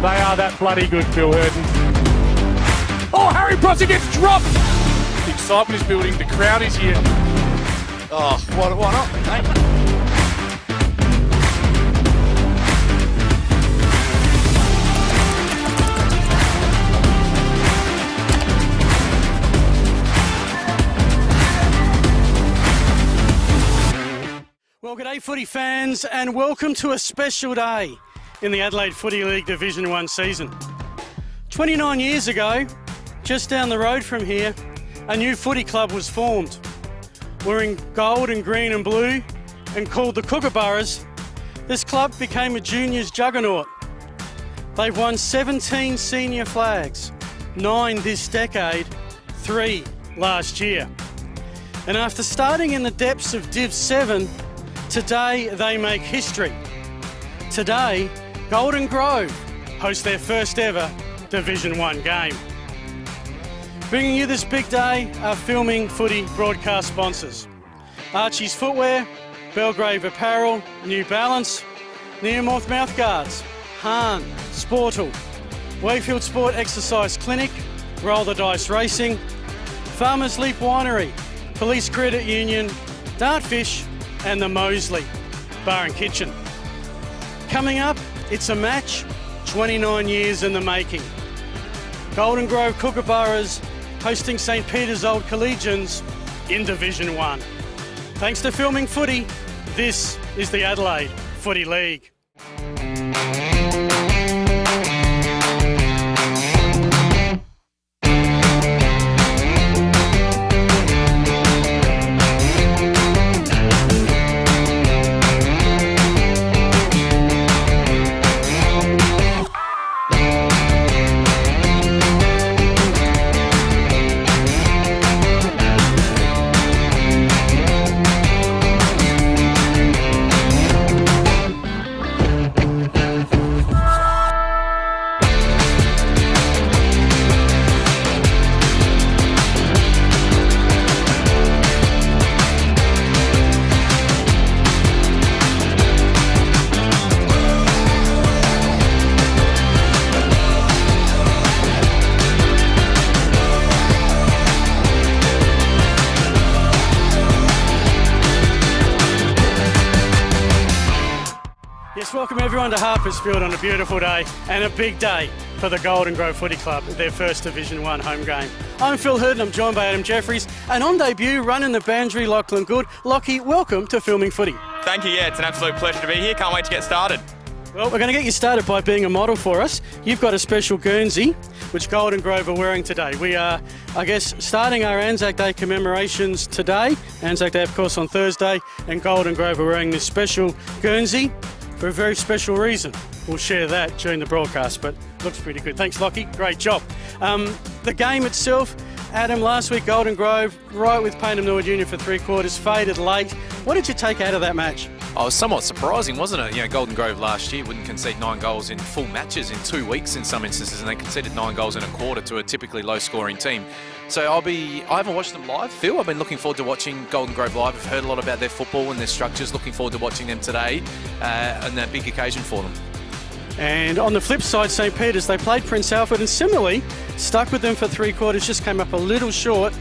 They are that bloody good, Phil Hurton. Oh, Harry Prosser gets dropped! The excitement is building, the crowd is here. Oh, why not, mate? Well, g'day footy fans and welcome to a special day in the Adelaide Footy League Division 1 season. 29 years ago, just down the road from here, a new footy club was formed. Wearing gold and green and blue and called the Kookaburras, this club became a juniors juggernaut. They've won 17 senior flags, 9 this decade, 3 last year. And after starting in the depths of Div 7, today they make history. Today, Golden Grove host their first ever Division 1 game. Bringing you this big day are Filming Footy broadcast sponsors. Archie's Footwear, Belgrave Apparel, New Balance, Nearmouth Mouthguards, Hahn, Sportal, Wayfield Sport Exercise Clinic, Roll the Dice Racing, Farmers Leap Winery, Police Credit Union, Dartfish, and the Moseley Bar and Kitchen. Coming up, it's a match 29 years in the making. Golden Grove Kookaburras hosting St Peter's Old Collegians in Division 1. Thanks to Filming Footy, this is the Adelaide Footy League. Yes, welcome everyone to Harpersfield on a beautiful day and a big day for the Golden Grove Footy Club, their first Division 1 home game. I'm Phil Hurton, I'm joined by Adam Jeffries, and on debut, running the boundary, Lachlan Good. Lockie, welcome to Filming Footy. Thank you, yeah, it's an absolute pleasure to be here. Can't wait to get started. Well, we're going to get you started by being a model for us. You've got a special Guernsey, which Golden Grove are wearing today. We are, I guess, starting our Anzac Day commemorations today. Anzac Day, of course, on Thursday, and Golden Grove are wearing this special Guernsey for a very special reason. We'll share that during the broadcast, but looks pretty good. Thanks, Lockie. Great job. The game itself, Adam, last week, Golden Grove, right with Payneham Norwood Union for 3 quarters, faded late. What did you take out of that match? Oh, it was somewhat surprising, wasn't it? You know, Golden Grove last year wouldn't concede 9 goals in full matches in 2 weeks in some instances, and they conceded 9 goals in a quarter to a typically low-scoring team. So I haven't watched them live, Phil. I've been looking forward to watching Golden Grove live. I've heard a lot about their football and their structures. Looking forward to watching them today, and a big occasion for them. And on the flip side, St Peter's, they played Prince Alfred and similarly stuck with them for 3 quarters, just came up a little short.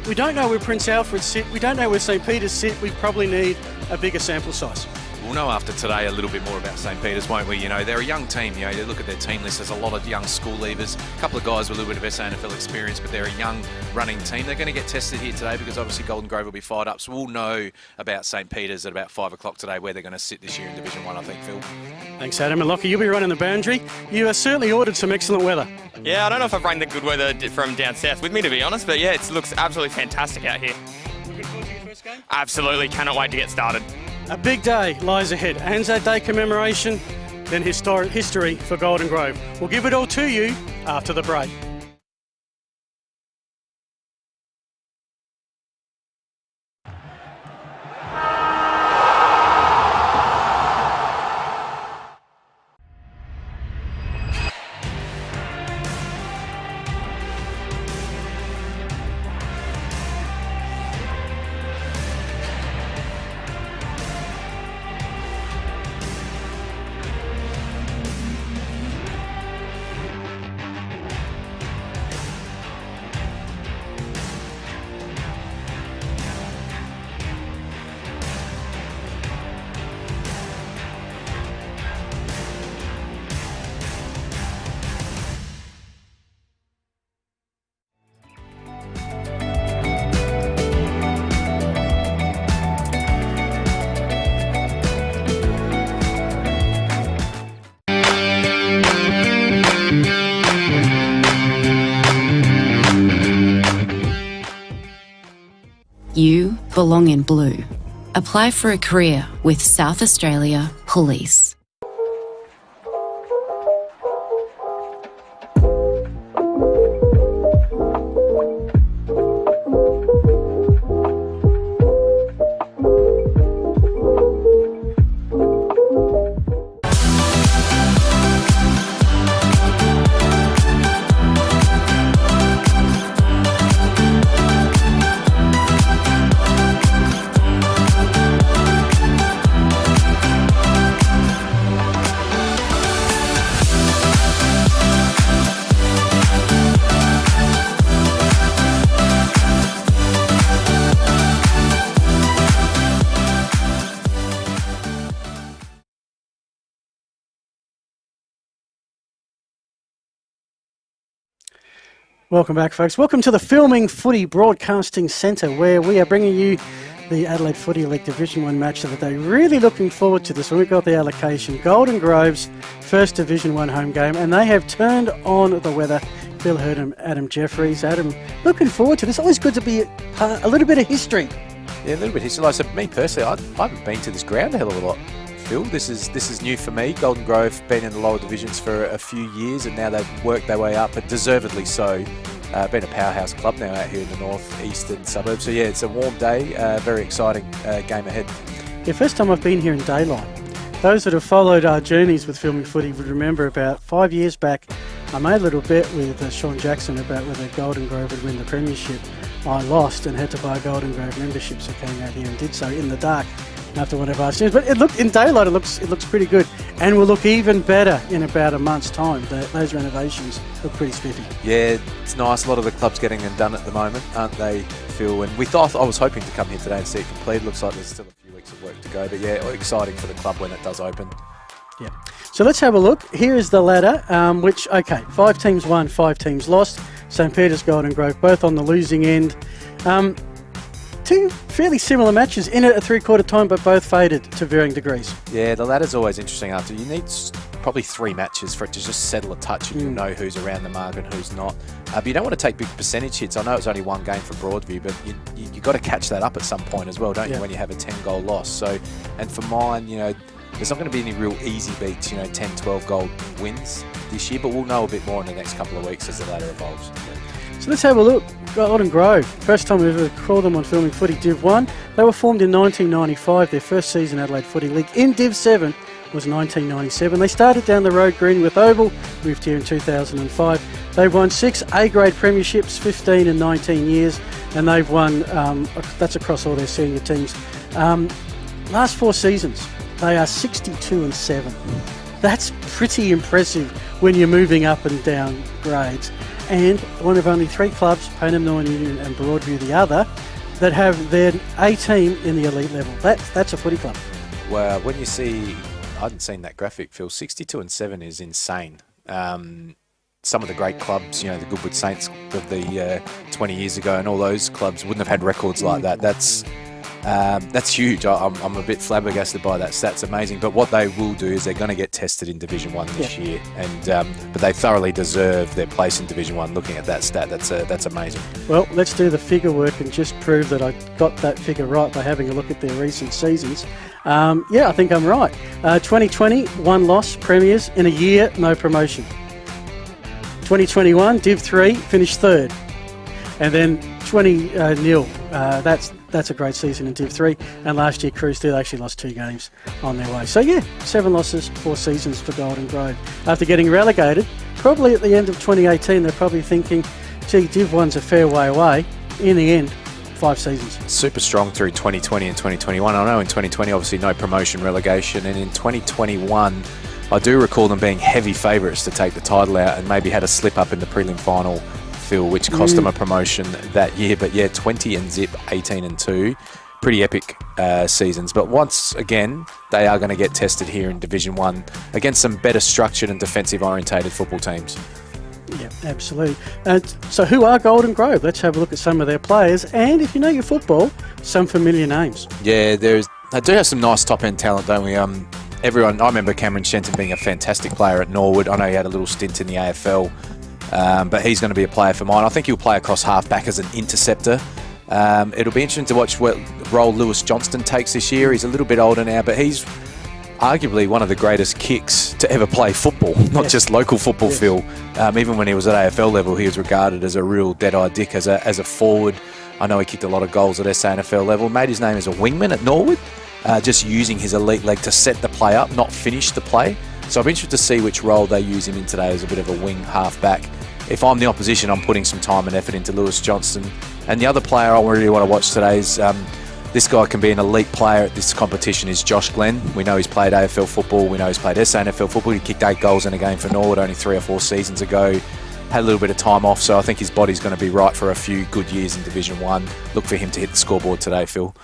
We don't know where Prince Alfred sit. We don't know where St Peter's sit. We probably need a bigger sample size. We'll know after today a little bit more about St Peter's, won't we? You know, they're a young team. You know, you look at their team list, there's a lot of young school leavers, a couple of guys with a little bit of SANFL experience, but they're a young running team. They're going to get tested here today because obviously Golden Grove will be fired up. So we'll know about St Peter's at about 5 o'clock today where they're going to sit this year in Division 1, I think, Phil. Thanks, Adam. And Lockie, you'll be running the boundary. You have certainly ordered some excellent weather. Yeah, I don't know if I've brought the good weather from down south with me, to be honest, but yeah, it looks absolutely fantastic out here. Looking forward to your first game? Absolutely, cannot wait to get started. A big day lies ahead. Anzac Day commemoration, then history for Golden Grove. We'll give it all to you after the break. belong in blue. Apply for a career with South Australia Police. Welcome back, folks. Welcome to the Filming Footy Broadcasting Centre, where we are bringing you the Adelaide Footy League Division 1 match of the day. Really looking forward to this one. We've got the allocation. Golden Grove's first Division 1 home game, and they have turned on the weather. Phil Hurdham, Adam Jeffries. Adam, looking forward to this. Always good to be a little bit of history. Yeah, a little bit of history. Like I said, me personally, I haven't been to this ground a hell of a lot, Phil. This is new for me. Golden Grove been in the lower divisions for a few years, and now they've worked their way up, and deservedly so. Been a powerhouse club now out here in the north-eastern suburbs. So yeah, it's a warm day, very exciting game ahead. Yeah, first time I've been here in daylight. Those that have followed our journeys with Filming Footy would remember about 5 years back, I made a little bet with Sean Jackson about whether Golden Grove would win the premiership. I lost and had to buy a Golden Grove membership, so came out here and did so in the dark after one of our scenes. But in daylight, it looks pretty good, and will look even better in about a month's time. Those renovations look pretty spiffy. Yeah, it's nice. A lot of the clubs getting them done at the moment, aren't they, Phil? And I was hoping to come here today and see it complete. Looks like there's still a few weeks of work to go, but yeah, exciting for the club when it does open. Yeah. So let's have a look. Here is the ladder, 5 teams won, 5 teams lost. St Peter's, Golden Grove, both on the losing end. Two fairly similar matches in at a three-quarter time, but both faded to varying degrees. Yeah, the ladder's always interesting after. You need probably 3 matches for it to just settle a touch, and you'll know who's around the mark and who's not. But you don't want to take big percentage hits. I know it's only one game for Broadview, but you got to catch that up at some point as well, don't you, when you have a 10-goal loss. So, and for mine, there's not going to be any real easy beats, 10, 12-goal wins this year, but we'll know a bit more in the next couple of weeks as the ladder evolves. So let's have a look. Golden Grove, first time we've ever called them on Filming Footy Div 1. They were formed in 1995. Their first season Adelaide Footy League in Div 7 was 1997. They started down the road Greenwith Oval, moved here in 2005. They've won 6 A-grade premierships, 15 and 19 years, and they've won, that's across all their senior teams. Last 4 seasons, they are 62-7. That's pretty impressive when you're moving up and down grades. And one of only 3 clubs, Payneham Northern Union and Broadview the other, that have their A team in the elite level. That's a footy club. Well, when you see, I hadn't seen that graphic, Phil. 62-7 is insane. Some of the great clubs, the Goodwood Saints of the 20 years ago, and all those clubs wouldn't have had records like that. That's huge. I'm a bit flabbergasted by that stat. It's amazing. But what they will do is they're going to get tested in Division 1 this year, and but they thoroughly deserve their place in Division 1. Looking at that stat, that's amazing. Well, let's do the figure work and just prove that I got that figure right by having a look at their recent seasons. I think I'm right. 2020, 1 loss, premiers. In a year, no promotion. 2021, Div 3, finished 3rd. And then 20-0. That's a great season in Div 3. And last year, Cruise did actually lost 2 games on their way. So 7 losses, 4 seasons for Golden Grove. After getting relegated, probably at the end of 2018, they're probably thinking, gee, Div 1's a fair way away. In the end, 5 seasons. Super strong through 2020 and 2021. I know in 2020, obviously no promotion, relegation. And in 2021, I do recall them being heavy favourites to take the title out, and maybe had a slip up in the prelim final, Phil, which cost them a promotion that year. But 20 and zip, 18 and 2. Pretty epic seasons. But once again, they are going to get tested here in Division 1 against some better structured and defensive orientated football teams. Yeah, absolutely. So who are Golden Grove? Let's have a look at some of their players. And if you know your football, some familiar names. Yeah, they do have some nice top-end talent, don't we? I remember Cameron Shenton being a fantastic player at Norwood. I know he had a little stint in the AFL, but he's going to be a player for mine. I think he'll play across half-back as an interceptor. It'll be interesting to watch what role Lewis Johnston takes this year. He's a little bit older now, but he's arguably one of the greatest kicks to ever play football, not just local football, Phil. Even when he was at AFL level, he was regarded as a real dead-eye dick as a forward. I know he kicked a lot of goals at SANFL level. Made his name as a wingman at Norwood, just using his elite leg to set the play up, not finish the play. So I'm interested to see which role they use him in today as a bit of a wing half-back. If I'm the opposition, I'm putting some time and effort into Lewis Johnston. And the other player I really want to watch today is this guy can be an elite player at this competition is Josh Glenn. We know he's played AFL football. We know he's played SANFL football. He kicked 8 goals in a game for Norwood only 3 or 4 seasons ago. Had a little bit of time off, so I think his body's going to be right for a few good years in Division 1. Look for him to hit the scoreboard today, Phil.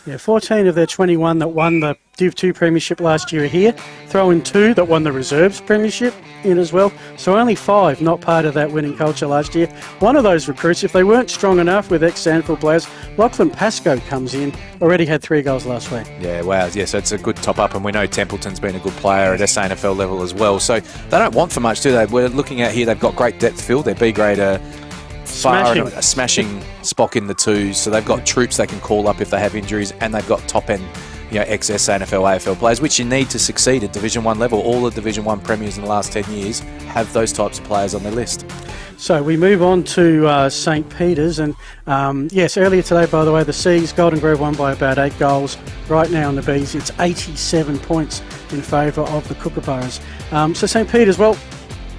Yeah, 14 of their 21 that won the Div 2 Premiership last year are here. Throw in 2 that won the Reserves Premiership in as well. So only 5 not part of that winning culture last year. One of those recruits, if they weren't strong enough with ex-Sandfield players, Lachlan Pascoe comes in, already had 3 goals last week. Yeah, wow. Yeah, so it's a good top-up, and we know Templeton's been a good player at SANFL level as well. So they don't want for much, do they? We're looking at here, they've got great depth, Phil. Their B-grade a smashing Spock in the 2s, so they've got troops they can call up if they have injuries, and they've got top-end ex-SANFL, AFL players, which you need to succeed at Division 1 level. All the Division 1 premiers in the last 10 years have those types of players on their list. So we move on to St Peter's, and yes, earlier today, by the way, the C's, Golden Grove won by about 8 goals. Right now in the B's, it's 87 points in favour of the Kookaburras. So St Peter's, well,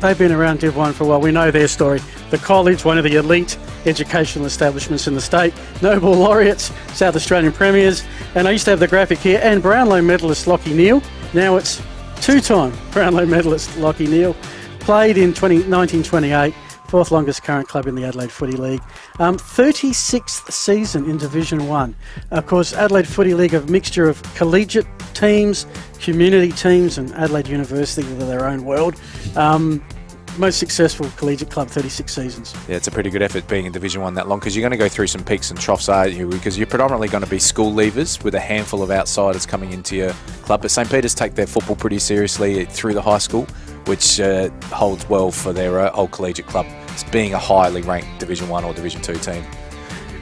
they've been around Div 1 for a while. We know their story. The college, one of the elite educational establishments in the state, Nobel laureates, South Australian premiers, and I used to have the graphic here, and Brownlow medalist Lockie Neal. Now it's 2-time Brownlow medalist Lockie Neal. Played in 1928, 4th longest current club in the Adelaide Footy League. 36th season in Division 1. Of course, Adelaide Footy League, a mixture of collegiate teams, community teams, and Adelaide University with their own world. Most successful collegiate club, 36 seasons. Yeah, it's a pretty good effort being in Division 1 that long, because you're going to go through some peaks and troughs, aren't you? Because you're predominantly going to be school leavers with a handful of outsiders coming into your club. But St Peter's take their football pretty seriously through the high school, which holds well for their old collegiate club. It's being a highly ranked Division 1 or Division 2 team.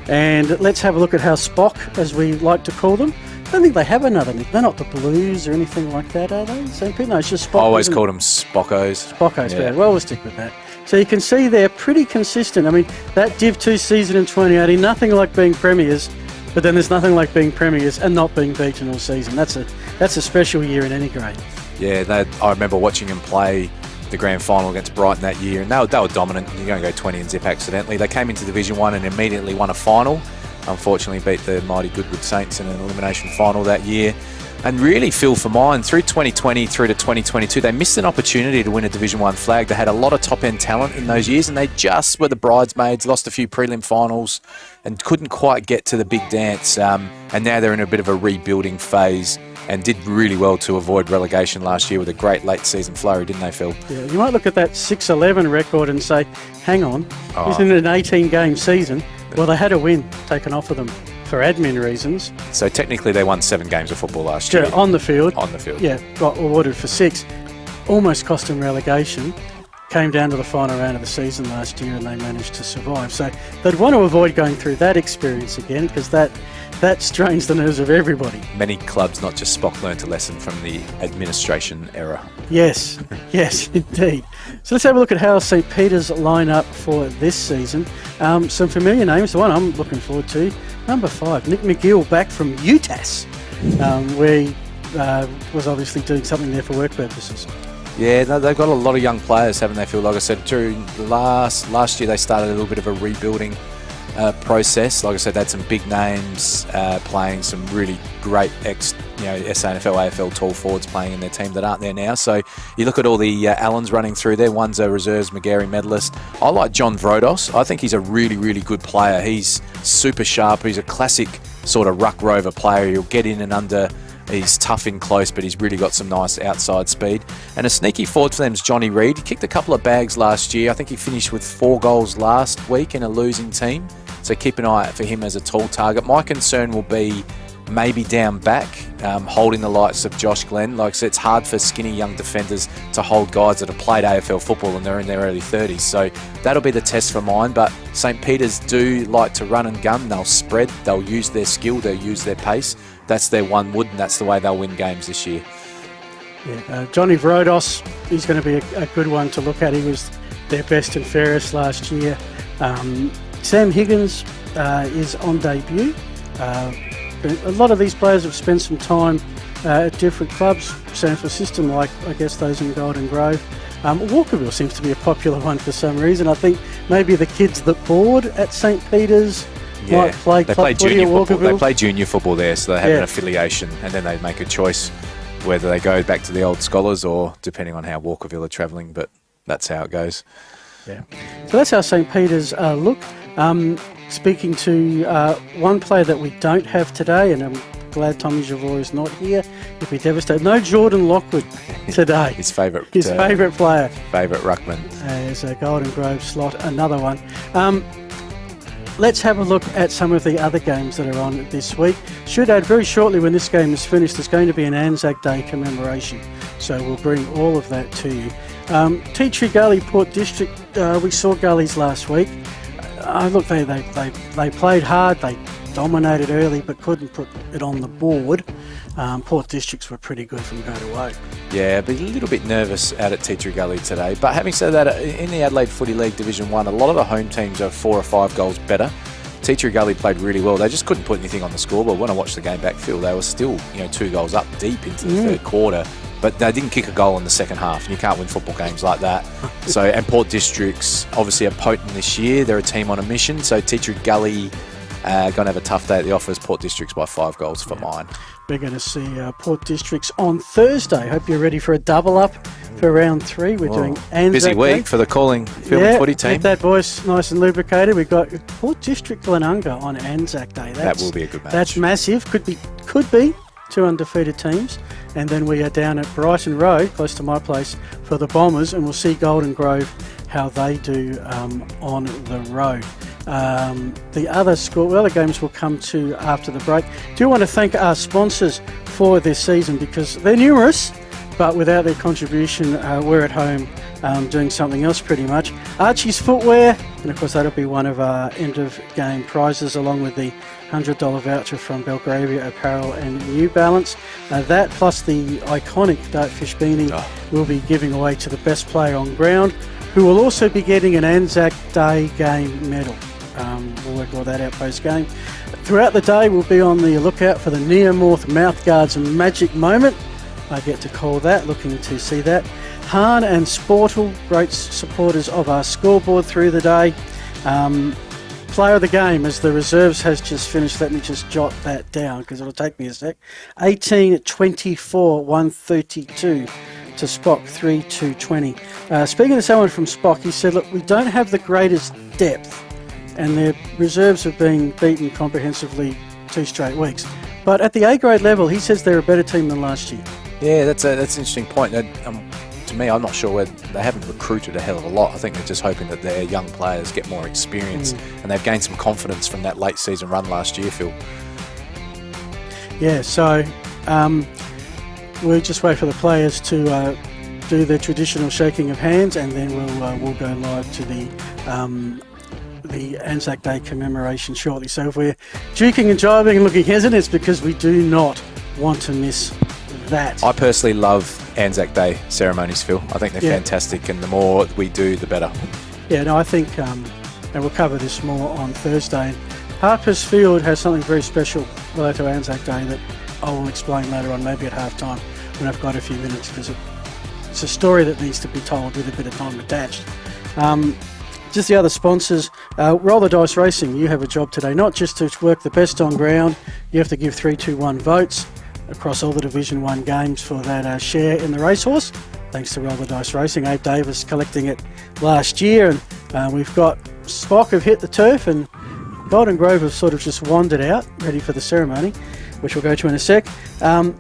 And let's have a look at how Spock, as we like to call them, I don't think they have another nick. They're not the Blues or anything like that, are they? St. Peter? No, it's just Spock. I always called them Spockos. Spockos, yeah. Well, we'll stick with that. So you can see they're pretty consistent. I mean, that Div 2 season in 2018, nothing like being premiers, but then there's nothing like being premiers and not being beaten all season. That's a special year in any grade. Yeah, I remember watching them play the grand final against Brighton that year, and they were dominant. You're going to go 20 and zip accidentally. They came into Division 1 and immediately won a final. Unfortunately beat the mighty Goodwood Saints in an elimination final that year. And really, Phil, for mine, through 2020 through to 2022, they missed an opportunity to win a Division 1 flag. They had a lot of top-end talent in those years, and they just were the bridesmaids, lost a few prelim finals and couldn't quite get to the big dance. And now they're in a bit of a rebuilding phase and did really well to avoid relegation last year with a great late-season flurry, didn't they, Phil? Yeah, you might look at that 6-11 record and say, hang on, isn't it an 18-game season? Well, they had a win taken off of them for admin reasons. So technically they won 7 games of football last year. On the field. On the field. Yeah, got awarded for 6. Almost cost them relegation. Came down to the final round of the season last year and they managed to survive. So they'd want to avoid going through that experience again, because that strains the nerves of everybody. Many clubs, not just Spock, learnt a lesson from the administration era. Yes, yes, indeed. So let's have a look at how St Peter's line up for this season. Some familiar names. The one I'm looking forward to, number 5, Nick McGill, back from UTAS, where he was obviously doing something there for work purposes. Yeah, no, they've got a lot of young players, haven't they, Phil? Like I said, during last year they started a little bit of a rebuilding process. Like I said, they had some big names playing, some really great SANFL, AFL tall forwards playing in their team that aren't there now. So you look at all the Allens running through there. One's a reserves McGarry medalist. I like John Vrodos. I think he's a really, really good player. He's super sharp. He's a classic sort of ruck rover player. He'll get in and under. He's tough in close, but he's really got some nice outside speed. And a sneaky forward for them is Johnny Reid. He kicked a couple of bags last year. I think he finished with 4 goals last week in a losing team. So keep an eye out for him as a tall target. My concern will be maybe down back, holding the likes of Josh Glenn. Like I said, it's hard for skinny young defenders to hold guys that have played AFL football and they're in their early 30s. So that'll be the test for mine. But St. Peter's do like to run and gun. They'll spread. They'll use their skill. They'll use their pace. That's their one wood, and that's the way they'll win games this year. Yeah, Johnny Vrodos, he's going to be a good one to look at. He was their best and fairest last year. Sam Higgins is on debut. A lot of these players have spent some time at different clubs, Sanford system, like I guess those in Golden Grove. Walkerville seems to be a popular one for some reason. I think maybe the kids that board at St. Peter's might play club footy at Walkerville. They play junior football there, so they have an affiliation, and then they make a choice whether they go back to the old Scholars or depending on how Walkerville are travelling, but that's how it goes. Yeah. So that's how St. Peter's look. Speaking to one player that we don't have today, and I'm glad Tommy Javor is not here. He'd be devastated. No Jordan Lockwood today. His favourite player. Favourite ruckman. Is a Golden Grove slot, another one. Let's have a look at some of the other games that are on this week. Should add very shortly when this game is finished, there's going to be an Anzac Day commemoration. So we'll bring all of that to you. Tea Tree Gully, Port District, we saw Gullies last week. Look, they played hard, they dominated early but couldn't put it on the board. Port Districts were pretty good from go to woke. Yeah, but a little bit nervous out at Tea Tree Gully today. But having said that, in the Adelaide Footy League Division 1, a lot of the home teams are 4 or 5 goals better. Tea Tree Gully played really well. They just couldn't put anything on the scoreboard. When I watched the game back, Phil, they were still 2 goals up deep into the third quarter. But they didn't kick a goal in the second half, and you can't win football games like that. And Port Districts obviously are potent this year. They're a team on a mission. So Tea Tree Gully going to have a tough day at the office. Port Districts by 5 goals for mine. We're going to see Port Districts on Thursday. Hope you're ready for a double up for round 3. We're doing Anzac busy week Day for the calling field footy team. Get that voice nice and lubricated. We've got Port District Glenunga on Anzac Day. That will be a good match. That's massive. Could be 2 undefeated teams. And then we are down at Brighton Road, close to my place, for the Bombers, and we'll see Golden Grove how they do on the road. The other games will come to after the break. Do want to thank our sponsors for this season because they're numerous, but without their contribution, we're at home doing something else pretty much. Archie's Footwear, and of course that'll be one of our end-of-game prizes, along with the $100 voucher from Belgravia Apparel and New Balance. That plus the iconic Dartfish beanie will be giving away to the best player on ground, who will also be getting an Anzac Day game medal. We'll work all that out post-game. Throughout the day, we'll be on the lookout for the Neomorph Mouthguards Magic Moment. I get to call that, looking to see that. Hahn and Sportle, great supporters of our scoreboard through the day. Player of the game, as the reserves has just finished. Let me just jot that down because it'll take me a sec. 18-24, 132 to Spock, 3-2-20. Speaking to someone from Spock, he said, look, we don't have the greatest depth and their reserves have been beaten comprehensively 2 straight weeks. But at the A grade level, he says they're a better team than last year. Yeah, that's an interesting point. To me, I'm not sure where they haven't recruited a hell of a lot. I think they're just hoping that their young players get more experience and they've gained some confidence from that late season run last year, Phil. Yeah, so we'll just wait for the players to do their traditional shaking of hands, and then we'll go live to the Anzac Day commemoration shortly. So if we're duking and jibing and looking hesitant, it's because we do not want to miss that. I personally love Anzac Day ceremonies, Phil. I think they're fantastic, and the more we do, the better. Yeah, no, I think, and we'll cover this more on Thursday. Harpers Field has something very special related to Anzac Day that I will explain later on, maybe at halftime when I've got a few minutes, because it's a story that needs to be told with a bit of time attached. Just the other sponsors, Roll the Dice Racing, you have a job today, not just to work the best on ground, you have to give 3-2-1 votes across all the Division 1 games for that share in the racehorse. Thanks to Roll the Dice Racing, Abe Davis collecting it last year, and we've got Spock have hit the turf, and Golden Grove have sort of just wandered out, ready for the ceremony, which we'll go to in a sec. And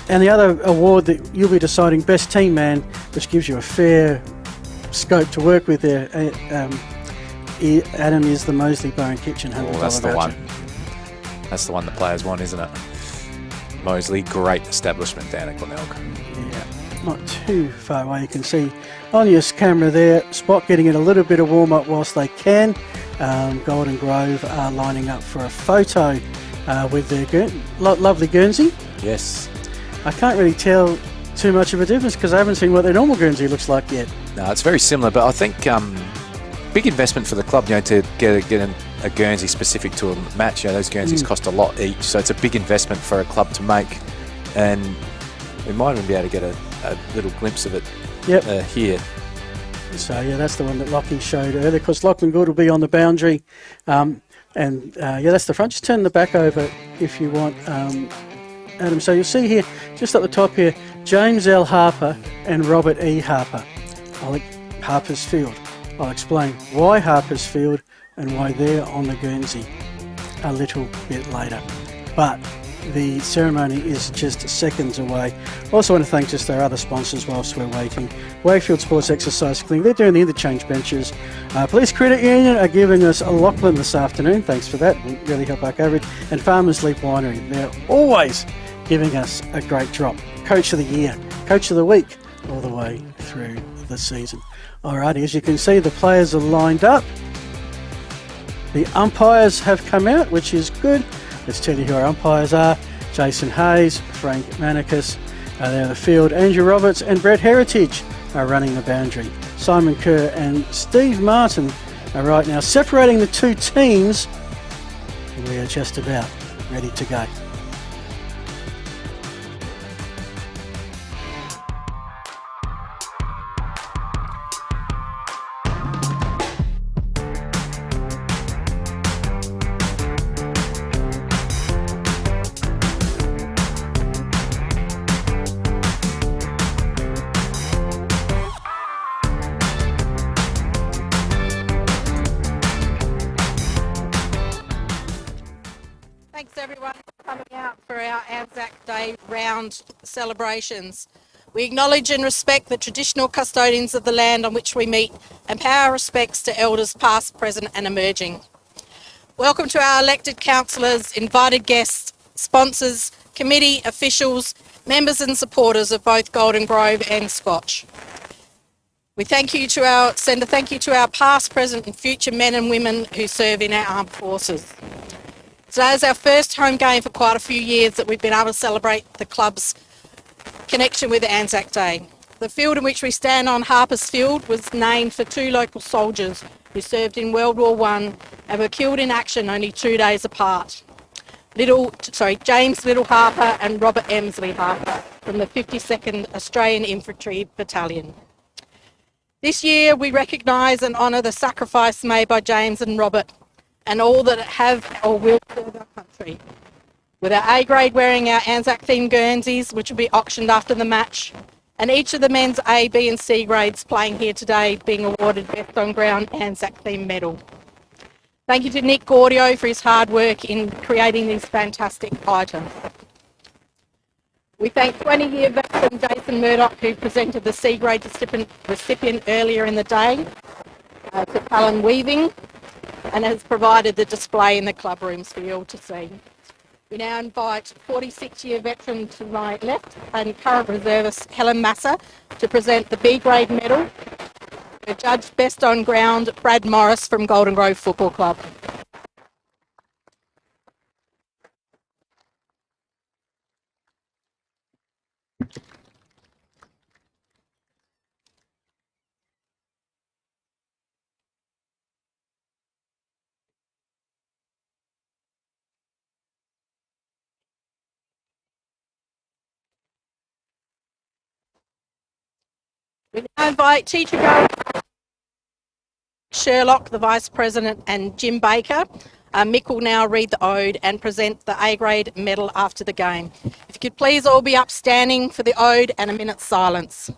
the other award that you'll be deciding, Best Team Man, which gives you a fair scope to work with there. Adam is the Moseley Bar and Kitchen $100 that's the voucher. one. That's the one the players want, isn't it? Moseley, great establishment down at Glenelg. Yeah, not too far away. You can see on your camera there, Spot getting in a little bit of warm-up whilst they can. Golden Grove are lining up for a photo with their lovely Guernsey. Yes. I can't really tell too much of a difference because I haven't seen what their normal Guernsey looks like yet. No, it's very similar, but I think big investment for the club, to get a Guernsey specific to a match. Those Guernseys cost a lot each, so it's a big investment for a club to make, and we might even be able to get a little glimpse of it here. So yeah, that's the one that Lockie showed earlier. Of course, Lachlan Good will be on the boundary, and that's the front. Just turn the back over if you want, Adam. So you'll see here, just at the top here, James L. Harper and Robert E. Harper. Harper's Field. I'll explain why Harper's Field and why they're on the Guernsey a little bit later. But the ceremony is just seconds away. Also want to thank just our other sponsors whilst we're waiting. Wakefield Sports Exercise Clinic, they're doing the interchange benches. Police Credit Union are giving us a Lachlan this afternoon. Thanks for that, will really help our coverage. And Farmers Leap Winery, they're always giving us a great drop. Coach of the Year, Coach of the Week, all the way through the season. Alrighty, as you can see, the players are lined up. The umpires have come out, which is good. Let's tell you who our umpires are. Jason Hayes, Frank Manicus are there in the field. Andrew Roberts and Brett Heritage are running the boundary. Simon Kerr and Steve Martin are right now separating the two teams. We are just about ready to go. Thanks everyone for coming out for our Anzac Day round celebrations. We acknowledge and respect the traditional custodians of the land on which we meet and pay our respects to elders past, present and emerging. Welcome to our elected councillors, invited guests, sponsors, committee, officials, members and supporters of both Golden Grove and Scotch. We send a thank you to our past, present and future men and women who serve in our armed forces. Today is our first home game for quite a few years that we've been able to celebrate the club's connection with Anzac Day. The field in which we stand on, Harper's Field, was named for two local soldiers who served in World War I and were killed in action only 2 days apart. James Little Harper and Robert Emsley Harper from the 52nd Australian Infantry Battalion. This year we recognise and honour the sacrifice made by James and Robert and all that have or will serve our country. With our A grade wearing our Anzac themed Guernseys, which will be auctioned after the match, and each of the men's A, B and C grades playing here today being awarded Best on Ground Anzac themed medal. Thank you to Nick Gaudio for his hard work in creating these fantastic items. We thank 20-year veteran Jason Murdoch, who presented the C grade recipient earlier in the day, to Cullen Weaving, and has provided the display in the club rooms for you all to see. We now invite 46-year veteran to my left and current reservist Helen Massa to present the B grade medal. The judge Best on Ground, Brad Morris from Golden Grove Football Club. We now invite Teacher Go, Sherlock, the Vice President, and Jim Baker. Mick will now read the ode and present the A-grade medal after the game. If you could please all be upstanding for the ode and a minute's silence.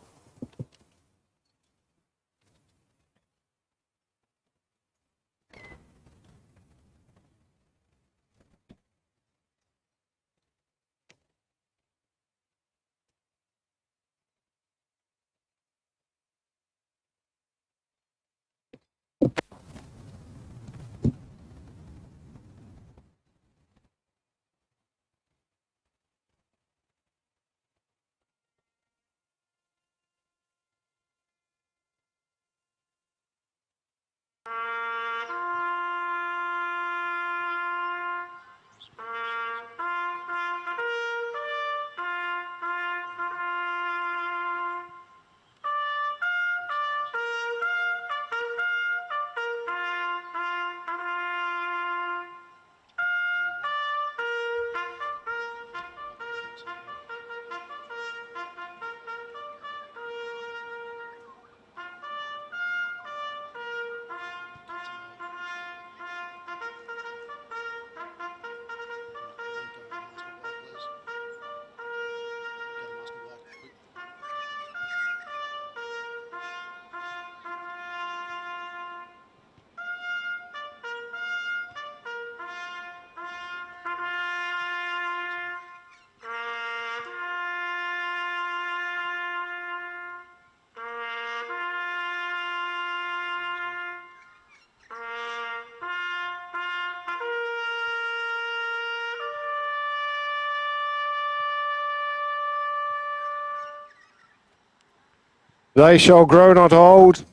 They shall grow not old,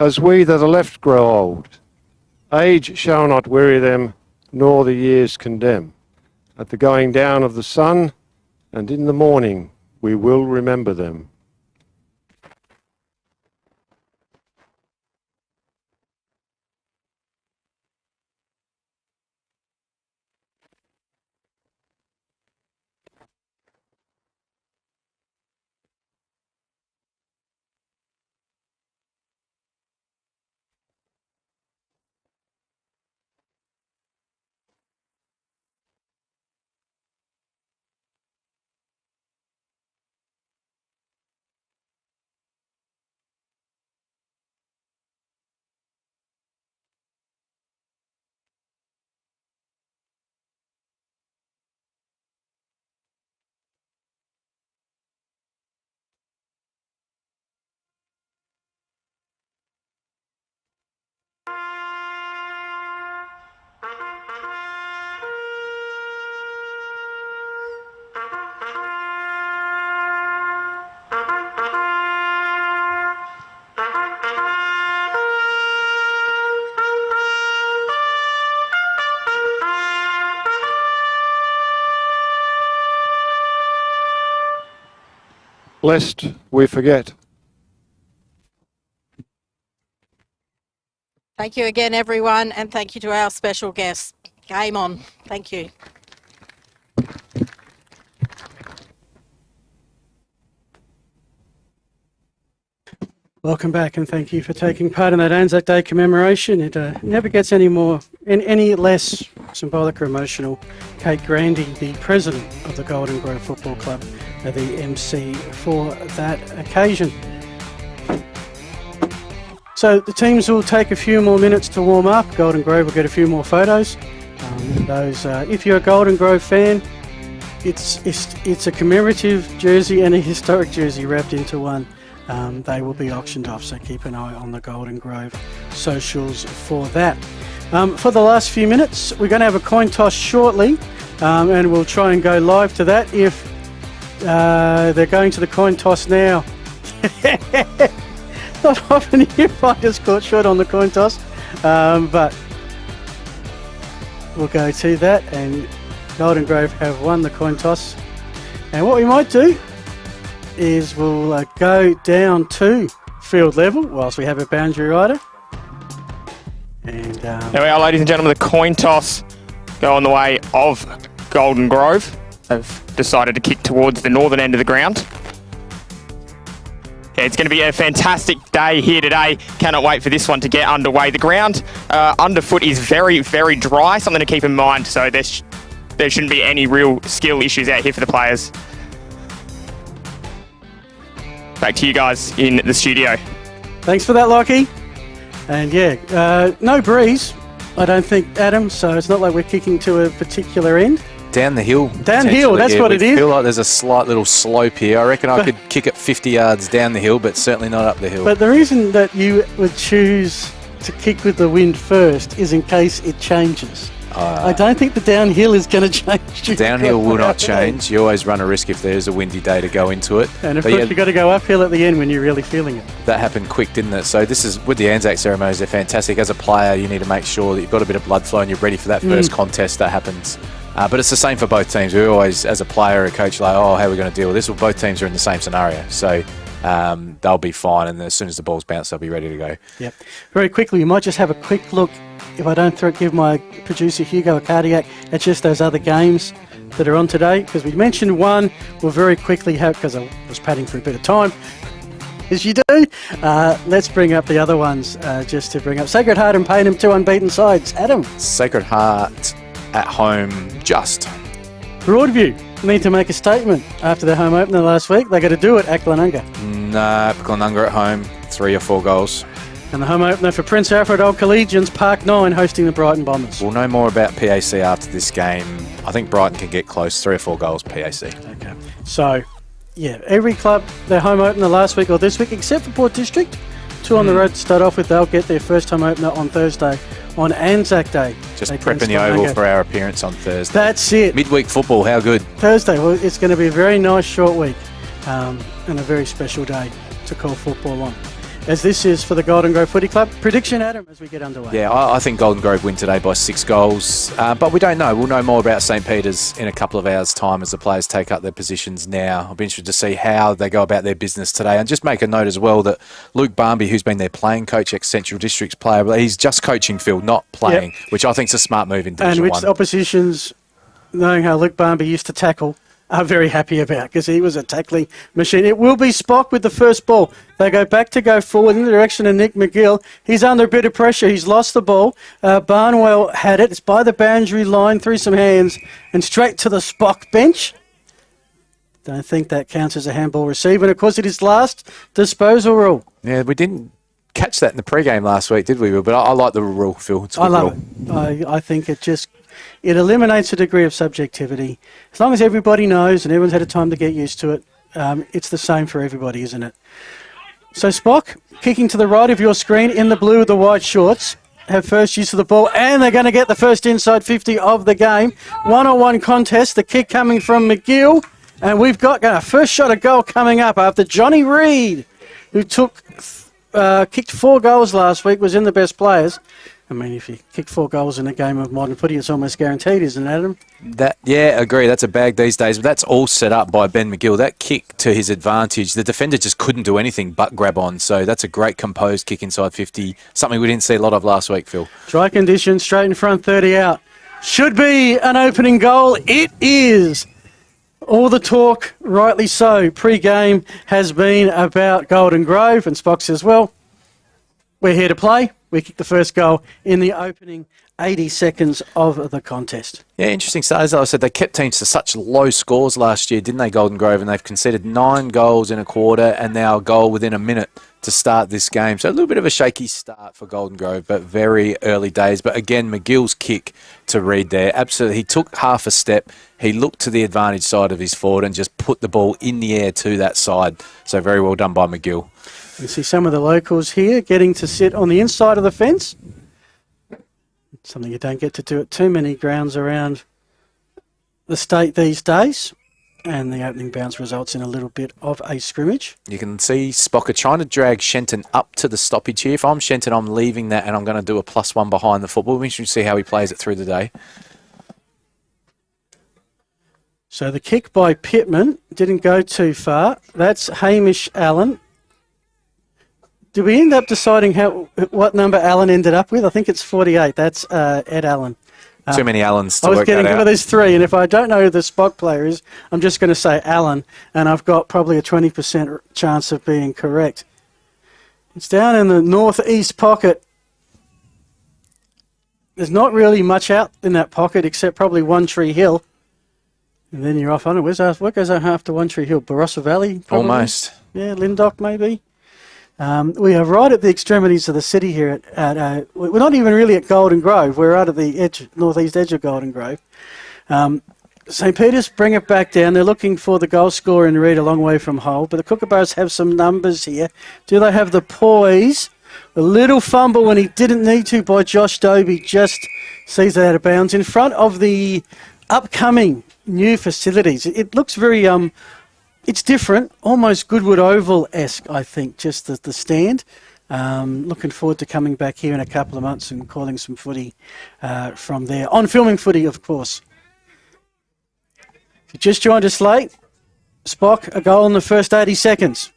as we that are left grow old. Age shall not weary them, nor the years condemn. At the going down of the sun, and in the morning, we will remember them. Lest we forget. Thank you again, everyone, and thank you to our special guests. Game on. Thank you. Welcome back, and thank you for taking part in that Anzac Day commemoration. It never gets any less symbolic or emotional. Kate Grandy, the president of the Golden Grove Football Club, the MC for that occasion. So the teams will take a few more minutes to warm up. Golden Grove will get a few more photos. If you're a Golden Grove fan, it's a commemorative jersey and a historic jersey wrapped into one. They will be auctioned off, so keep an eye on the Golden Grove socials for that. For the last few minutes, we're going to have a coin toss shortly, and we'll try and go live to that if they're going to the coin toss now. Not often you find us caught short on the coin toss, but we'll go to that, and Golden Grove have won the coin toss. And what we might do is we'll go down to field level whilst we have a boundary rider. And there we are, ladies and gentlemen, the coin toss going the way of Golden Grove. They've decided to kick towards the northern end of the ground. Yeah, it's going to be a fantastic day here today. Cannot wait for this one to get underway. The ground underfoot is very, very dry, something to keep in mind, so there shouldn't be any real skill issues out here for the players. Back to you guys in the studio. Thanks for that, Lockie. And yeah, no breeze, I don't think, Adam, so it's not like we're kicking to a particular end. Down the hill. Downhill, that's what it is. I feel like there's a slight little slope here. I reckon I could kick it 50 yards down the hill, but certainly not up the hill. But the reason that you would choose to kick with the wind first is in case it changes. I don't think the downhill is going to change. Downhill will not change. You always run a risk if there's a windy day to go into it. And of course, you've got to go uphill at the end when you're really feeling it. That happened quick, didn't it? So this is, with the Anzac ceremonies, they're fantastic. As a player, you need to make sure that you've got a bit of blood flow and you're ready for that first contest that happens. But it's the same for both teams. We always, as a player, a coach, like, oh, how are we going to deal with this? Well, both teams are in the same scenario. So they'll be fine, and as soon as the ball's bounced, they'll be ready to go. Yep. Very quickly, we might just have a quick look, if I don't give my producer Hugo a cardiac, at just those other games that are on today, because we mentioned one. We'll very quickly have, because I was padding for a bit of time, as you do. Let's bring up the other ones, just to bring up Sacred Heart and Payneham, 2 unbeaten sides. Adam. Sacred Heart at home, just. Broadview need to make a statement after their home opener last week. They got to do it at Glenunga. Nah, Glenunga at home, 3 or 4 goals. And the home opener for Prince Alfred Old Collegians, Park 9, hosting the Brighton Bombers. We'll know more about PAC after this game. I think Brighton can get close, 3 or 4 goals, PAC. Okay. So, yeah, every club, their home opener last week or this week, except for Port District, 2 on the road to start off with. They'll get their first home opener on Thursday, on Anzac Day. Just prepping the Oval for our appearance on Thursday. That's it. Midweek football, how good? Thursday, well, it's going to be a very nice short week and a very special day to call football on. As this is for the Golden Grove Footy Club. Prediction, Adam, as we get underway. Yeah, I think Golden Grove win today by 6 goals. But we don't know. We'll know more about St. Peter's in a couple of hours' time as the players take up their positions now. I'll be interested to see how they go about their business today. And just make a note as well that Luke Barmby, who's been their playing coach, ex-Central Districts player, he's just coaching Phil, not playing, which I think is a smart move in Division 1. And which oppositions, knowing how Luke Barmby used to tackle, are very happy about, because he was a tackling machine. It will be Spock with the first ball. They go forward in the direction of Nick McGill. He's under a bit of pressure. He's lost the ball. Barnwell had it. It's by the boundary line, through some hands, and straight to the Spock bench. Don't think that counts as a handball receive. And, of course, it is last disposal rule. Yeah, we didn't catch that in the pre-game last week, did we? But I like the rule, Phil. It's a good rule. I think it eliminates a degree of subjectivity. As long as everybody knows and everyone's had a time to get used to it, it's the same for everybody, isn't it? So Spock, kicking to the right of your screen in the blue with the white shorts, have first use of the ball, and they're going to get the first inside 50 of the game. 1-on-1 contest, the kick coming from McGill, and we've got a first shot of goal coming up after Johnny Reid, who kicked 4 goals last week, was in the best players. I mean, if you kick 4 goals in a game of modern footy, it's almost guaranteed, isn't it, Adam? Yeah, agree. That's a bag these days. But that's all set up by Ben McGill. That kick to his advantage, the defender just couldn't do anything but grab on. So that's a great composed kick inside 50, something we didn't see a lot of last week, Phil. Dry conditions, straight in front, 30 out. Should be an opening goal. It is. All the talk, rightly so, pre-game has been about Golden Grove, and Spock says, well, we're here to play. We kicked the first goal in the opening 80 seconds of the contest. Yeah, interesting start. As I said, they kept teams to such low scores last year, didn't they, Golden Grove? And they've conceded 9 goals in a quarter and now a goal within a minute to start this game. So a little bit of a shaky start for Golden Grove, but very early days. But again, McGill's kick to Reid there, absolutely. He took half a step. He looked to the advantage side of his forward and just put the ball in the air to that side. So very well done by McGill. You see some of the locals here getting to sit on the inside of the fence. Something you don't get to do at too many grounds around the state these days. And the opening bounce results in a little bit of a scrimmage. You can see Spocker trying to drag Shenton up to the stoppage here. If I'm Shenton, I'm leaving that and I'm going to do a +1 behind the football. We should see how he plays it through the day. So the kick by Pittman didn't go too far. That's Hamish Allen. Did we end up deciding what number Allen ended up with? I think it's 48. That's Ed Allen. Too many Allens to work that out. I was getting, there's 3, and if I don't know who the Spock player is, I'm just going to say Allen, and I've got probably a 20% chance of being correct. It's down in the northeast pocket. There's not really much out in that pocket except probably One Tree Hill. And then you're off on it. What goes after One Tree Hill? Barossa Valley? Probably? Almost. Yeah, Lindock maybe. We are right at the extremities of the city here. We're not even really at Golden Grove. We're out at the northeast edge of Golden Grove. St. Peter's bring it back down. They're looking for the goal scorer in Reid a long way from hole. But the Kookaburras have some numbers here. Do they have the poise? A little fumble when he didn't need to by Josh Dobie just sees it out of bounds in front of the upcoming new facilities. It looks very, it's different, almost Goodwood Oval-esque, I think, just the stand. Looking forward to coming back here in a couple of months and calling some footy from there. On filming footy, of course. If you just joined us late, Spock, a goal in the first 80 seconds.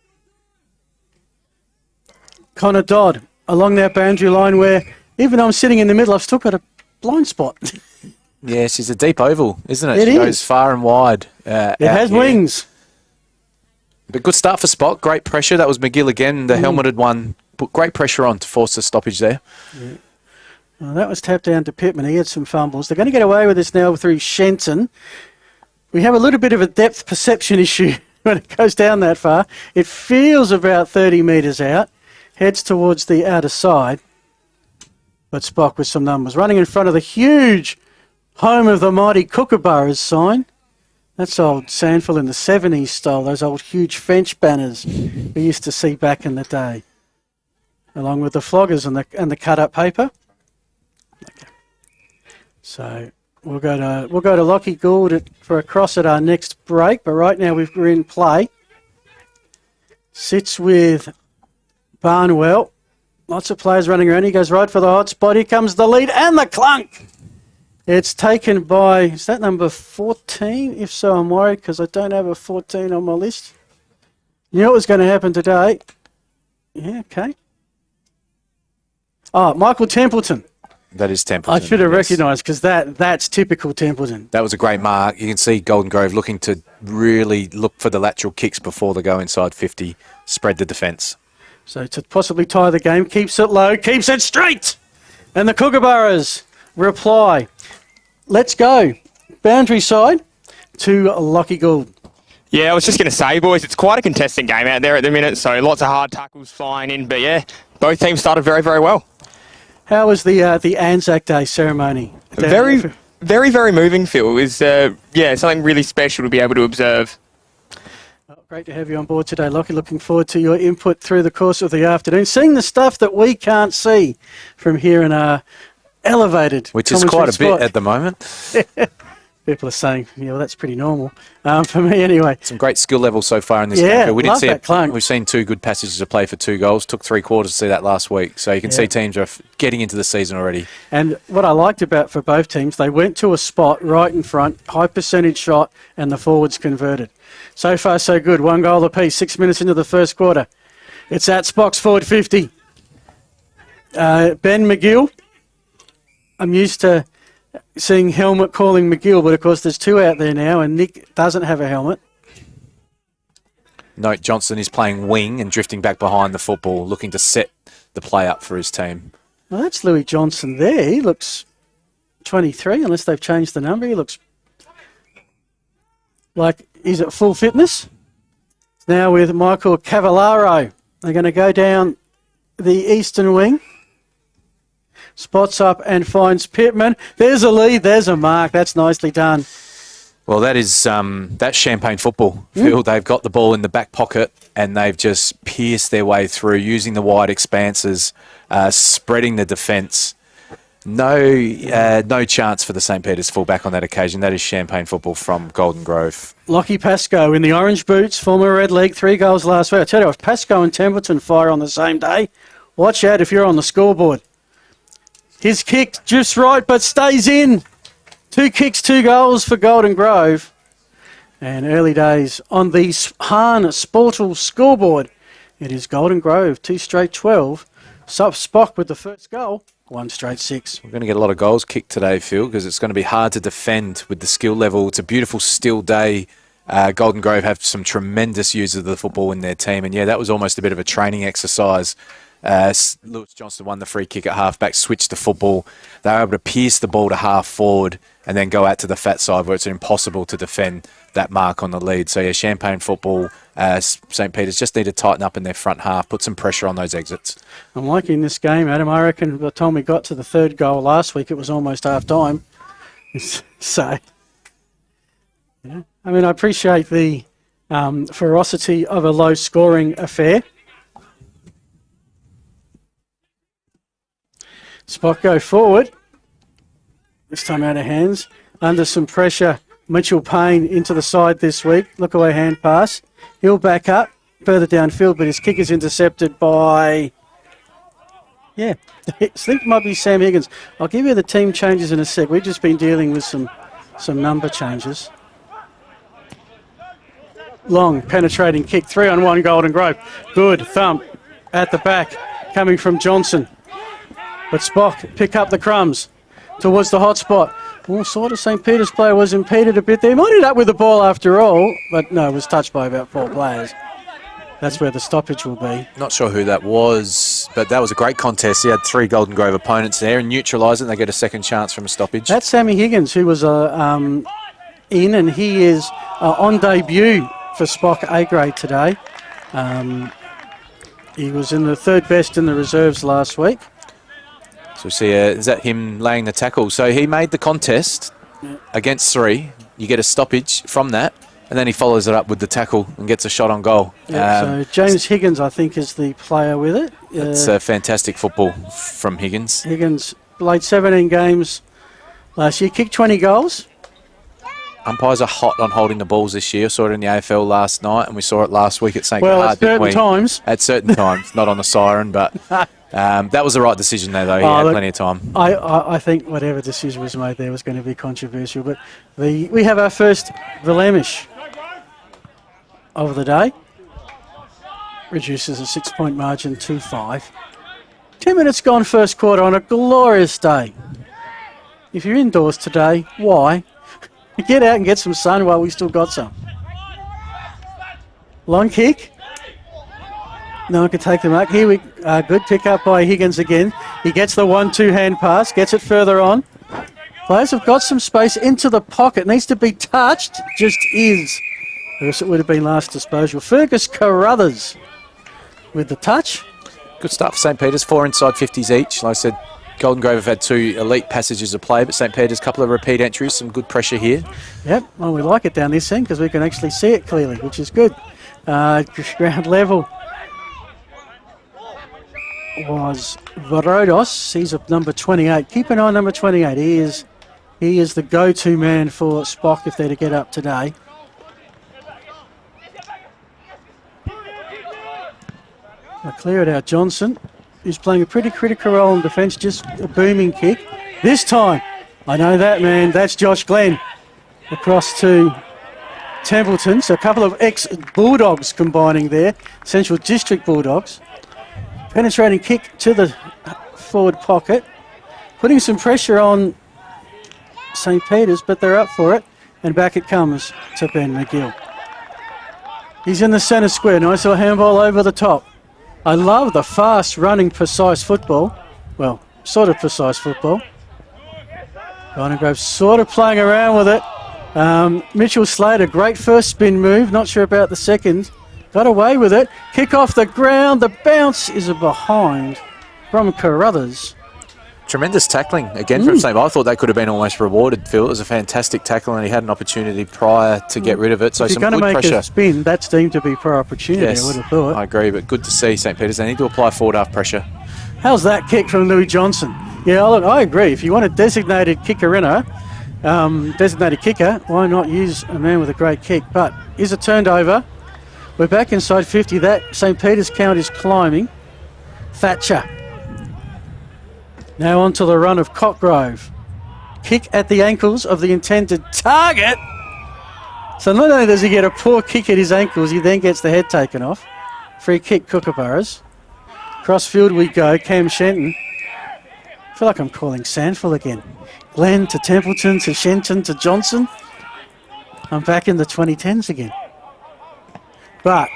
Connor Dodd along that boundary line where, even though I'm sitting in the middle, I've still got a blind spot. Yes, it's a deep oval, isn't it? It She is. goes far and wide. It has here. wings. But good start for Spock. Great pressure. That was McGill again. The helmeted one put great pressure on to force the stoppage there. Yeah. Well, that was tapped down to Pittman. He had some fumbles. They're going to get away with this now through Shenton. We have a little bit of a depth perception issue when it goes down that far. It feels about 30 metres out. Heads towards the outer side. But Spock with some numbers. Running in front of the huge home of the mighty Kookaburras sign. That's old Sandville in the 70s style, those old huge French banners we used to see back in the day. Along with the floggers and the cut-up paper. Okay. So we'll go to Lockie Gould for a cross at our next break, but right now we're in play. Sits with Barnwell. Lots of players running around. He goes right for the hot spot. Here comes the lead and the clunk. It's taken by, is that number 14? If so, I'm worried because I don't have a 14 on my list. You know what was going to happen today? Yeah, okay. Oh, Michael Templeton. That is Templeton. I should have yes. recognised because that's typical Templeton. That was a great mark. You can see Golden Grove looking to really look for the lateral kicks before they go inside 50, spread the defence. So to possibly tie the game, keeps it low, keeps it straight. And the Kookaburras reply. Let's go. Boundary side to Lockie Gould. Yeah, I was just going to say, boys, it's quite a contested game out there at the minute, so lots of hard tackles flying in. But yeah, both teams started very, very well. How was the Anzac Day ceremony? Very, very, very moving, Phil. It was, something really special to be able to observe. Well, great to have you on board today, Lockie. Looking forward to your input through the course of the afternoon. Seeing the stuff that we can't see from here in our elevated, which is quite a bit at the moment. People are saying, yeah, well, that's pretty normal for me anyway. Some great skill level so far in this Yeah, game. We didn't love see that it. clunk. We've seen 2 good passages of play for 2 goals. Took 3 quarters to see that last week. So you can see teams are getting into the season already. And what I liked about for both teams, they went to a spot right in front, high percentage shot, and the forwards converted. So far, so good. 1 goal apiece, 6 minutes into the first quarter. It's at Spock's forward 50. Ben McGill. I'm used to seeing helmet calling McGill, but of course there's 2 out there now, and Nick doesn't have a helmet. Note Johnson is playing wing and drifting back behind the football, looking to set the play up for his team. Well, that's Louis Johnson there. He looks 23, unless they've changed the number. He looks like he's at full fitness. Now with Michael Cavallaro. They're going to go down the eastern wing. Spots up and finds Pittman. There's a lead. There's a mark. That's nicely done. Well, that's champagne football, Phil. They've got the ball in the back pocket and they've just pierced their way through using the wide expanses, spreading the defence. No chance for the St. Peter's fullback on that occasion. That is champagne football from Golden Grove. Lockie Pascoe in the orange boots, former Red League, 3 goals last week. I tell you, if Pascoe and Templeton fire on the same day, watch out if you're on the scoreboard. His kick just right, but stays in. 2 kicks, 2 goals for Golden Grove. And early days on the Hahn Sportal scoreboard. It is Golden Grove, 2 straight 12. Spock with the first goal, 1 straight 6. We're going to get a lot of goals kicked today, Phil, because it's going to be hard to defend with the skill level. It's a beautiful still day. Golden Grove have some tremendous users of the football in their team. And yeah, that was almost a bit of a training exercise. Lewis Johnston won the free kick at half-back, switched the football. They were able to pierce the ball to half-forward and then go out to the fat side where it's impossible to defend that mark on the lead. So, yeah, champagne football. St. Peter's just need to tighten up in their front half, put some pressure on those exits. I'm liking this game, Adam. I reckon by the time we got to the 3rd goal last week, it was almost half-time. So, yeah. I mean, I appreciate the ferocity of a low-scoring affair. Spock go forward. This time out of hands. Under some pressure, Mitchell Payne into the side this week. Look away hand pass. He'll back up further downfield, but his kick is intercepted by... Yeah, I think it might be Sam Higgins. I'll give you the team changes in a sec. We've just been dealing with some number changes. Long, penetrating kick, 3-on-1 Golden Grove. Good thump at the back, coming from Johnson. But Spock pick up the crumbs towards the hot spot. Well, sort of St. Peter's player was impeded a bit there. Might end up with the ball after all, but no, it was touched by about 4 players. That's where the stoppage will be. Not sure who that was, but that was a great contest. He had 3 Golden Grove opponents there and neutralised it, and they get a second chance from a stoppage. That's Sammy Higgins, who was in, and he is on debut for Spock A grade today. He was in the 3rd best in the reserves last week. So we see, is that him laying the tackle? So he made the contest against 3. You get a stoppage from that, and then he follows it up with the tackle and gets a shot on goal. So James Higgins, I think, is the player with it. It's fantastic football from Higgins. Higgins played 17 games last year, kicked 20 goals. Umpires are hot on holding the balls this year. Saw it in the AFL last night, and we saw it last week at St. Well, Gahard, at certain times. At certain times, not on the siren, but that was the right decision there, though. He had plenty of time. I think whatever decision was made there was going to be controversial, but we have our first Vlamish of the day. Reduces a 6-point margin to 5. 10 minutes gone first quarter on a glorious day. If you're indoors today, why? Get out and get some sun while we still got some. Long kick. No one can take the mark. Here we good pick up by Higgins again. He gets the 1-2 hand pass, gets it further on. Players have got some space into the pocket. Needs to be touched. Just is. Or else it would have been last disposal. Fergus Carruthers with the touch. Good stuff. St. Peter's 4 inside 50s each. Like I said, Golden Grove have had 2 elite passages of play, but St. Peter's, a couple of repeat entries, some good pressure here. Yep, well, we like it down this end because we can actually see it clearly, which is good. Ground level was Varodos. He's a number 28. Keep an eye on number 28. He is the go-to man for Spock if they're to get up today. I'll clear it out. Johnson, who's playing a pretty critical role in defence, just a booming kick. This time, I know that man, that's Josh Glenn. Across to Templeton, so a couple of ex-Bulldogs combining there, Central District Bulldogs. Penetrating kick to the forward pocket, putting some pressure on St. Peter's, but they're up for it, and back it comes to Ben McGill. He's in the centre square, nice little handball over the top. I love the fast running precise football. Well, sort of precise football. Golden Grove sort of playing around with it. Mitchell Slater, great first spin move. Not sure about the second. Got away with it. Kick off the ground. The bounce is a behind from Carruthers. Tremendous tackling again from St. I thought that could have been almost rewarded, Phil. It was a fantastic tackle, and he had an opportunity prior to get rid of it. So if some you're good going to make pressure. a spin, that's deemed to be prior opportunity, Yes, I would have thought. I agree, but good to see St. Peter's. They need to apply forward half pressure. How's that kick from Louis Johnson? Yeah, look, I agree. If you want a designated kicker, why not use a man with a great kick? But is it turned over? We're back inside 50. That St. Peter's count is climbing. Thatcher. Now onto the run of Cockgrove. Kick at the ankles of the intended target. So not only does he get a poor kick at his ankles, he then gets the head taken off. Free kick, Kookaburras. Crossfield we go, Cam Shenton. I feel like I'm calling Sandful again. Glenn to Templeton to Shenton to Johnson. I'm back in the 2010s again. But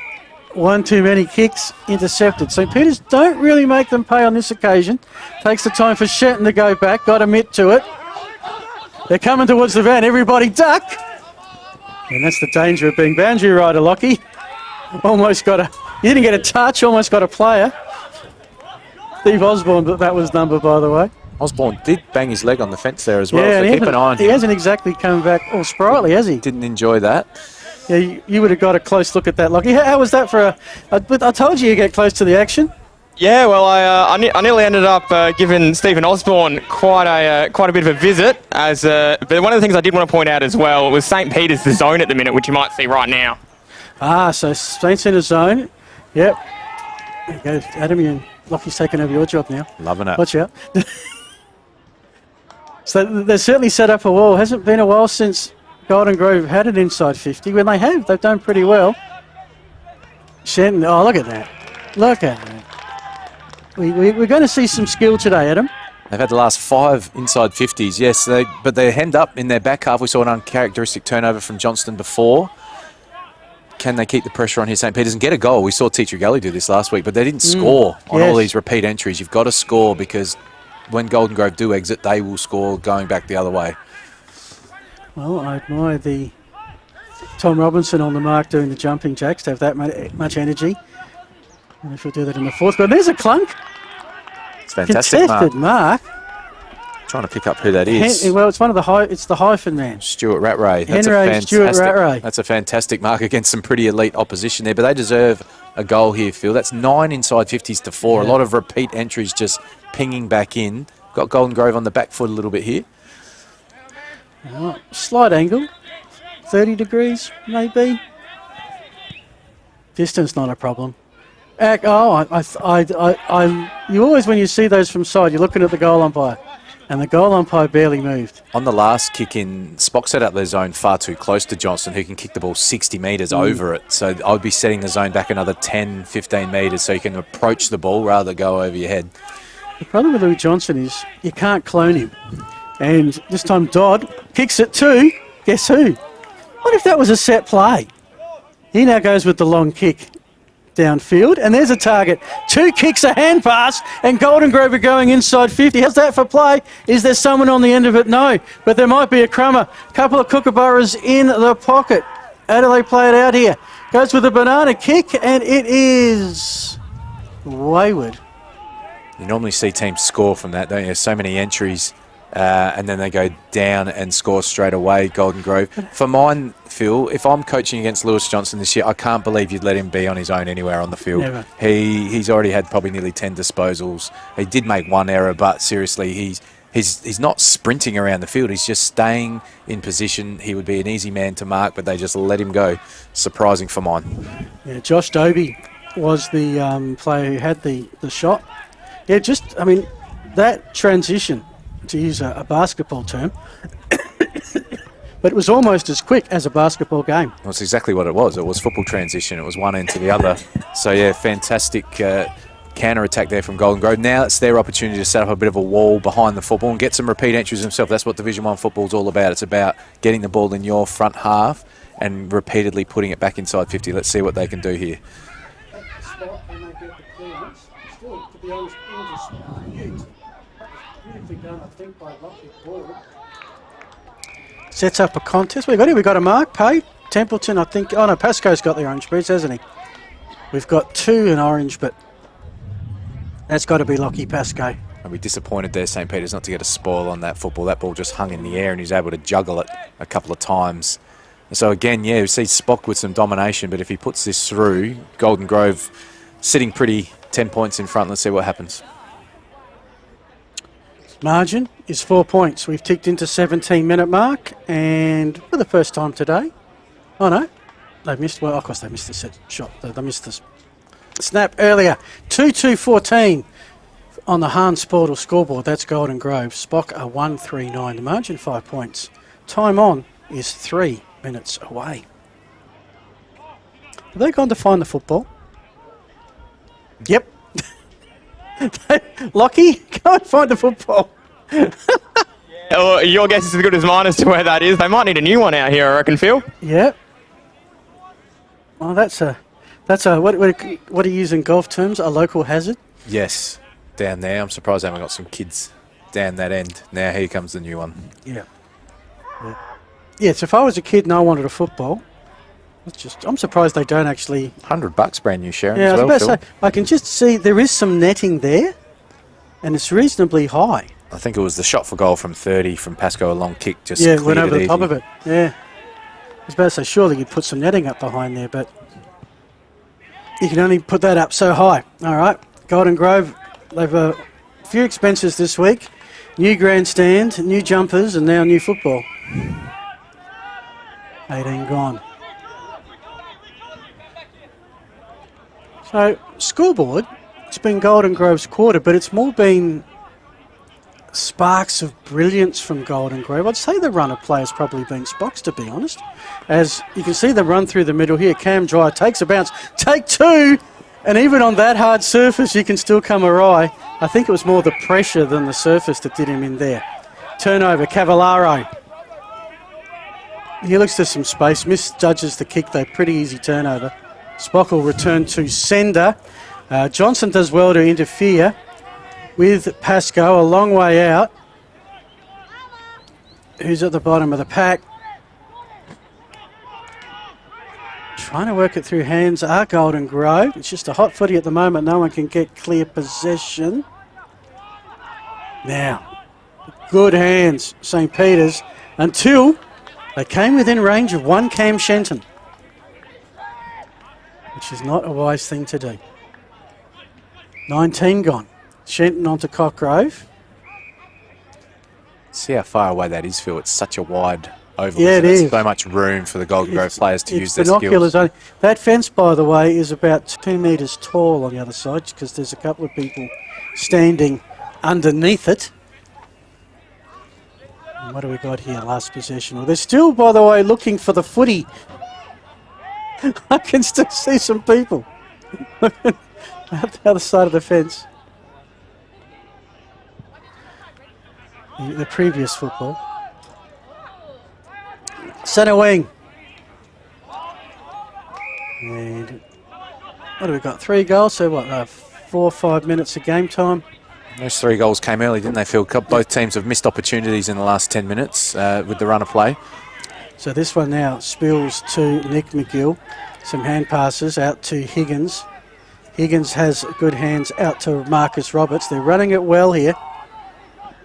one too many kicks intercepted. St. Peter's don't really make them pay on this occasion. Takes the time for Shenton to go back. Got a mitt to it. They're coming towards the van. Everybody duck. And that's the danger of being boundary rider, Lockie. Almost got he didn't get a touch, almost got a player. Steve Osborne, but that was number, by the way. Osborne did bang his leg on the fence there as well, Yeah, so keep an eye on him. He hasn't exactly come back all sprightly, has he? Didn't enjoy that. Yeah, you would have got a close look at that, Lockie. How was that for I told you get close to the action. Yeah, well, I nearly ended up giving Stephen Osborne quite a bit of a visit. But one of the things I did want to point out as well was St. Peter's the zone at the minute, which you might see right now. So Saints in a zone. Yep. There you go, Adam. And Lockie's taking over your job now. Loving it. Watch out. So they're certainly set up a wall. Hasn't been a while since Golden Grove had an inside 50. When they have, they've done pretty well. Shenton, oh, look at that. Look at that. We're going to see some skill today, Adam. They've had the last 5 inside 50s, yes, but they end up in their back half. We saw an uncharacteristic turnover from Johnston before. Can they keep the pressure on here, St. Peter's, and get a goal? We saw Teacher Gully do this last week, but they didn't score on all these repeat entries. You've got to score because when Golden Grove do exit, they will score going back the other way. Well, I admire the Tom Robinson on the mark doing the jumping jacks to have that much energy. And if we'll do that in the fourth, but there's a clunk. It's fantastic, Contested mark. Trying to pick up who that is. Well, it's one of the it's the hyphen man. Stuart Rattray. That's a fantastic mark against some pretty elite opposition there, but they deserve a goal here, Phil. That's 9 inside 50s to 4. Yeah. A lot of repeat entries just pinging back in. Got Golden Grove on the back foot a little bit here. Slight angle, 30 degrees maybe. Distance not a problem. You always, when you see those from side, you're looking at the goal umpire, and the goal umpire barely moved. On the last kick in, Spock set up their zone far too close to Johnston, who can kick the ball 60 metres over it. So I would be setting the zone back another 10, 15 metres so you can approach the ball rather than go over your head. The problem with Louis Johnson is you can't clone him. And this time Dodd kicks it to, guess who? What if that was a set play? He now goes with the long kick downfield, and there's a target. 2 kicks, a hand pass, and Golden Grove are going inside 50. How's that for play? Is there someone on the end of it? No, but there might be a crummer. Couple of kookaburras in the pocket. Adelaide play it out here. Goes with a banana kick, and it is wayward. You normally see teams score from that, don't you? So many entries, and then they go down and score straight away, Golden Grove. For mine, Phil, if I'm coaching against Lewis Johnson this year, I can't believe you'd let him be on his own anywhere on the field. Never. He's already had probably nearly 10 disposals. He did make 1 error, but seriously, he's not sprinting around the field. He's just staying in position. He would be an easy man to mark, but they just let him go. Surprising for mine. Yeah, Josh Dobie was the player who had the shot. Yeah, that transition, to use a basketball term, but it was almost as quick as a basketball game. Well, that's exactly what it was. It was football transition. It was one end to the other. So, yeah, fantastic counter-attack there from Golden Grove. Now it's their opportunity to set up a bit of a wall behind the football and get some repeat entries themselves. That's what Division 1 football is all about. It's about getting the ball in your front half and repeatedly putting it back inside 50. Let's see what they can do here. Sets up a contest. We've got a mark, paid. Templeton, I think. Oh no, Pasco's got the orange boots, hasn't he? We've got 2 in orange, but that's got to be Lockie Pasco. I'll be disappointed there, St. Peter's, not to get a spoil on that football. That ball just hung in the air and he's able to juggle it a couple of times. So again, yeah, we see Spock with some domination, but if he puts this through, Golden Grove sitting pretty 10 points in front. Let's see what happens. Margin is 4 points. We've ticked into 17-minute mark, and for the first time today, oh no, they missed. Well, of course they missed the set shot. They missed the snap earlier. 2-2-14 on the Hans Portal scoreboard. That's Golden Grove. Spock a 1-3-9. The margin 5 points. Time on is 3 minutes away. Have they gone to find the football? Yep. Lockie, go and find the football. Well, your guess is as good as mine as to where that is. They might need a new one out here, I reckon, Phil. Yeah. Well, that's a what do you use in golf terms? A local hazard. Yes, down there. I'm surprised they haven't got some kids down that end. Now here comes the new one. Yeah. So if I was a kid and I wanted a football, I'm surprised they don't actually. $100 brand new, Sharon. Yeah, as well, I was about to say, I can just see there is some netting there, and it's reasonably high. I think it was the shot for goal from 30 from Pasco, a long kick, just went over the top of it. Yeah, I was about to say surely you'd put some netting up behind there, but you can only put that up so high. All right, Golden Grove, they've a few expenses this week. New grandstand, new jumpers, and now new football. 18 gone. So, scoreboard, it's been Golden Grove's quarter, but it's more been sparks of brilliance from Golden Grove. I'd say the run of play has probably been Spock's, to be honest. As you can see them run through the middle here. Cam Dry takes a bounce. Take two! And even on that hard surface, you can still come awry. I think it was more the pressure than the surface that did him in there. Turnover, Cavallaro. He looks to some space, misjudges the kick though. Pretty easy turnover. Spock will return to sender. Johnson does well to interfere with Pascoe, a long way out. Who's at the bottom of the pack? Trying to work it through hands are Golden Grove. It's just a hot footy at the moment. No one can get clear possession. Now, good hands, St. Peter's, until they came within range of one Cam Shenton, which is not a wise thing to do. 19 gone. Shenton onto Cockgrove. See how far away that is, Phil. It's such a wide oval. Yeah, it is. So much room for the Golden Grove players to use their binoculars skills. only. That fence, by the way, is about 2 metres tall on the other side because there's a couple of people standing underneath it. And what do we got here? Last possession. Well, they're still, by the way, looking for the footy. I can still see some people at the other side of the fence. The previous football. Centre wing. And what do we got? 3 goals, so what, 4 or 5 minutes of game time? Those 3 goals came early, didn't they, Phil? Both teams have missed opportunities in the last 10 minutes with the run of play. So this one now spills to Nick McGill. Some hand passes out to Higgins. Higgins has good hands out to Marcus Roberts. They're running it well here.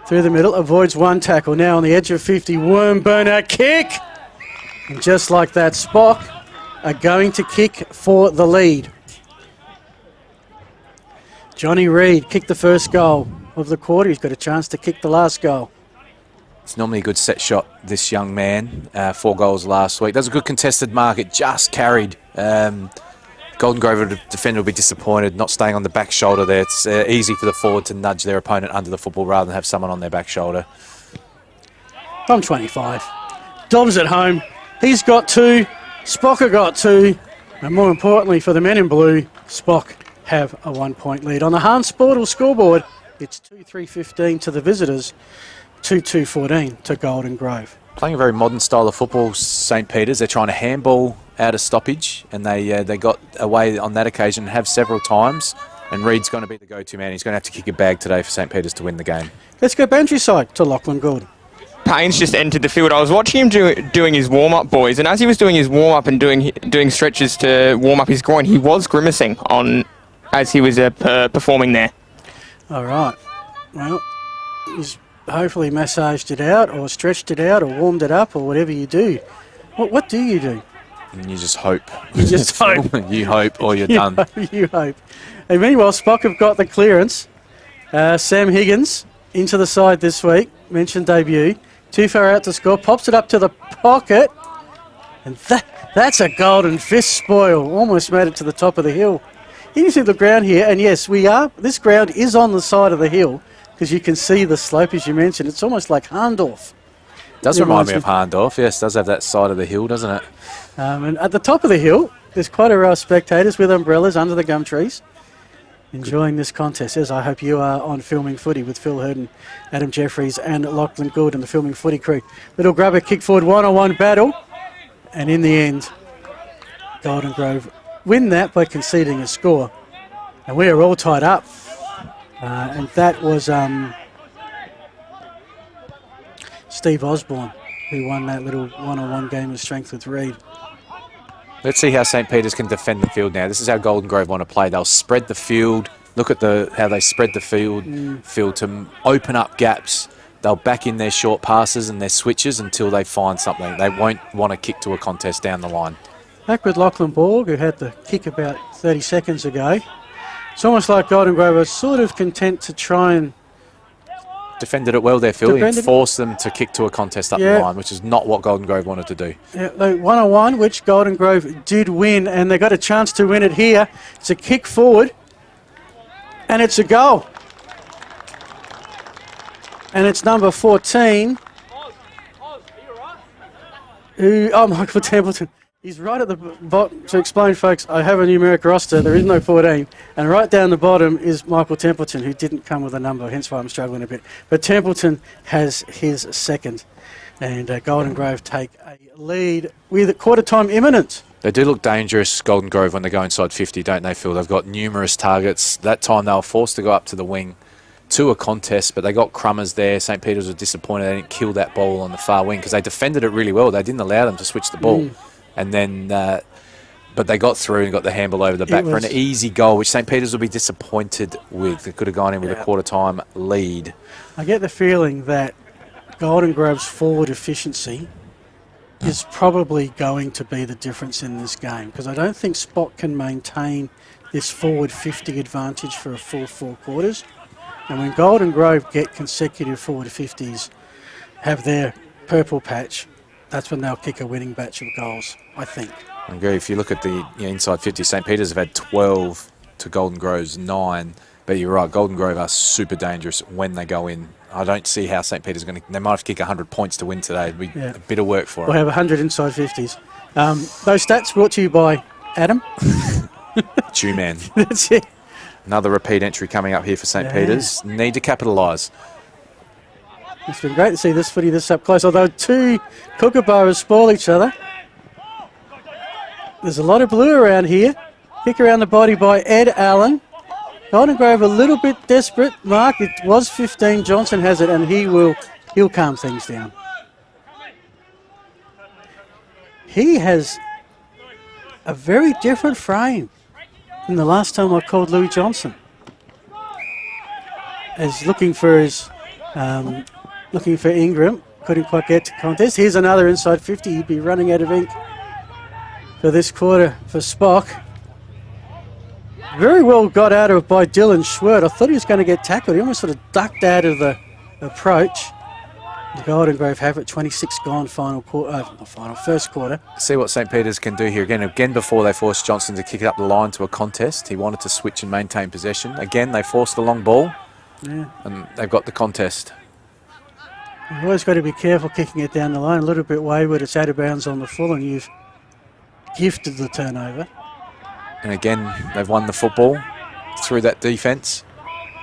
Through the middle, avoids one tackle. Now on the edge of 50, worm burner kick. And just like that, Spock are going to kick for the lead. Johnny Reid kicked the first goal of the quarter. He's got a chance to kick the last goal. It's normally a good set shot, this young man. 4 goals last week. That was a good contested mark. It just carried. Golden Grove defender will be disappointed not staying on the back shoulder there. It's easy for the forward to nudge their opponent under the football rather than have someone on their back shoulder. From 25. Dom's at home. He's got 2. Spock got 2. And more importantly for the men in blue, Spock have a 1-point lead. On the Hans Sportal scoreboard, it's 2-3-15 to the visitors, 2-2-14 to Golden Grove. Playing a very modern style of football, St. Peter's. They're trying to handball out of stoppage, and they got away on that occasion, have several times, and Reid's going to be the go-to man. He's going to have to kick a bag today for St. Peter's to win the game. Let's go Bantry side to Lachlan Gould. Payne's just entered the field. I was watching him doing his warm-up, boys, and as he was doing his warm-up and doing stretches to warm up his groin, he was grimacing as he was performing there. All right. Well, he's hopefully massaged it out or stretched it out or warmed it up or whatever you do. What do you do? And you just hope. You just hope. You hope or you're done. You hope. And meanwhile, Spock have got the clearance. Sam Higgins into the side this week. Mentioned debut. Too far out to score. Pops it up to the pocket. And that's a golden fist spoil. Almost made it to the top of the hill. You can see the ground here. And yes, this ground is on the side of the hill because you can see the slope as you mentioned. It's almost like Harndorf. Does remind me of Harndorf. Yes, does have that side of the hill, doesn't it? And at the top of the hill, there's quite a row of spectators with umbrellas under the gum trees enjoying this contest, as I hope you are on Filming Footy with Phil Hurden, Adam Jeffries and Lachlan Gould and the Filming Footy crew. Little grubber kick forward, one-on-one battle. And in the end, Golden Grove win that by conceding a score. And we are all tied up. And that was Steve Osborne who won that little one-on-one game of strength with Reid. Let's see how St. Peter's can defend the field now. This is how Golden Grove want to play. They'll spread the field. Look at how they spread the field to open up gaps. They'll back in their short passes and their switches until they find something. They won't want to kick to a contest down the line. Back with Lachlan Borg, who had the kick about 30 seconds ago. It's almost like Golden Grove are sort of content to try and... Defended it well there, Phil. He Defended- forced them to kick to a contest up the line, which is not what Golden Grove wanted to do. Yeah, they 1-on-1, which Golden Grove did win, and they got a chance to win it here. It's a kick forward, and it's a goal. And it's number 14. Michael Templeton. He's right at the bottom. To explain, folks, I have a numeric roster. There is no 14. And right down the bottom is Michael Templeton, who didn't come with a number, hence why I'm struggling a bit. But Templeton has his second. And Golden Grove take a lead with a quarter time imminent. They do look dangerous, Golden Grove, when they go inside 50, don't they, Phil? They've got numerous targets. That time they were forced to go up to the wing to a contest, but they got crummers there. St. Peter's were disappointed they didn't kill that ball on the far wing because they defended it really well. They didn't allow them to switch the ball. And then, but they got through and got the handball over the back for an easy goal, which St. Peter's will be disappointed with. They could have gone in with a quarter-time lead. I get the feeling that Golden Grove's forward efficiency is probably going to be the difference in this game, because I don't think Spock can maintain this forward 50 advantage for a full 4 quarters. And when Golden Grove get consecutive forward 50s, have their purple patch, that's when they'll kick a winning batch of goals, I think. I agree. If you look at the inside 50, St. Peter's have had 12 to Golden Grove's 9. But you're right, Golden Grove are super dangerous when they go in. I don't see how St. Peter's going to... They might have to kick 100 points to win today. It'd be a bit of work for them. We'll have 100 inside 50s. Those stats brought to you by Adam. Two-man. That's it. Another repeat entry coming up here for St. Peter's. Need to capitalise. It's been great to see this footy this up close, although two kookaburras spoil each other. There's a lot of blue around here. Kick around the body by Ed Allen. Golden Grove a little bit desperate. Mark, it was 15. Johnson has it, and he'll calm things down. He has a very different frame than the last time I called Louis Johnson. As looking for his... looking for Ingram, couldn't quite get to contest. Here's another inside 50. He'd be running out of ink for this quarter for Spock. Very well got out of by Dylan Schwert. I thought he was going to get tackled. He almost sort of ducked out of the approach. The Golden Grove have it. 26 gone final quarter, first quarter. See what St. Peter's can do here again before they forced Johnson to kick it up the line to a contest. He wanted to switch and maintain possession. Again, they forced the long ball, and they've got the contest. You've always got to be careful kicking it down the line. A little bit wayward, it's out of bounds on the full, and you've gifted the turnover. And again, they've won the football through that defence,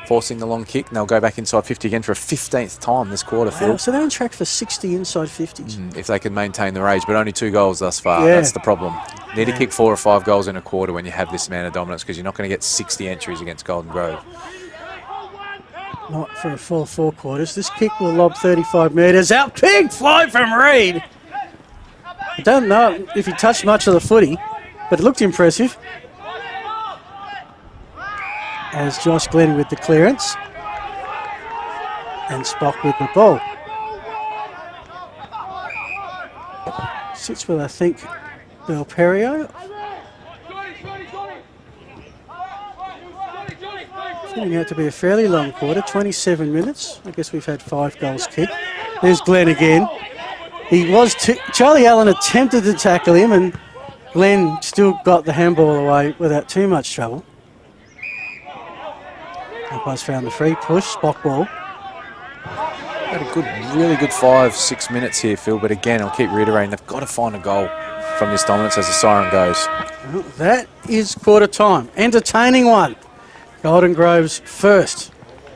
forcing the long kick. And they'll go back inside 50 again for a 15th time this quarter, Phil. So they're on track for 60 inside 50s. If they can maintain the rage, but only 2 goals thus far. That's the problem. Need to kick 4 or 5 goals in a quarter when you have this amount of dominance, because you're not going to get 60 entries against Golden Grove. Not for a full 4 quarters. This kick will lob 35 metres out. Big fly from Reid. I don't know if he touched much of the footy, but it looked impressive. As Josh Glenn with the clearance. And Spock with the ball. Sits with, I think, Belperio. It's turning out to be a fairly long quarter, 27 minutes. I guess we've had 5 goals kicked. There's Glenn again. Charlie Allen attempted to tackle him, and Glenn still got the handball away without too much trouble. Umpires found the free push, Spock ball. Had a really good 5-6 minutes here, Phil, but again, I'll keep reiterating, they've got to find a goal from this dominance as the siren goes. Well, that is quarter time. Entertaining one. Golden Grove's first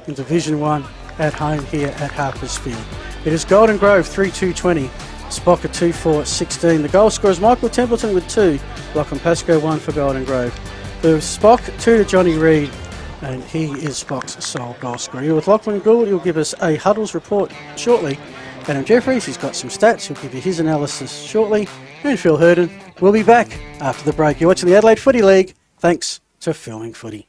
in Division 1 at home here at Harpers Field. It is Golden Grove 3-2-20, Spock a 2-4-16. The goal scorers Michael Templeton with 2, Lachlan Pascoe 1 for Golden Grove. The Spock 2 to Johnny Reid, and he is Spock's sole goal scorer. You're with Lachlan Gould. He'll give us a Huddles report shortly. Adam Jeffries, he's got some stats. He'll give you his analysis shortly. And Phil Herden will be back after the break. You're watching the Adelaide Footy League. Thanks to Filming Footy.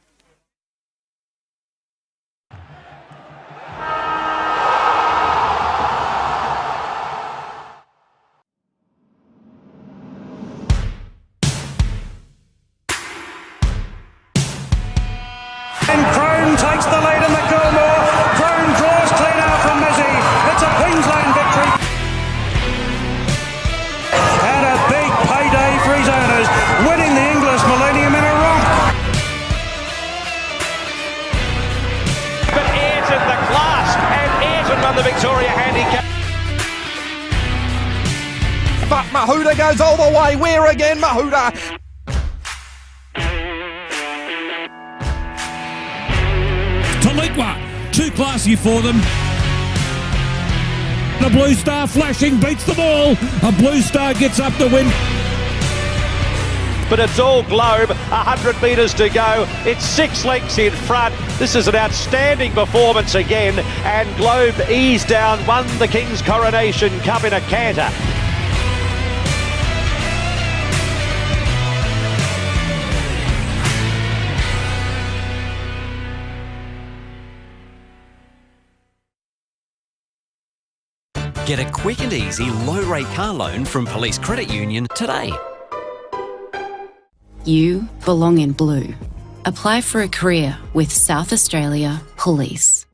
Victoria handicap. But Mahuda goes all the way. Where again, Mahuda? Taliqua, too classy for them. The Blue Star flashing, beats the ball. A Blue Star gets up to win. But it's all Globe, 100 metres to go. It's 6 lengths in front. This is an outstanding performance again. And Globe eased down, won the King's Coronation Cup in a canter. Get a quick and easy low-rate car loan from Police Credit Union today. You belong in blue. Apply for a career with South Australia Police.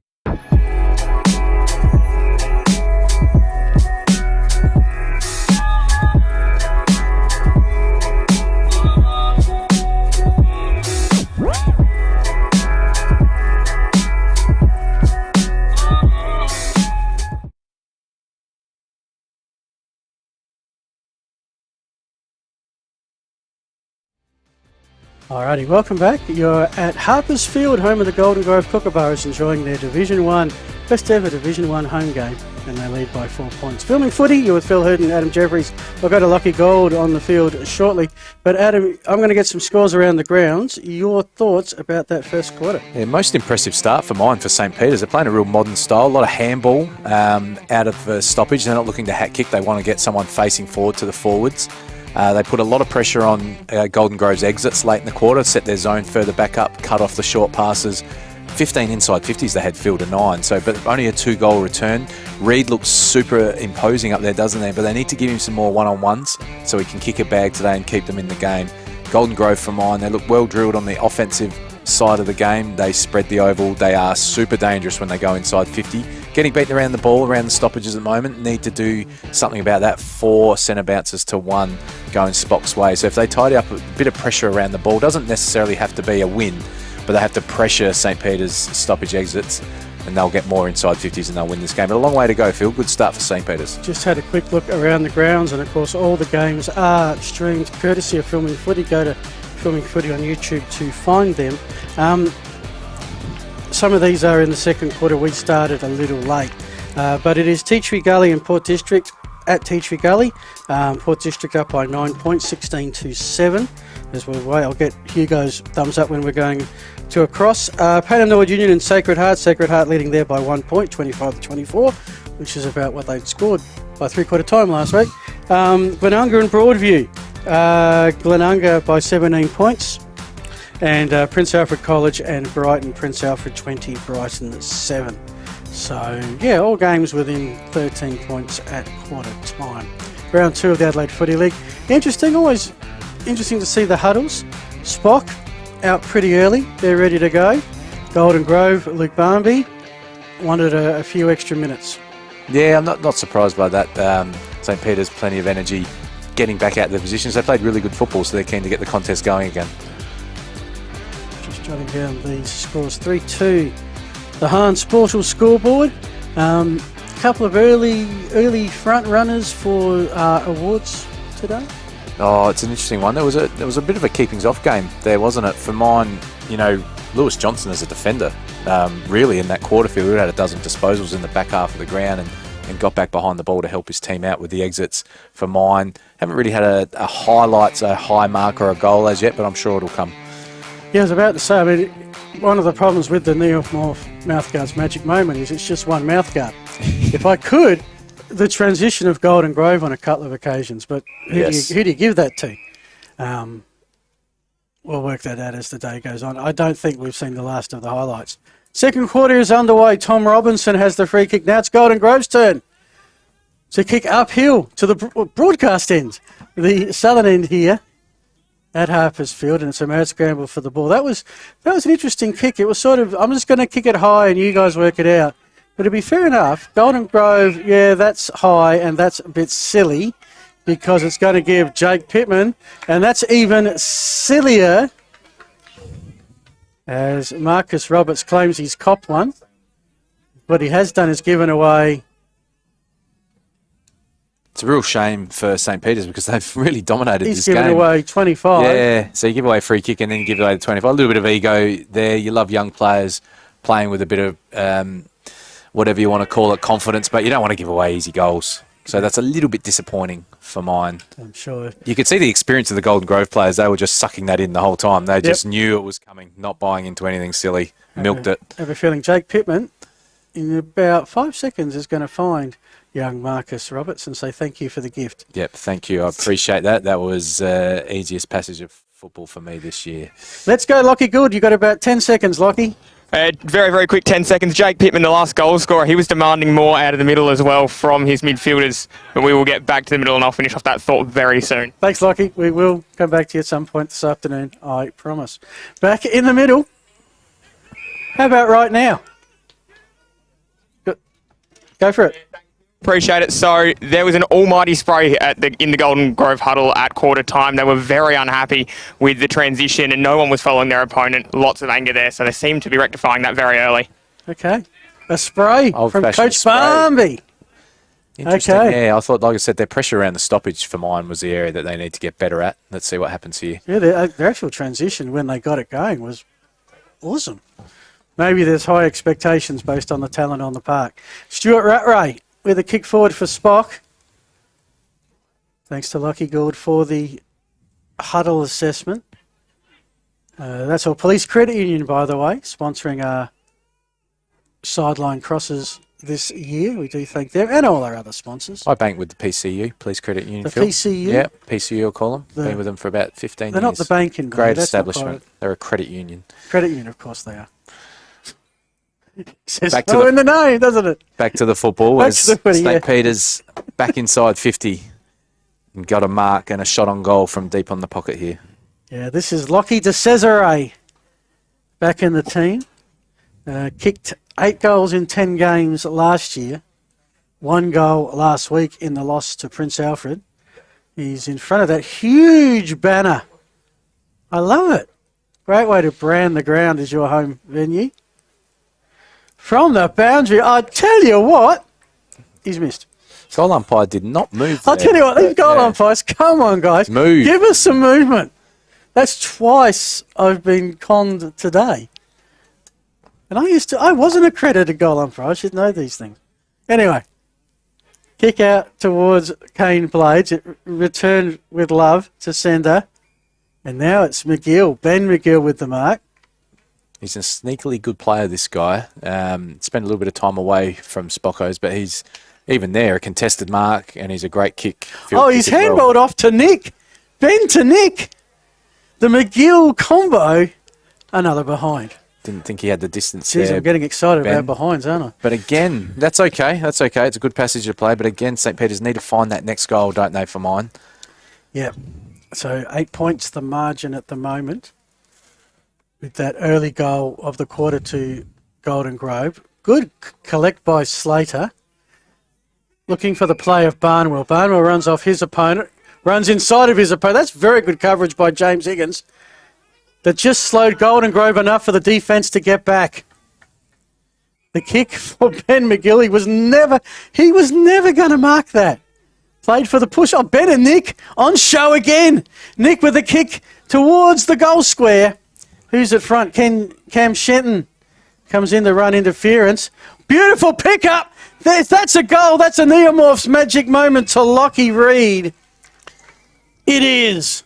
Alrighty, welcome back. You're at Harpers Field, home of the Golden Grove Kookaburras, enjoying their Division 1, best ever Division 1 home game, and they lead by 4 points. Filming footy, you're with Phil Hurd and Adam Jeffries. We'll go to Lockie Gold on the field shortly. But Adam, I'm going to get some scores around the grounds. Your thoughts about that first quarter? Yeah, most impressive start for mine for St. Peter's. They're playing a real modern style, a lot of handball out of stoppage. They're not looking to hat kick. They want to get someone facing forward to the forwards. They put a lot of pressure on Golden Grove's exits late in the quarter, set their zone further back up, cut off the short passes. 15 inside 50s they had, Field to 9, but only a 2-goal return. Reid looks super imposing up there, doesn't he? But they need to give him some more one-on-ones so he can kick a bag today and keep them in the game. Golden Grove for mine, they look well drilled on the offensive side of the game. They spread the oval. They are super dangerous when they go inside 50. Getting beaten around the ball, around the stoppages at the moment. Need to do something about that. 4 centre bounces to 1 going Spock's way. So if they tidy up a bit of pressure around the ball, doesn't necessarily have to be a win, but they have to pressure St. Peter's stoppage exits, and they'll get more inside 50s and they'll win this game. But a long way to go, Phil. Good start for St. Peter's. Just had a quick look around the grounds, and of course all the games are streamed courtesy of Filming Footy. Go to Filming Footy on YouTube to find them. Some of these are in the second quarter. We started a little late, but it is Tea Tree Gully and Port District at Tea Tree Gully. Port District up by 9 points, 16-7. As we wait, I'll get Hugo's thumbs up when we're going to a cross. Payneham Norwood Union and Sacred Heart leading there by 1 point, 25-24, which is about what they'd scored by three-quarter time last week. Glenunga and Broadview, Glenunga by 17 points. And Prince Alfred College and Brighton, Prince Alfred 20, Brighton 7. So, yeah, all games within 13 points at quarter time. Round 2 of the Adelaide Footy League. Always interesting to see the huddles. Spock out pretty early. They're ready to go. Golden Grove, Luke Barnby wanted a few extra minutes. Yeah, I'm not surprised by that. St. Peter's, plenty of energy getting back out of their positions. They played really good football, so they're keen to get the contest going again. Jotting down these scores. 3-2. The Hahn Sportal scoreboard. Couple of early front runners for awards today. Oh, it's an interesting one. There was a bit of a keepings off game there, wasn't it? For mine, Lewis Johnson as a defender, really in that quarter field, he had a dozen disposals in the back half of the ground and got back behind the ball to help his team out with the exits. For mine, haven't really had a high mark or a goal as yet, but I'm sure it'll come. Yeah, I was about to say, one of the problems with the Neomorph mouthguard's magic moment is it's just one mouthguard. If I could, the transition of Golden Grove on a couple of occasions, but who do you give that to? We'll work that out as the day goes on. I don't think we've seen the last of the highlights. Second quarter is underway. Tom Robinson has the free kick. Now it's Golden Grove's turn to kick uphill to the broadcast end, the southern end here at Harpers Field, and it's a mad scramble for the ball. That was an interesting kick. It was sort of, I'm just going to kick it high and you guys work it out. But to be fair enough, Golden Grove, yeah, that's high and that's a bit silly because it's going to give Jake Pittman, and that's even sillier as Marcus Roberts claims he's copped one. What he has done is given away It's a real shame for St. Peter's because they've really dominated He's this game. given away 25. Yeah, so you give away a free kick and then you give away the 25. A little bit of ego there. You love young players playing with a bit of whatever you want to call it, confidence, but you don't want to give away easy goals. So that's a little bit disappointing for mine. I'm sure. You could see the experience of the Golden Grove players. They were just sucking that in the whole time. They just knew it was coming, not buying into anything silly. Milked it. I have a feeling Jake Pittman, in about 5 seconds, is going to find young Marcus Roberts and say thank you for the gift. Yep, thank you. I appreciate that. That was easiest passage of football for me this year. Let's go, Lockie Good. You've got about 10 seconds, Lockie. Very, very quick 10 seconds. Jake Pittman, the last goal scorer, he was demanding more out of the middle as well from his midfielders. But we will get back to the middle and I'll finish off that thought very soon. Thanks, Lockie. We will come back to you at some point this afternoon, I promise. Back in the middle. How about right now? Go for it. Appreciate it. So there was an almighty spray in the Golden Grove huddle at quarter time. They were very unhappy with the transition and no one was following their opponent. Lots of anger there. So they seem to be rectifying that very early. Okay. A spray from Coach Barmby. Interesting. Okay. Yeah, I thought, like I said, their pressure around the stoppage for mine was the area that they need to get better at. Let's see what happens here. Yeah, their actual transition when they got it going was awesome. Maybe there's high expectations based on the talent on the park. Stuart Rattray with a kick forward for Spock. Thanks to Lucky Gould for the huddle assessment. That's our Police Credit Union, by the way, sponsoring our sideline crosses this year. We do thank them and all our other sponsors. I bank with the PCU, Police Credit Union. The Phil. PCU? Yeah, PCU will call them. Been with them for about 15 years. They're not the banking. Great establishment. They're a credit union. Credit union, of course they are. Says Back to so in the name, doesn't it? Back to the football. Back As to the footy, St. yeah. Peter's back inside 50 and got a mark and a shot on goal from deep on the pocket here. Yeah, this is Lockie de Cesare back in the team. Kicked 8 goals in 10 games last year. 1 goal last week in the loss to Prince Alfred. He's in front of that huge banner. I love it. Great way to brand the ground as your home venue. From the boundary, I tell you what, he's missed. Goal umpire did not move there. I'll tell you what, these goal umpires, come on, guys. Move. Give us some movement. That's twice I've been conned today. And I wasn't a accredited goal umpire. I should know these things. Anyway, kick out towards Kane Blades. It returned with love to sender. And now it's McGill, Ben McGill with the mark. He's a sneakily good player, this guy. Spent a little bit of time away from Spocko's, but he's even there, a contested mark, and he's a great kick. He's handballed off to Nick. Ben to Nick. The McGill combo, another behind. Didn't think he had the distance Jeez, there. I'm getting excited Ben. about behinds, aren't I? But again, that's okay. That's okay. It's a good passage to play. But again, St. Peter's need to find that next goal, don't they, for mine? Yeah. So 8 points the margin at the moment. With that early goal of the quarter to Golden Grove. Good collect by Slater. Looking for the play of Barnwell. Barnwell runs off his opponent. Runs inside of his opponent. That's very good coverage by James Higgins. That just slowed Golden Grove enough for the defence to get back. The kick for Ben McGill. He was never going to mark that. Played for the push. Oh, Ben and Nick on show again. Nick with the kick towards the goal square. Who's at front? Cam Shenton comes in to run interference. Beautiful pickup. That's a goal. That's a Neomorph's magic moment to Lockie Reid. It is.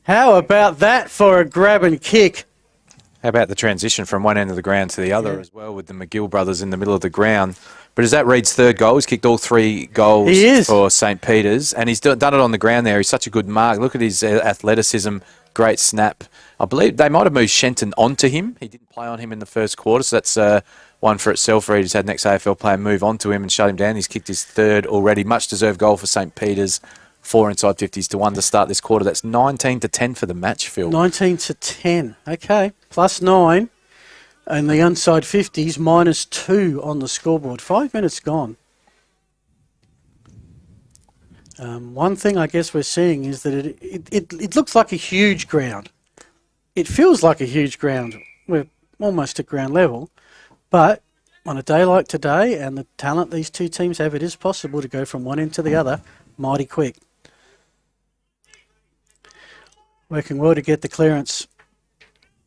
How about that for a grab and kick? How about the transition from one end of the ground to the other as well with the McGill brothers in the middle of the ground? But is that Reid's third goal? He's kicked all 3 goals for St. Peter's, and he's done it on the ground there. He's such a good mark. Look at his athleticism. Great snap. I believe they might have moved Shenton onto him. He didn't play on him in the first quarter, so that's one for itself. Reid has had an ex-AFL player move onto him and shut him down. He's kicked his 3rd already. Much-deserved goal for St. Peter's. 4 inside 50s to 1 to start this quarter. That's 19-10 for the match, Phil. 19-10. Okay. Plus 9. And the inside 50s, minus 2 on the scoreboard. 5 minutes gone. One thing I guess we're seeing is that it looks like a huge ground. It feels like a huge ground. We're almost at ground level. But on a day like today and the talent these two teams have, it is possible to go from one end to the other mighty quick. Working well to get the clearance.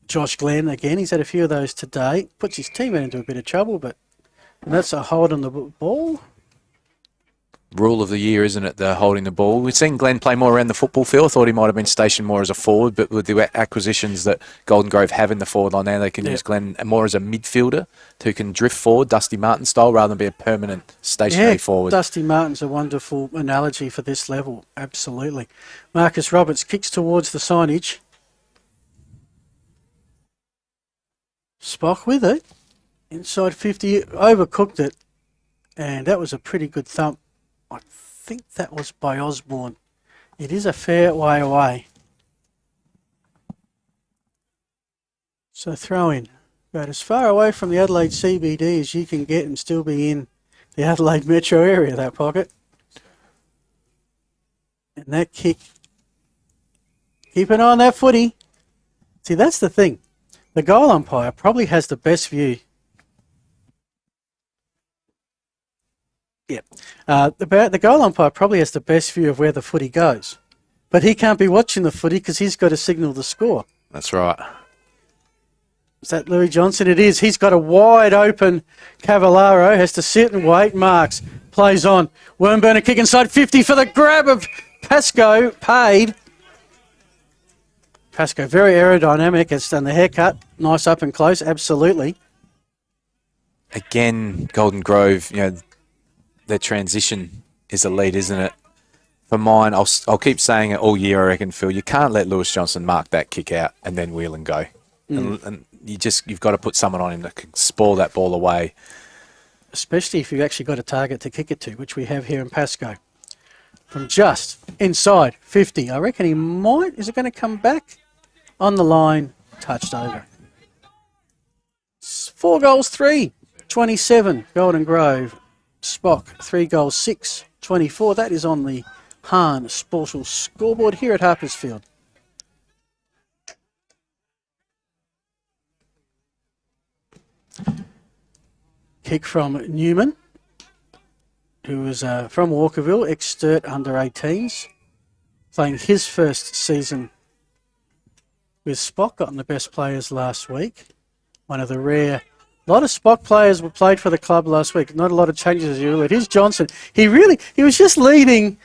Josh Glenn, again, he's had a few of those today. Puts his teammate into a bit of trouble, but that's a hold on the ball. Rule of the year, isn't it, the holding the ball? We've seen Glenn play more around the football field. Thought he might have been stationed more as a forward, but with the acquisitions that Golden Grove have in the forward line now, they can use Glenn more as a midfielder who can drift forward, Dusty Martin style, rather than be a permanent stationary forward. Dusty Martin's a wonderful analogy for this level, absolutely. Marcus Roberts kicks towards the signage. Spock with it, inside 50, overcooked it, and that was a pretty good thump. I think that was by Osborne. It is a fair way away. So throw in. About as far away from the Adelaide CBD as you can get and still be in the Adelaide metro area, that pocket. And that kick. Keep an eye on that footy. See, that's the thing. The goal umpire probably has the best view. The goal umpire probably has the best view of where the footy goes. But he can't be watching the footy because he's got to signal the score. That's right. Is that Louis Johnson? It is. He's got a wide open Cavallaro. Has to sit and wait. Marks. Plays on. Wormburner kick inside 50 for the grab of Pascoe. Paid. Pascoe very aerodynamic. Has done the haircut. Nice up and close. Absolutely. Again, Golden Grove, their transition is elite, isn't it? For mine, I'll keep saying it all year, I reckon, Phil. You can't let Lewis Johnson mark that kick out and then wheel and go. And you've got to put someone on him that can spoil that ball away. Especially if you've actually got a target to kick it to, which we have here in Pascoe. From just inside 50. I reckon he might. Is it going to come back? On the line, touched over. 4 goals, 3. 27, Golden Grove. Spock, 3 goals, 6. 24. That is on the Hahn Sportal scoreboard here at Harpers Field. Kick from Newman, who was from Walkerville, ex-Sturt under 18s, playing his first season with Spock, gotten the best players last week. One of the rare, a lot of Spock players were played for the club last week. Not a lot of changes as usual. It is Johnson. He was just leading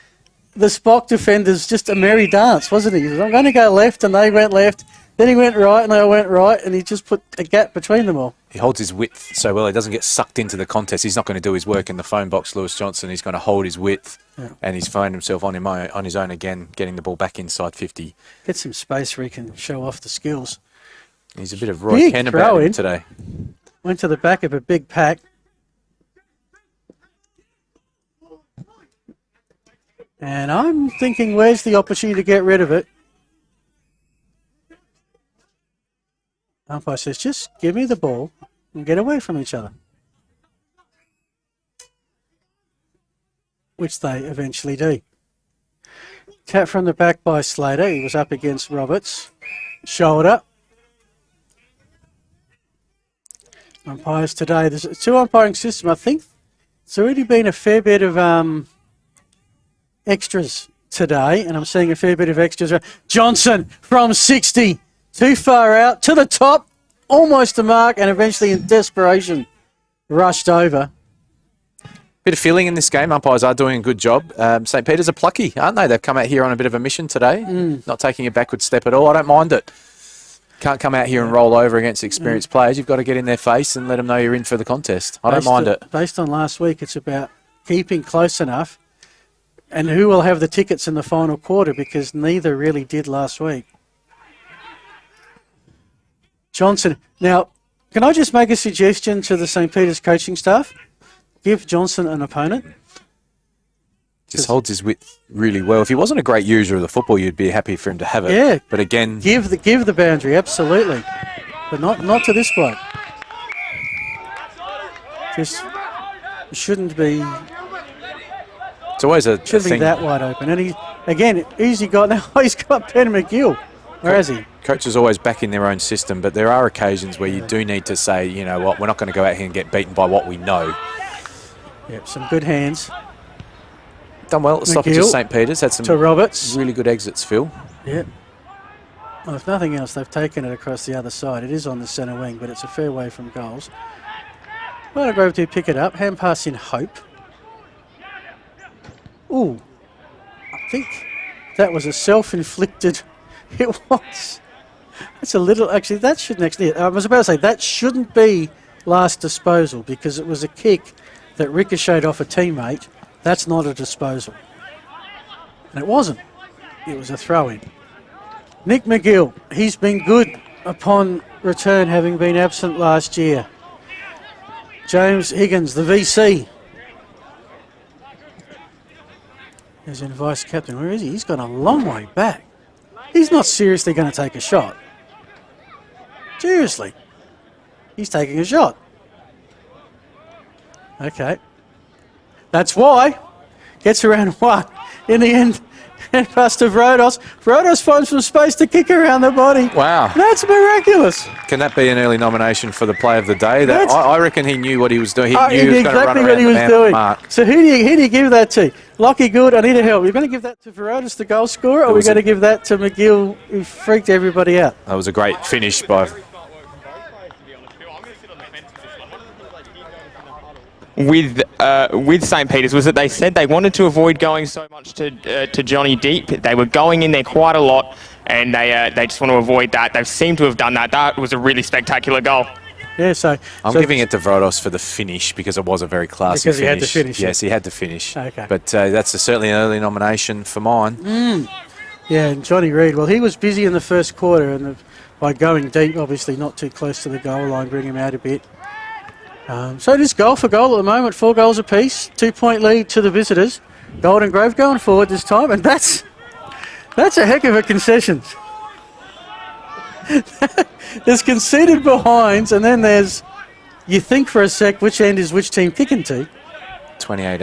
the Spock defenders just a merry dance, wasn't he? He was, I'm going to go left, and they went left. Then he went right, and they went right, and he just put a gap between them all. He holds his width so well. He doesn't get sucked into the contest. He's not going to do his work in the phone box, Lewis Johnson. He's going to hold his width, and he's found himself on his own again, getting the ball back inside 50. Get some space where he can show off the skills. He's a bit of Roy Ken about him today. Went to the back of a big pack. And I'm thinking, where's the opportunity to get rid of it? Umpire says, just give me the ball and get away from each other. Which they eventually do. Tap from the back by Slater. He was up against Roberts. Shoulder. Umpires today. There's a 2 umpiring system. I think it's already been a fair bit of extras today, and I'm seeing a fair bit of extras. Johnson from 60. Too far out, to the top, almost a mark, and eventually in desperation, rushed over. Bit of feeling in this game. Umpires are doing a good job. St. Peter's are plucky, aren't they? They've come out here on a bit of a mission today, not taking a backward step at all. I don't mind it. Can't come out here and roll over against experienced players. You've got to get in their face and let them know you're in for the contest. I don't mind it. Based on last week, it's about keeping close enough and who will have the tickets in the final quarter, because neither really did last week. Johnson. Now, can I just make a suggestion to the St. Peter's coaching staff? Give Johnson an opponent. Just holds his width really well. If he wasn't a great user of the football, you'd be happy for him to have it. Yeah. But again, give the boundary, absolutely. But not to this bloke. Just shouldn't be. It's always a shouldn't thing. Be that wide open. And he again, easy got now. He's got Ben McGill Where is he? Coaches always back in their own system, but there are occasions where you do need to say, you know what, we're not going to go out here and get beaten by what we know. Yep, some good hands. Done well at the stoppages, St. Peter's. Had some to Roberts. really good exits, Phil. Yep. Well, if nothing else, they've taken it across the other side. It is on the centre wing, but it's a fair way from goals. Well, Grove do pick it up. Hand pass in hope. Ooh. I think that was a self-inflicted... It was. That's a little... Actually, that shouldn't actually... I was about to say, that shouldn't be last disposal because it was a kick that ricocheted off a teammate. That's not a disposal. And it wasn't. It was a throw-in. Nick McGill, he's been good upon return, having been absent last year. James Higgins, the VC. He's in vice-captain. Where is he? He's gone a long way back. He's not seriously going to take a shot. Seriously. He's taking a shot. Okay. That's why. Gets around what? In the end, and pass to Vrodos. Vrodos finds some space to kick around the body. Wow. That's miraculous. Can that be an early nomination for the play of the day? That I reckon he knew what he was doing. He knew he was going to run around the man mark. So who do you give that to? Lockie Good, I need help. You're going to give that to Vrodos, the goal scorer, or are we going to give that to McGill, who freaked everybody out? That was a great finish by... With St. Peter's was that they said they wanted to avoid going so much to Johnny deep. They were going in there quite a lot, and they just want to avoid that. They seem to have done that. That was a really spectacular goal. Yeah, I'm giving it to Vrodos for the finish because it was a very classy because finish. He had to finish. Yes, he had to finish. Okay. But that's certainly an early nomination for mine. Yeah, and Johnny Reid, well, he was busy in the first quarter, and by going deep, obviously not too close to the goal line, bring him out a bit. So it is goal for goal at the moment, 4 goals apiece, 2-point lead to the visitors. Golden Grove going forward this time, and that's a heck of a concession. There's conceded behinds, and then there's, you think for a sec, which end is which team kicking to? 28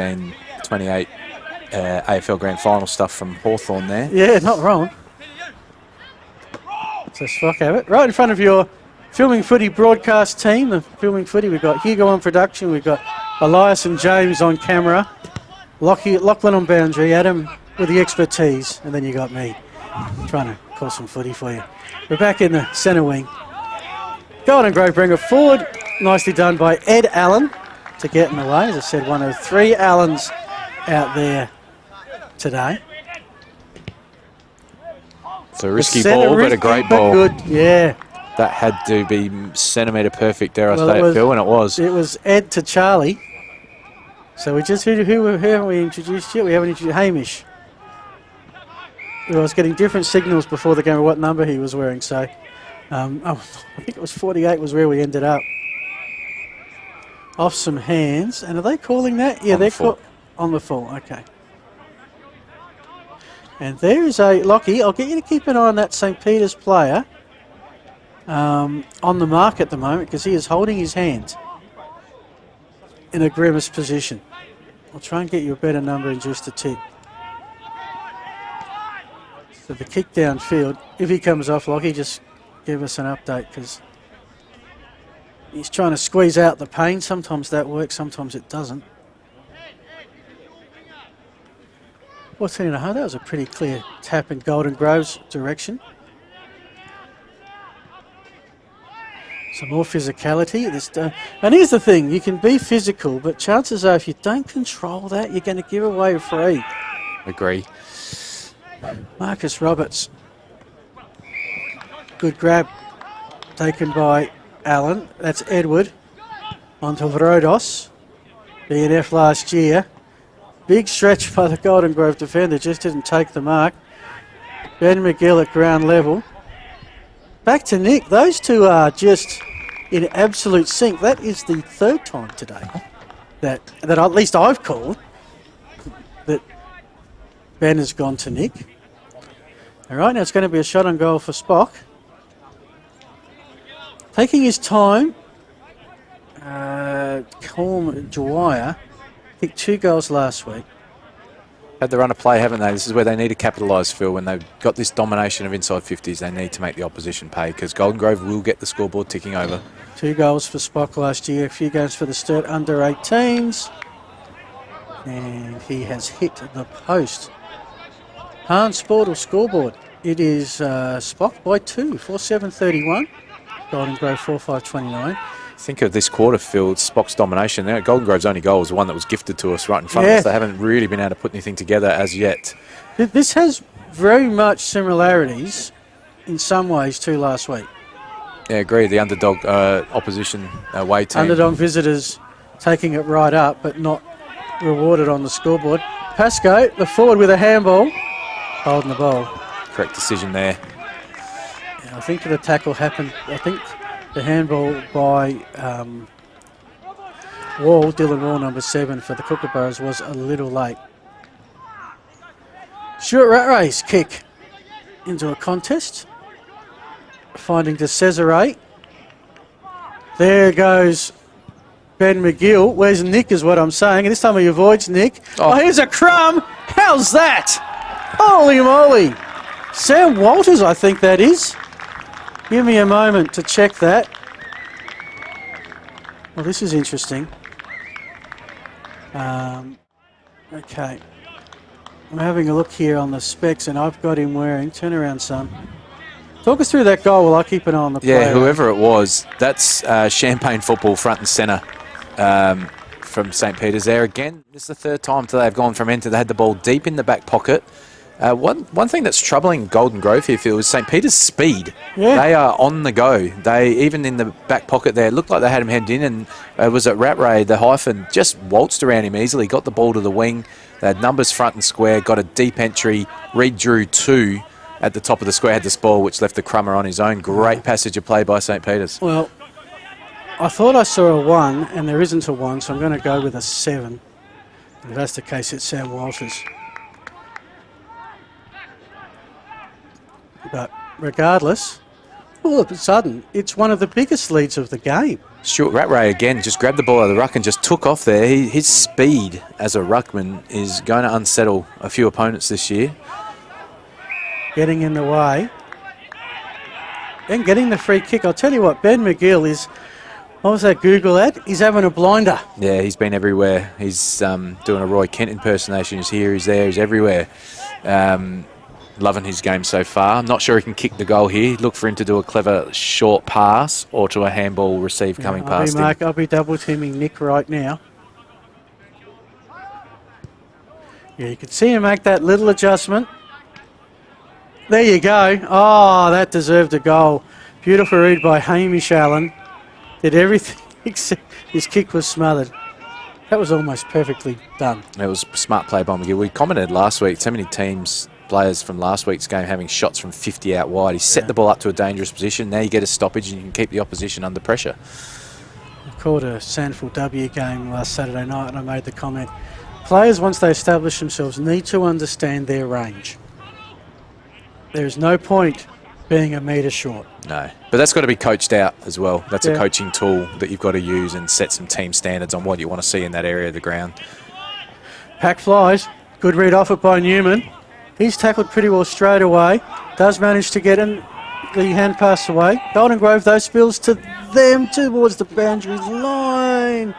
AFL Grand Final stuff from Hawthorn there. Yeah, not wrong. So Spock have it. Right in front of your Filming Footy broadcast team, the Filming Footy, we've got Hugo on production, we've got Elias and James on camera, Lachlan on boundary, Adam with the expertise, and then you got me trying to call some footy for you. We're back in the centre wing. Golden Grove bring it forward, nicely done by Ed Allen to get in the way. As I said, one of 3 Allens out there today. It's a risky ball, but a great ball. Good, yeah. That had to be centimetre perfect, dare I say it, Phil, and it was. It was Ed to Charlie. So we just, who haven't we introduced yet? We haven't introduced Hamish. I was getting different signals before the game of what number he was wearing, so I think it was 48 was where we ended up. Off some hands, and are they calling that? Yeah, they're on the full, okay. And there is a Lockie. I'll get you to keep an eye on that St. Peter's player. On the mark at the moment because he is holding his hand in a grimace position. I'll try and get you a better number in just a tick. So the kick downfield, if he comes off, Lockie, just give us an update because he's trying to squeeze out the pain. Sometimes that works, sometimes it doesn't. Well, 10.5, that was a pretty clear tap in Golden Grove's direction. Some more physicality. And here's the thing, you can be physical, but chances are if you don't control that, you're going to give away a free. Agree. Marcus Roberts. Good grab taken by Allen. That's Edward onto Vrodos. BNF last year. Big stretch by the Golden Grove defender, just didn't take the mark. Ben McGill at ground level. Back to Nick. Those two are just in absolute sync. That is the 3rd time today that at least I've called that Ben has gone to Nick. All right, now it's going to be a shot on goal for Spock. Taking his time, Colm Dwyer, I think 2 goals last week. had the run of play, haven't they? This is where they need to capitalise, Phil. When they've got this domination of inside 50s, they need to make the opposition pay because Golden Grove will get the scoreboard ticking over. 2 goals for Spock last year, a few games for the Sturt under 18s. And he has hit the post. Hans Sportal scoreboard. It is Spock by 2, 4-7-31. Golden Grove 4-5-29. Think of this quarter, Phil, it's Spock's domination. Now, Golden Grove's only goal was the one that was gifted to us right in front of us. They haven't really been able to put anything together as yet. This has very much similarities in some ways to last week. Yeah, agree. The underdog opposition away team. Underdog visitors taking it right up, but not rewarded on the scoreboard. Pascoe, the forward with a handball, holding the ball. Correct decision there. Yeah, I think the tackle happened. I think the handball by Dylan Wall, number 7 for the Kookaburras, was a little late. Stuart Rattray's kick into a contest, finding to Cesare. There goes Ben McGill. Where's Nick is what I'm saying. And this time he avoids Nick. Oh, here's a crumb. How's that? Holy moly. Sam Walters, I think that is. Give me a moment to check that. Well, this is interesting. Okay. I'm having a look here on the specs, and I've got him wearing... Turn around, son. Talk us through that goal while I keep an eye on the player. Yeah, whoever it was, that's Champagne football front and centre from St. Peter's there. Again, this is the third time today they've gone from end to they had the ball deep in the back pocket. One thing that's troubling Golden Grove here, Phil, is St. Peter's speed. Yeah. They are on the go. They, even in the back pocket there, looked like they had him headed in, and it was at Rattray, the hyphen, just waltzed around him easily, got the ball to the wing. They had numbers front and square, got a deep entry. Reed drew 2 at the top of the square, had the ball, which left the crummer on his own. Great passage of play by St. Peter's. Well, I thought I saw a 1, and there isn't a 1, so I'm going to go with a 7. And if that's the case, it's Sam Walters. But regardless, all of a sudden, it's one of the biggest leads of the game. Stuart Rattray again just grabbed the ball out of the ruck and just took off there. His speed as a ruckman is going to unsettle a few opponents this year. Getting in the way. And getting the free kick. I'll tell you what, Ben McGill is... What was that Google ad? He's having a blinder. Yeah, he's been everywhere. He's doing a Roy Kent impersonation. He's here, he's there, he's everywhere. Loving his game so far. I'm not sure he can kick the goal here. Look for him to do a clever short pass or to a handball receive coming past him. I'll be double teaming Nick right now. Yeah, you can see him make that little adjustment. There you go. Oh, that deserved a goal. Beautiful read by Hamish Allen. Did everything except his kick was smothered. That was almost perfectly done. It was smart play by McGill. We commented last week, so many players from last week's game having shots from 50 out wide. He set the ball up to a dangerous position. Now you get a stoppage and you can keep the opposition under pressure. I called a Sandford W game last Saturday night and I made the comment, players, once they establish themselves, need to understand their range. There is no point being a metre short. No, but that's got to be coached out as well. That's a coaching tool that you've got to use and set some team standards on what you want to see in that area of the ground. Pack flies. Good read off it by Newman. He's tackled pretty well straight away. Does manage to get in the hand pass away. Golden Grove, though, spills to them towards the boundary line.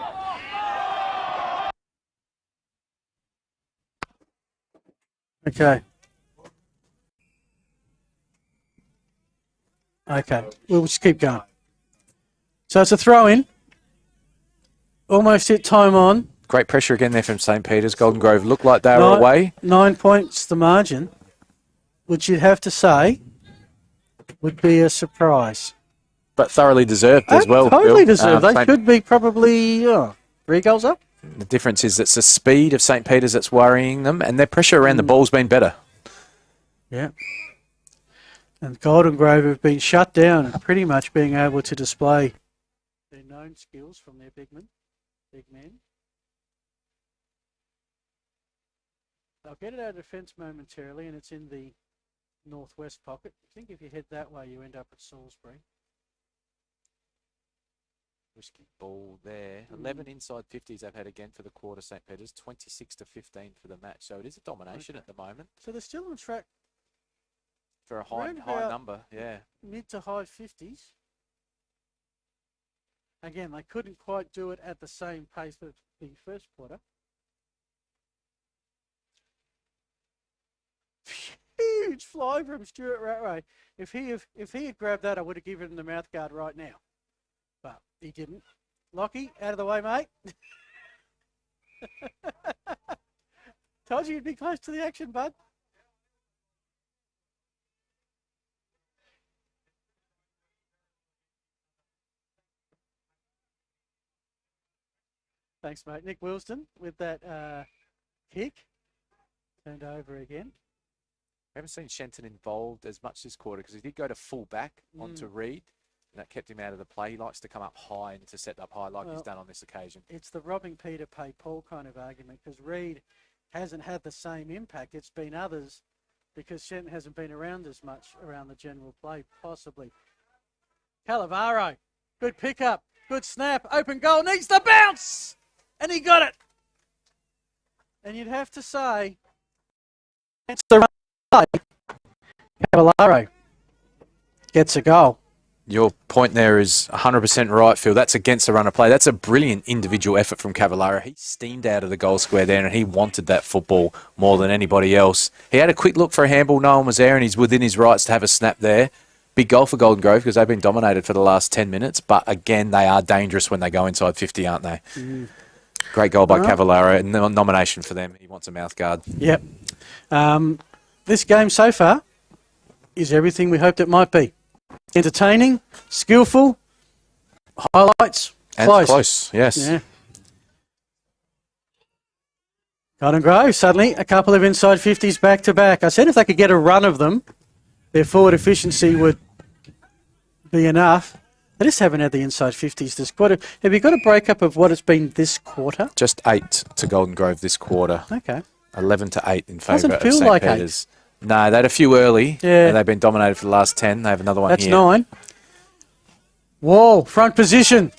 Okay. We'll just keep going. So it's a throw-in. Almost hit time on. Great pressure again there from St. Peter's. Golden Grove looked like they were away. 9 points the margin, which you'd have to say would be a surprise. But thoroughly deserved as well. Totally deserved. They should be probably 3 goals up. The difference is it's the speed of St. Peter's that's worrying them, and their pressure around the ball's been better. Yeah. And Golden Grove have been shut down and pretty much being able to display their known skills from their big men. They'll get it out of defence momentarily, and it's in the northwest pocket. I think if you head that way, you end up at Salisbury. Risky ball there. 11 inside 50s they've had again for the quarter, St. Peter's. 26-15 for the match. So it is a domination at the moment. So they're still on track For a high number, yeah. mid to high 50s. Again, they couldn't quite do it at the same pace as the first quarter. Huge fly from Stuart Rattray. If he had grabbed that, I would have given him the mouth guard right now. But he didn't. Lockie, out of the way, mate. Told you you'd be close to the action, bud. Thanks, mate. Nick Wilson with that kick. Turned over again. We haven't seen Shenton involved as much this quarter because he did go to full back onto Reed, and that kept him out of the play. He likes to come up high and to set up high like he's done on this occasion. It's the robbing Peter pay Paul kind of argument because Reed hasn't had the same impact. It's been others because Shenton hasn't been around as much around the general play, possibly. Calavaro, good pickup, good snap, open goal, needs the bounce! And he got it. And you'd have to say, it's the run play. Cavallaro gets a goal. Your point there is 100% right, Phil. That's against the run of play. That's a brilliant individual effort from Cavallaro. He steamed out of the goal square there and he wanted that football more than anybody else. He had a quick look for a handball. No one was there and he's within his rights to have a snap there. Big goal for Golden Grove because they've been dominated for the last 10 minutes. But again, they are dangerous when they go inside 50, aren't they? Great goal by Cavallaro and the nomination for them. He wants a mouth guard. Yep. This game so far is everything we hoped it might be. Entertaining, skillful, highlights, and close, yes. Yeah. Golden Grove, suddenly a couple of inside 50s back to back. I said if they could get a run of them, their forward efficiency would be enough. They just haven't had the inside 50s this quarter. Have you got a breakup of what it's been this quarter? Just 8 to Golden Grove this quarter. Okay. 11-8 in favour of Doesn't feel St. like Peter's. 8. No, they had a few early. Yeah. And they've been dominated for the last 10. They have another one That's here. 9. Wall, front position,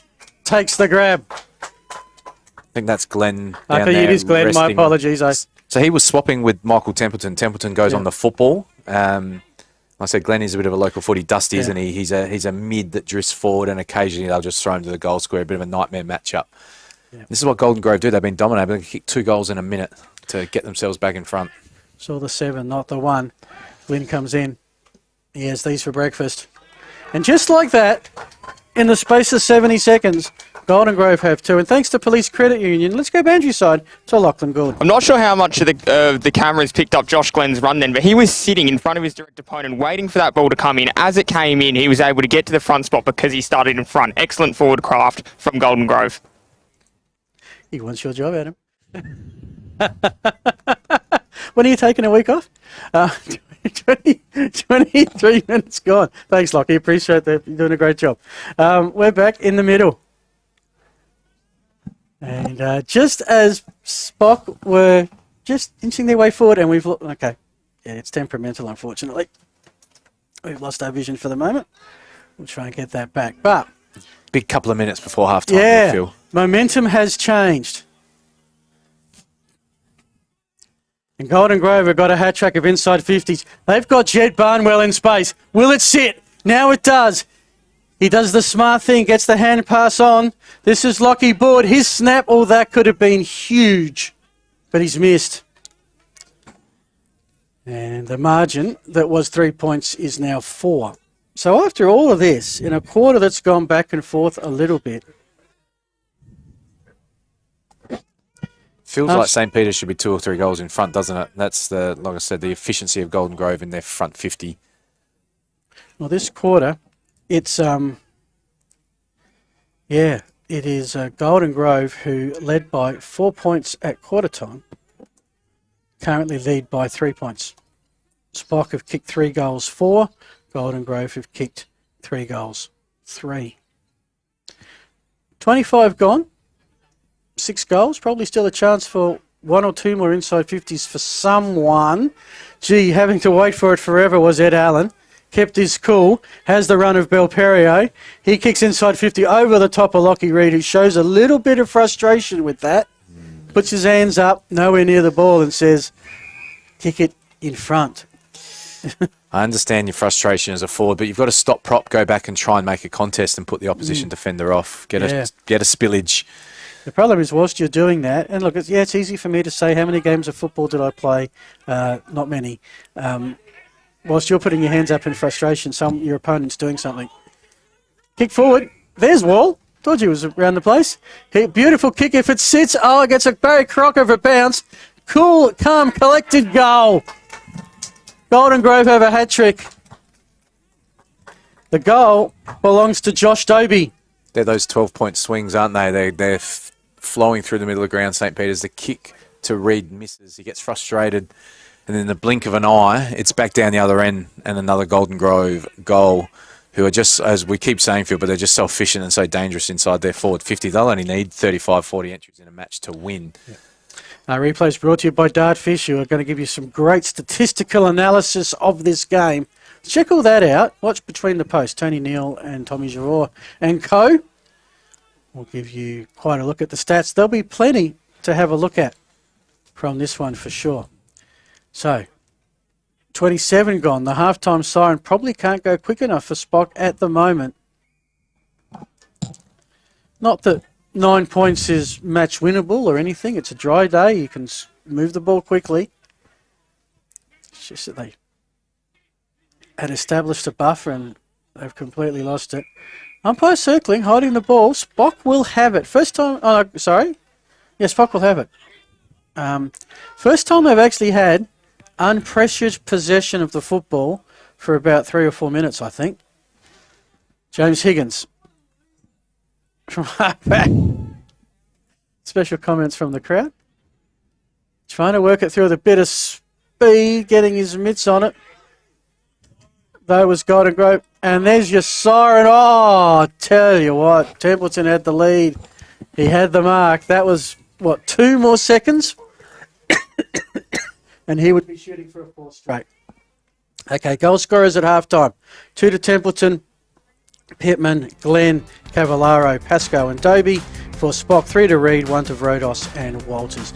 takes the grab. I think that's Glenn down Okay, there it is Glenn. resting. My apologies. So he was swapping with Michael Templeton. Templeton goes on the football. I said Glenn is a bit of a local footy. Dusty, isn't he? He's a mid that drifts forward and occasionally they'll just throw him to the goal square. A bit of a nightmare matchup. Yeah. This is what Golden Grove do. They've been dominated. They can kick 2 goals in a minute to get themselves back in front. Saw the 7, not the 1. Glenn comes in. He has these for breakfast. And just like that, in the space of 70 seconds, Golden Grove have 2. And thanks to Police Credit Union, let's go Boundary side to Lachlan Gould. I'm not sure how much of the cameras picked up Josh Glenn's run then, but he was sitting in front of his direct opponent waiting for that ball to come in. As it came in, he was able to get to the front spot because he started in front. Excellent forward craft from Golden Grove. He wants your job, Adam. When are you taking a week off? 23 minutes gone. Thanks, Lockie. Appreciate that. You're doing a great job. We're back in the middle. And just as Spock were just inching their way forward, and we've looked, okay, yeah, it's temperamental, unfortunately. We've lost our vision for the moment. We'll try and get that back. But big couple of minutes before half time, yeah, Phil. Momentum has changed. And Golden Grove have got a hat trick of inside 50s. They've got Jed Barnwell in space. Will it sit? Now it does. He does the smart thing, gets the hand pass on. This is Lockie Board. His snap, oh, that could have been huge. But he's missed. And the margin that was 3 points is now 4. So after all of this, in a quarter that's gone back and forth a little bit, feels like St. Peter's should be 2 or 3 goals in front, doesn't it? That's like I said, the efficiency of Golden Grove in their front 50. Well, this quarter, it's it is Golden Grove who led by 4 points at quarter time. Currently lead by 3 points. Spock have kicked 3 goals, 4. Golden Grove have kicked 3 goals, 3. 25 gone. 6 goals, probably still a chance for 1 or 2 more inside 50s for someone. Gee, having to wait for it forever was Ed Allen. kept his cool, has the run of Belperio. He kicks inside 50 over the top of Lockie Reed, who shows a little bit of frustration with that. Puts his hands up, nowhere near the ball, and says, kick it in front. I understand your frustration as a forward, but you've got to stop prop, go back and try and make a contest and put the opposition defender off. Get a spillage. The problem is, whilst you're doing that, and look, it's easy for me to say how many games of football did I play? Not many. Whilst you're putting your hands up in frustration, your opponent's doing something. Kick forward. There's Wall. Told you it was around the place. Beautiful kick. If it sits, it gets a Barry Crocker of a bounce. Cool, calm, collected goal. Golden Grove have a hat trick. The goal belongs to Josh Doby. They're those 12-point swings, aren't they? They're flowing through the middle of the ground, St. Peter's. The kick to Reed misses. He gets frustrated. And in the blink of an eye, it's back down the other end and another Golden Grove goal, who are just, as we keep saying, Phil, but they're just so efficient and so dangerous inside their forward 50. They'll only need 35, 40 entries in a match to win. Yeah. Replays brought to you by Dartfish, who are going to give you some great statistical analysis of this game. Check all that out. Watch Between the Posts. Tony Neal and Tommy Giroir and co. will give you quite a look at the stats. There'll be plenty to have a look at from this one for sure. So, 27 gone. The halftime siren probably can't go quick enough for Spock at the moment. Not that 9 points is match winnable or anything. It's a dry day. You can move the ball quickly. It's just that they had established a buffer and they've completely lost it. Umpire circling, hiding the ball. Spock will have it. First time... Oh, sorry. Yeah, Spock will have it. First time they've actually had unpressured possession of the football for about 3 or 4 minutes, I think. James Higgins from halfback. Special comments from the crowd. Trying to work it through with a bit of speed, getting his mitts on it. That was Golden Grove. And there's your siren. Oh, tell you what, Templeton had the lead. He had the mark. That was, 2 more seconds? And he would be shooting for a 4 straight. Okay, goal scorers at halftime. 2 to Templeton, Pittman, Glenn, Cavallaro, Pascoe and Doby. For Spock, 3 to Reed, 1 to Rodos and Walters.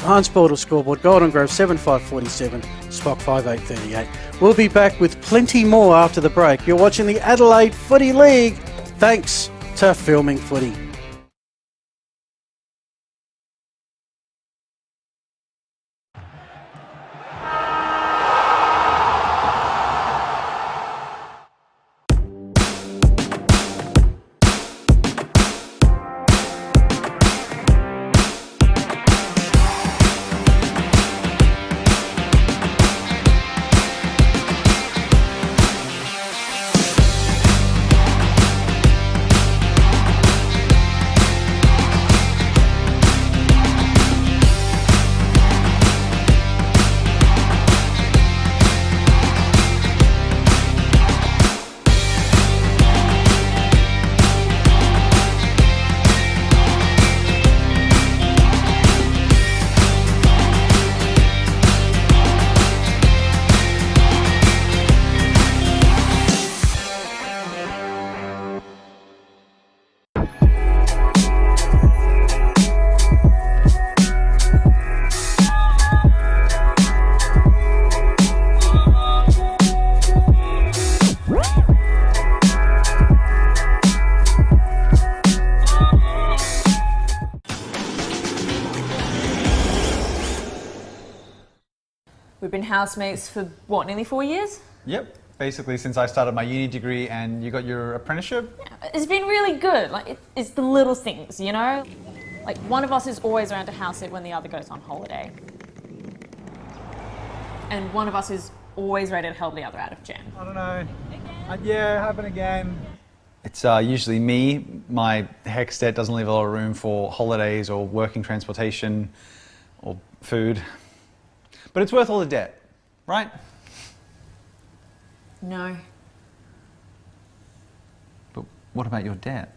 Hans Portal scoreboard, Golden Grove 7-5-47, Spock 5-8-38. We'll be back with plenty more after the break. You're watching the Adelaide Footy League. Thanks to Filming Footy. We've been housemates for, nearly 4 years? Yep, basically since I started my uni degree and you got your apprenticeship. Yeah, it's been really good. It's the little things, you know? One of us is always around to house it when the other goes on holiday. And one of us is always ready to help the other out of jam. I don't know. Yeah, happen again. It's usually me. My HECS debt doesn't leave a lot of room for holidays or working transportation or food. But it's worth all the debt, right? No. But what about your debt?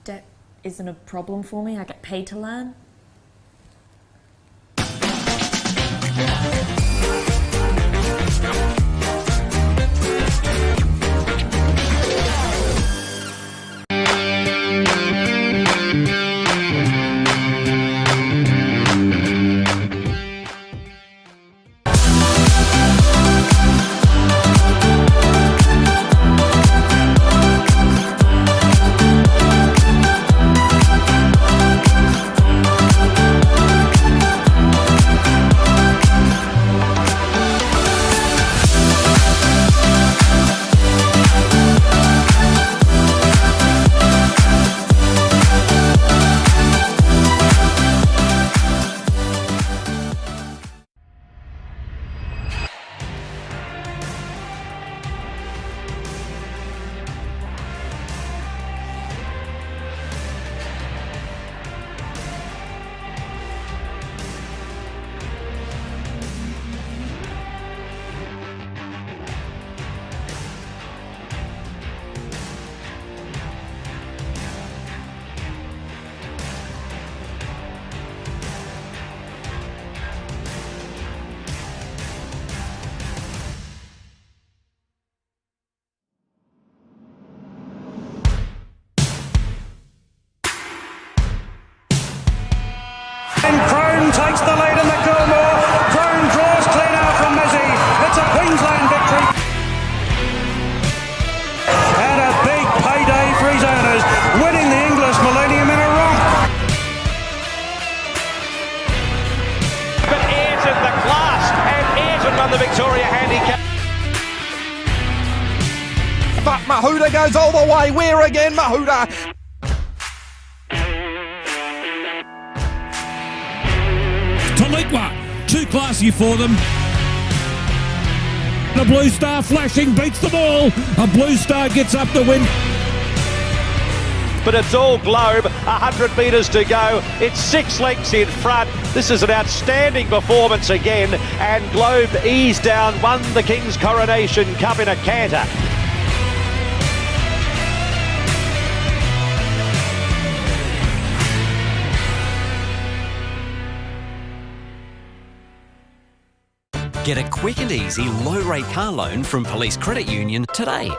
Debt isn't a problem for me. I get paid to learn. Victoria handicap. But Mahuda goes all the way. Where again, Mahuda? Taliqua, too classy for them. The Blue Star flashing, beats them all. A Blue Star gets up the win. But it's all Globe, 100 metres to go. It's 6 lengths in front. This is an outstanding performance again. And Globe eased down, won the King's Coronation Cup in a canter. Get a quick and easy low-rate car loan from Police Credit Union today.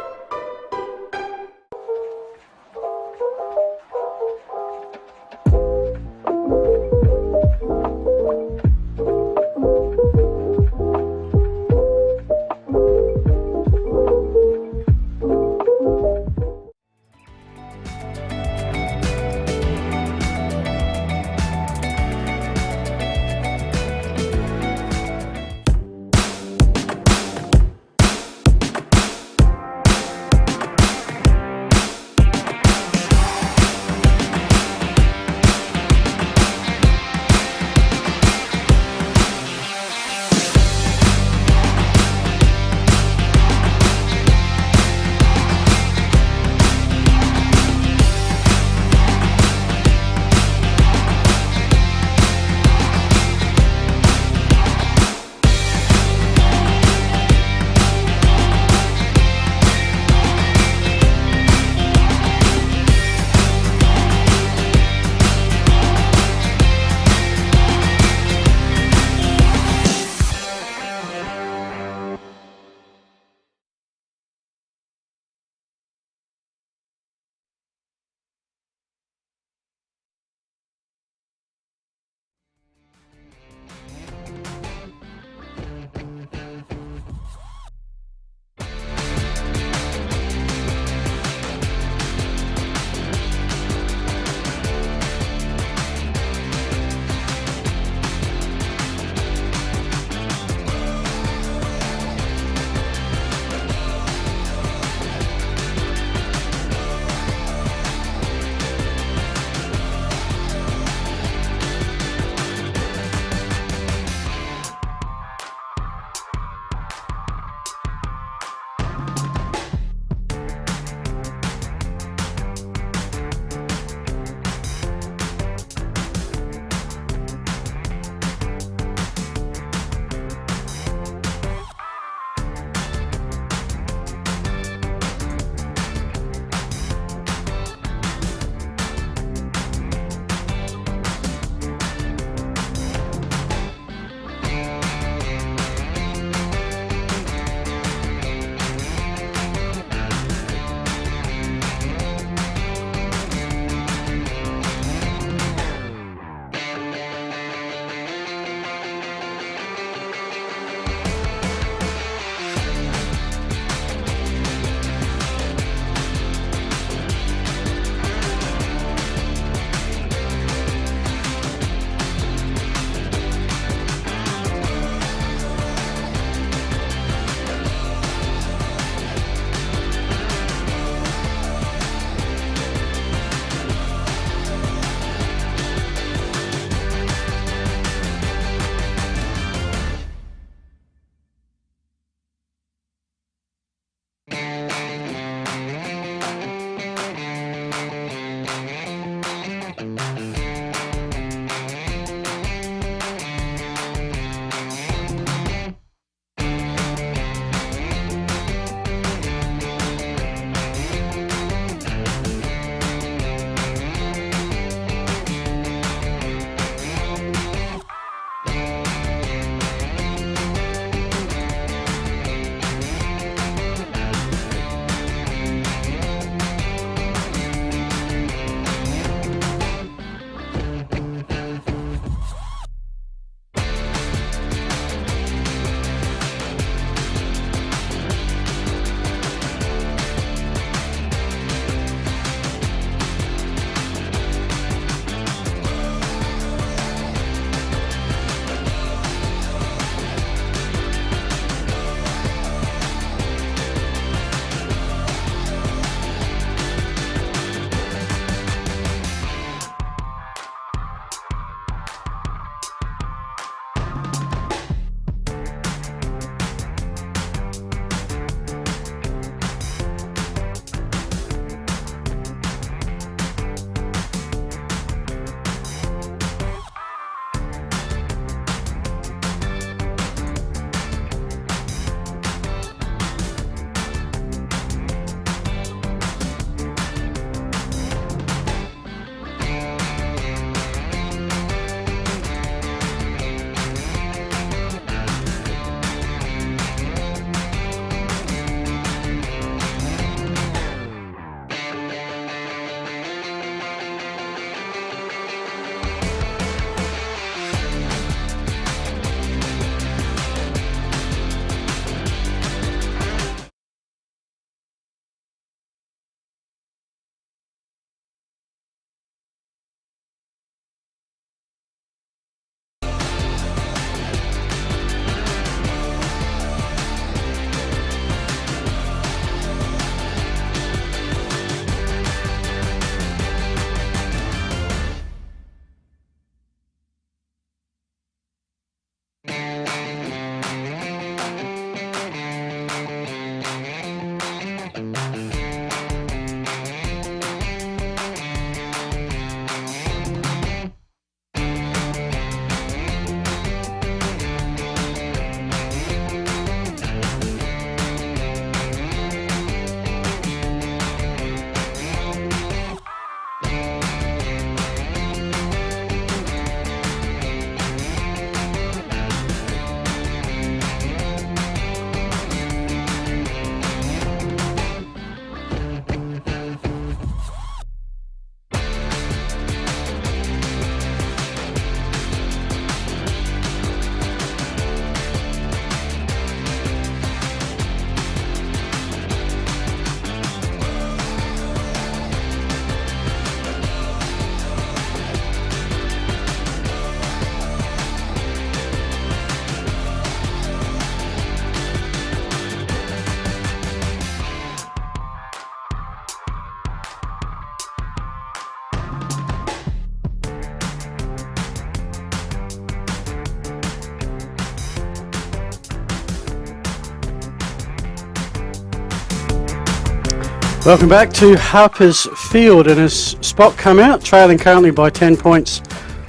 Welcome back to Harper's Field, and as Spock come out, trailing currently by 10 points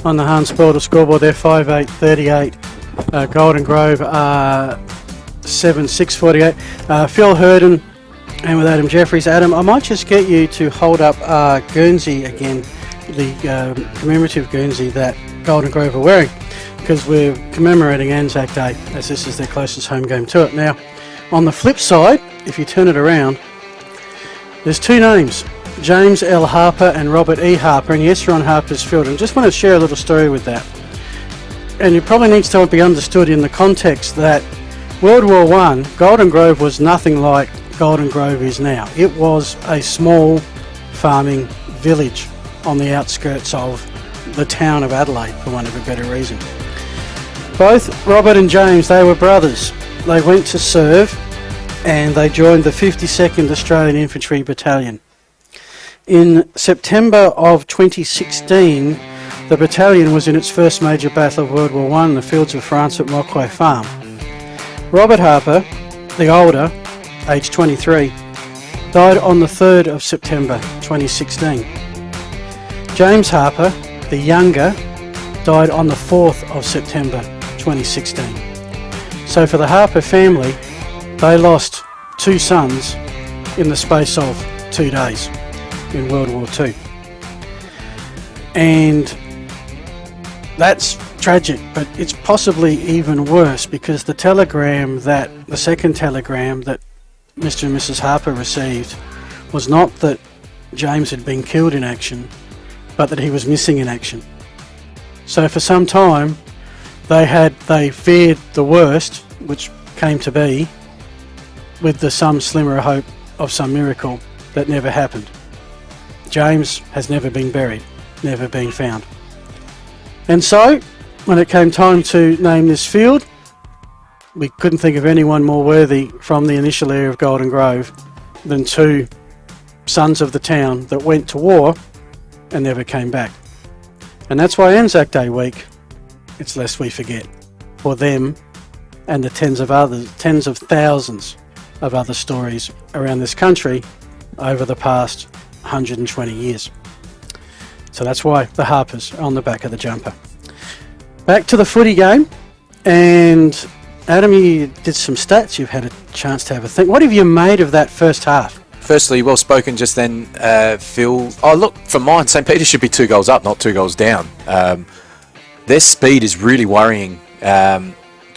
on the Hans Spelter scoreboard. They're 5-8-38. Golden Grove are 7-6-48. Phil Herden and with Adam Jeffries. Adam, I might just get you to hold up Guernsey again, the commemorative Guernsey that Golden Grove are wearing, because we're commemorating Anzac Day as this is their closest home game to it. Now, on the flip side, if you turn it around, there's two names, James L. Harper and Robert E. Harper, and yes, you're on Harper's Field. And I just want to share a little story with that. And it probably needs to be understood in the context that World War I, Golden Grove was nothing like Golden Grove is now. It was a small farming village on the outskirts of the town of Adelaide, for want of a better reason. Both Robert and James, they were brothers. They went to serve and they joined the 52nd Australian Infantry Battalion. In September of 2016, the battalion was in its first major battle of World War I in the fields of France at Moquay Farm. Robert Harper, the older, aged 23, died on the 3rd of September 2016. James Harper, the younger, died on the 4th of September 2016. So for the Harper family, they lost two sons in the space of 2 days in World War II. And that's tragic, but it's possibly even worse because the second telegram that Mr. and Mrs. Harper received was not that James had been killed in action, but that he was missing in action. So for some time, they feared the worst, which came to be, with the some slimmer hope of some miracle that never happened. James has never been buried, never been found. And so, when it came time to name this field, we couldn't think of anyone more worthy from the initial area of Golden Grove than two sons of the town that went to war and never came back. And that's why Anzac Day week, it's lest we forget, for them and the tens of thousands of other stories around this country over the past 120 years. So that's why the Harpers are on the back of the jumper. Back to the footy game, and Adam, you did some stats. You've had a chance to have a think. What have you made of that first half? Firstly, well spoken just then, Phil. Oh, look, from mine, St. Peter's should be 2 goals up, not 2 goals down. Their speed is really worrying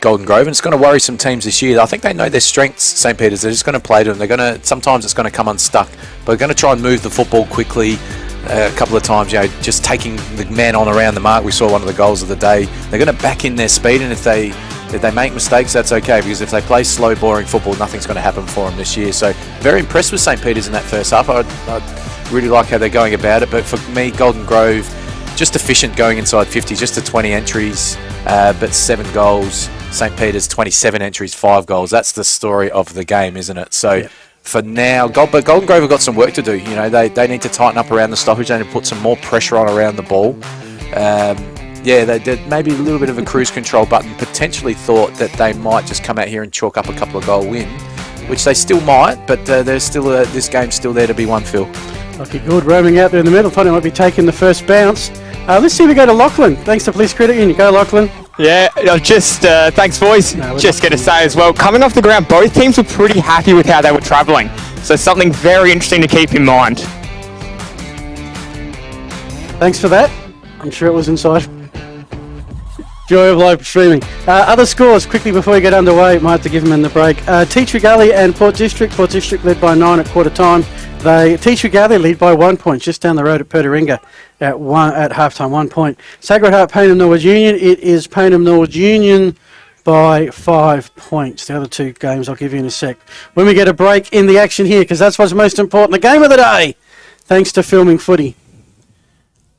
Golden Grove, and it's going to worry some teams this year. I think they know their strengths, St. Peter's. They're just going to play to them. Sometimes it's going to come unstuck, but they're going to try and move the football quickly. A couple of times, just taking the man on around the mark. We saw one of the goals of the day. They're going to back in their speed, and if they make mistakes, that's okay, because if they play slow, boring football, nothing's going to happen for them this year. So very impressed with St. Peter's in that first half. I really like how they're going about it, but for me, Golden Grove, just efficient going inside 50, just to 20 entries, but 7 goals. St. Peter's 27 entries, 5 goals. That's the story of the game, isn't it? So. Yeah. For now, but Golden Grove have got some work to do. They need to tighten up around the stoppage. They need to put some more pressure on around the ball. They did maybe a little bit of a cruise control button. Potentially thought that they might just come out here and chalk up a couple of goal win, which they still might. But there's still this game's still there to be won, Phil. Lucky good roaming out there in the middle. Thought he might be taking the first bounce. Let's see if we go to Lachlan. Thanks to Police Credit Union. Go, Lachlan. Yeah, thanks, boys. Just going to say as well, coming off the ground, both teams were pretty happy with how they were travelling. So something very interesting to keep in mind. Thanks for that. I'm sure it was inside. Joy of live streaming. Other scores, quickly before we get underway, might have to give them in the break. Tea Tree Gully and Port District. Port District led by 9 at quarter time. Tea Tree Gully lead by 1 point, just down the road at Pertaringa at half-time, 1 point. Sacred Heart Payneham Norwood Union, it is Payneham Norwood Union by 5 points. The other two games I'll give you in a sec. When we get a break in the action here, because that's what's most important, the game of the day, thanks to Filming Footy.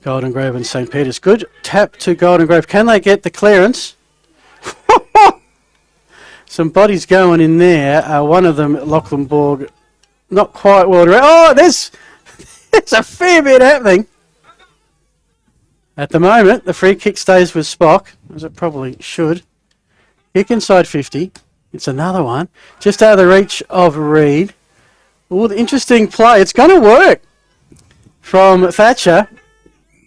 Golden Grove and St. Peter's. Good tap to Golden Grove. Can they get the clearance? Some bodies going in there. One of them, Lachlan Borg, not quite well around. Oh, there's a fair bit happening. At the moment, the free kick stays with Spock, as it probably should. Kick inside 50. It's another one. Just out of the reach of Reed. Oh, the interesting play. It's going to work from Thatcher.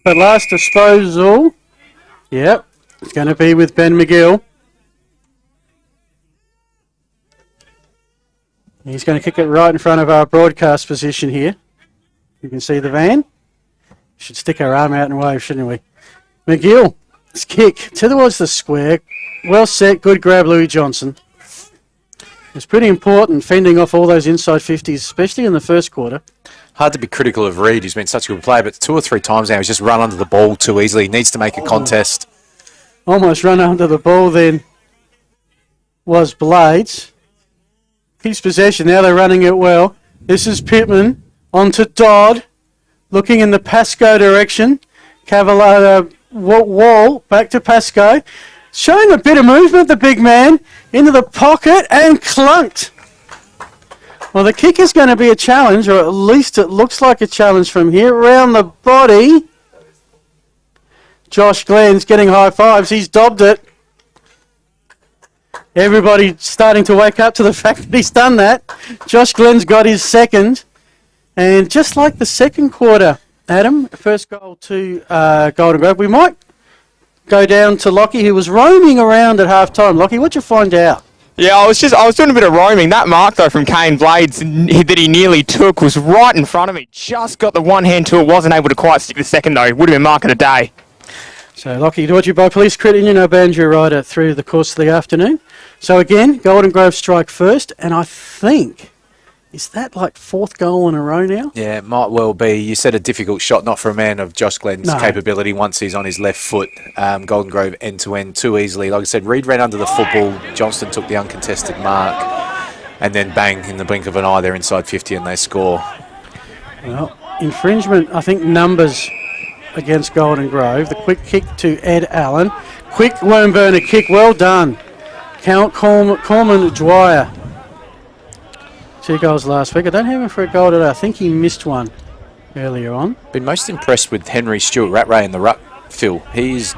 But last disposal, yep, it's going to be with Ben McGill. He's going to kick it right in front of our broadcast position here. You can see the van. Should stick our arm out and wave, shouldn't we? McGill's kick towards the square. Well set, good grab, Louis Johnson. It's pretty important fending off all those inside 50s, especially in the first quarter. Hard to be critical of Reid. He's been such a good player, but 2 or 3 times now he's just run under the ball too easily. He needs to make a contest. Almost run under the ball then was Blades. Keeps possession. Now they're running it well. This is Pittman onto Dodd. Looking in the Pascoe direction. Cavallaro Wall back to Pascoe. Showing a bit of movement, the big man. Into the pocket and clunked. Well, the kick is going to be a challenge, or at least it looks like a challenge from here. Round the body. Josh Glenn's getting high fives. He's dobbed it. Everybody starting to wake up to the fact that he's done that. Josh Glenn's got his second. And just like the second quarter, Adam, first goal to Golden Grove, we might go down to Lockie, who was roaming around at half-time. Lockie, what'd you find out? Yeah, I was doing a bit of roaming. That mark, though, from Kane Blades that he nearly took was right in front of me. Just got the one hand to it, wasn't able to quite stick the second, though. Would have been mark of the day. So, Lockie, brought to you by Police Credit Union, our banjo rider through the course of the afternoon. So, again, Golden Grove strike first, and I think, is that like 4th goal in a row now? Yeah, it might well be. You said a difficult shot, not for a man of Josh Glenn's capability once he's on his left foot. Golden Grove end-to-end too easily. Like I said, Reid ran under the football. Johnston took the uncontested mark. And then bang, in the blink of an eye, they're inside 50 and they score. Well, infringement, I think, numbers against Golden Grove. The quick kick to Ed Allen. Quick worm burner kick, well done. Coleman Dwyer. 2 goals last week. I don't have him for a goal today. I think he missed one earlier on. Been most impressed with Henry Stewart Rattray in the ruck, Phil. He's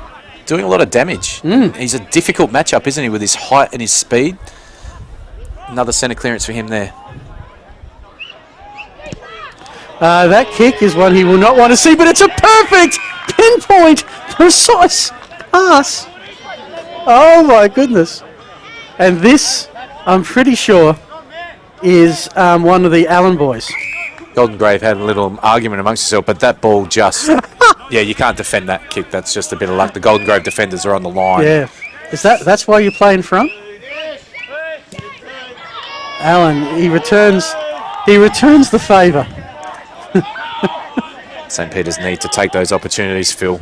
doing a lot of damage. He's a difficult matchup, isn't he, with his height and his speed. Another centre clearance for him there. That kick is one he will not want to see, but it's a perfect, pinpoint, precise pass. Oh my goodness. And this, I'm pretty sure, is one of the Allen boys. Golden Grove had a little argument amongst themselves, but that ball just... yeah, you can't defend that kick. That's just a bit of luck. The Golden Grove defenders are on the line. Yeah. That's why you play in front? Allen, he returns the favour. St. Peter's need to take those opportunities, Phil.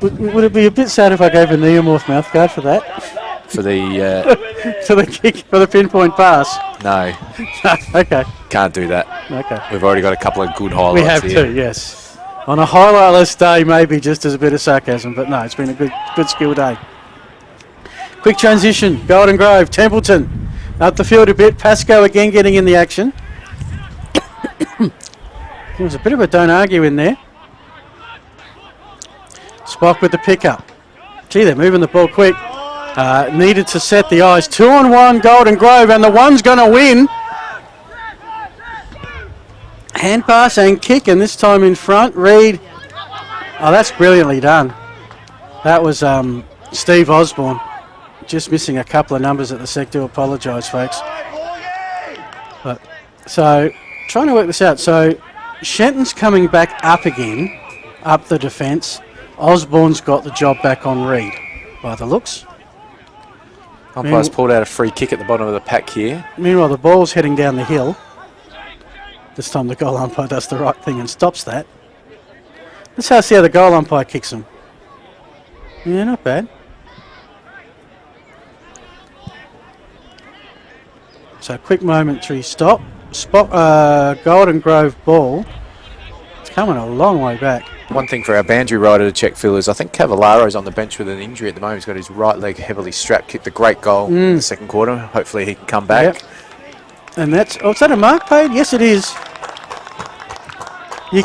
Would it be a bit sad if I gave a Neomorph mouthguard for that? For the... for the kick, for the pinpoint pass? No. Okay. Can't do that. Okay. We've already got a couple of good highlights. We have here. too, yes. On a highlightless day, maybe just as a bit of sarcasm, but no, it's been a good skill day. Quick transition, Golden Grove, Templeton. Up the field a bit, Pascoe again getting in the action. There was a bit of a don't argue in there. Spock with the pickup. Gee, they're moving the ball quick. Needed to set the eyes. 2-on-1 Golden Grove, and the one's going to win. Hand pass and kick, and this time in front. Reid. Oh, that's brilliantly done. That was Steve Osborne. Just missing a couple of numbers at the sec. Do apologise, folks. But, so, trying to work this out. So, Shenton's coming back up again, up the defence. Osborne's got the job back on Reid, by the looks. Umpire's pulled out a free kick at the bottom of the pack here. Meanwhile, the ball's heading down the hill. This time the goal umpire does the right thing and stops that. Let's see how the goal umpire kicks him. Yeah, not bad. So quick momentary stop. Golden Grove ball. It's coming a long way back. One thing for our boundary rider to check, Phil, is I think Cavallaro's on the bench with an injury at the moment. He's got his right leg heavily strapped. Kicked a great goal in the second quarter. Hopefully he can come back. Yep. And that's... Oh, is that a mark paid? Yes, it is.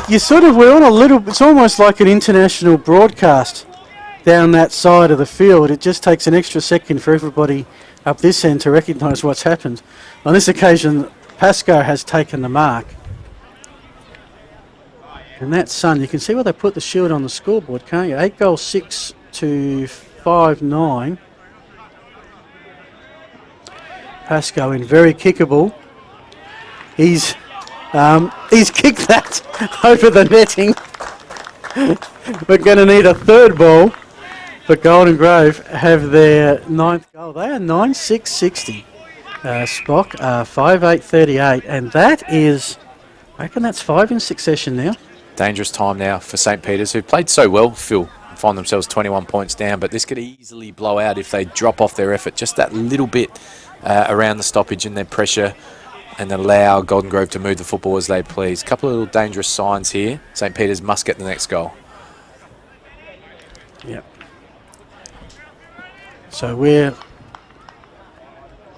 You sort of... We're on a little... It's almost like an international broadcast down that side of the field. It just takes an extra second for everybody up this end to recognise what's happened. On this occasion, Pascoe has taken the mark. And that Sun, you can see where they put the Shield on the scoreboard, can't you? 8 goals, 6 to 5-9. Pascoe in very kickable. He's kicked that over the netting. We're going to need a third ball. But Golden Grove have their 9th goal. They are 9-6-60. Spock 5-8-38. And that is, I reckon that's 5 in succession now. Dangerous time now for St. Peter's, who played so well, Phil, find themselves 21 points down, but this could easily blow out if they drop off their effort just that little bit around the stoppage and their pressure and allow Golden Grove to move the football as they please. A couple of little dangerous signs here. St. Peter's must get the next goal. Yep. So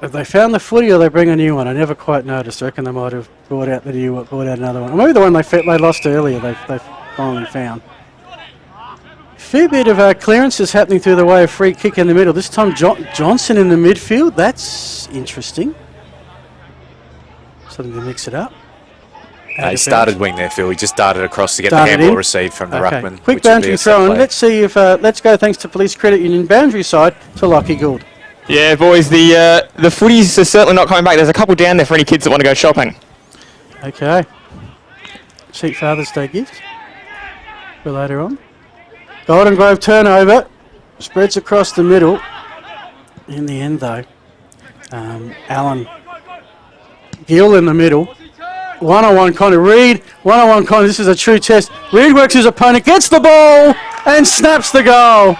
have they found the footy or they bring a new one? I never quite noticed. I reckon they might have brought out another one. Or maybe the one they lost earlier they finally found. Fair bit of clearances happening through the way of free kick in the middle. This time Johnson in the midfield. That's interesting. Something to mix it up. He started wing there, Phil. He just darted across to get the handball received from the ruckman. Quick boundary throw, and let's see if let's go. Thanks to Police Credit Union boundary side to Lockie Gould. Yeah, boys, the footies are certainly not coming back. There's a couple down there for any kids that want to go shopping. Okay. Cheap Father's Day gift for later on. Golden Grove turnover. Spreads across the middle. In the end, though, Allen Gill in the middle. One-on-one Connor Reid. One-on-one Connor. This is a true test. Reid works his opponent, gets the ball, and snaps the goal.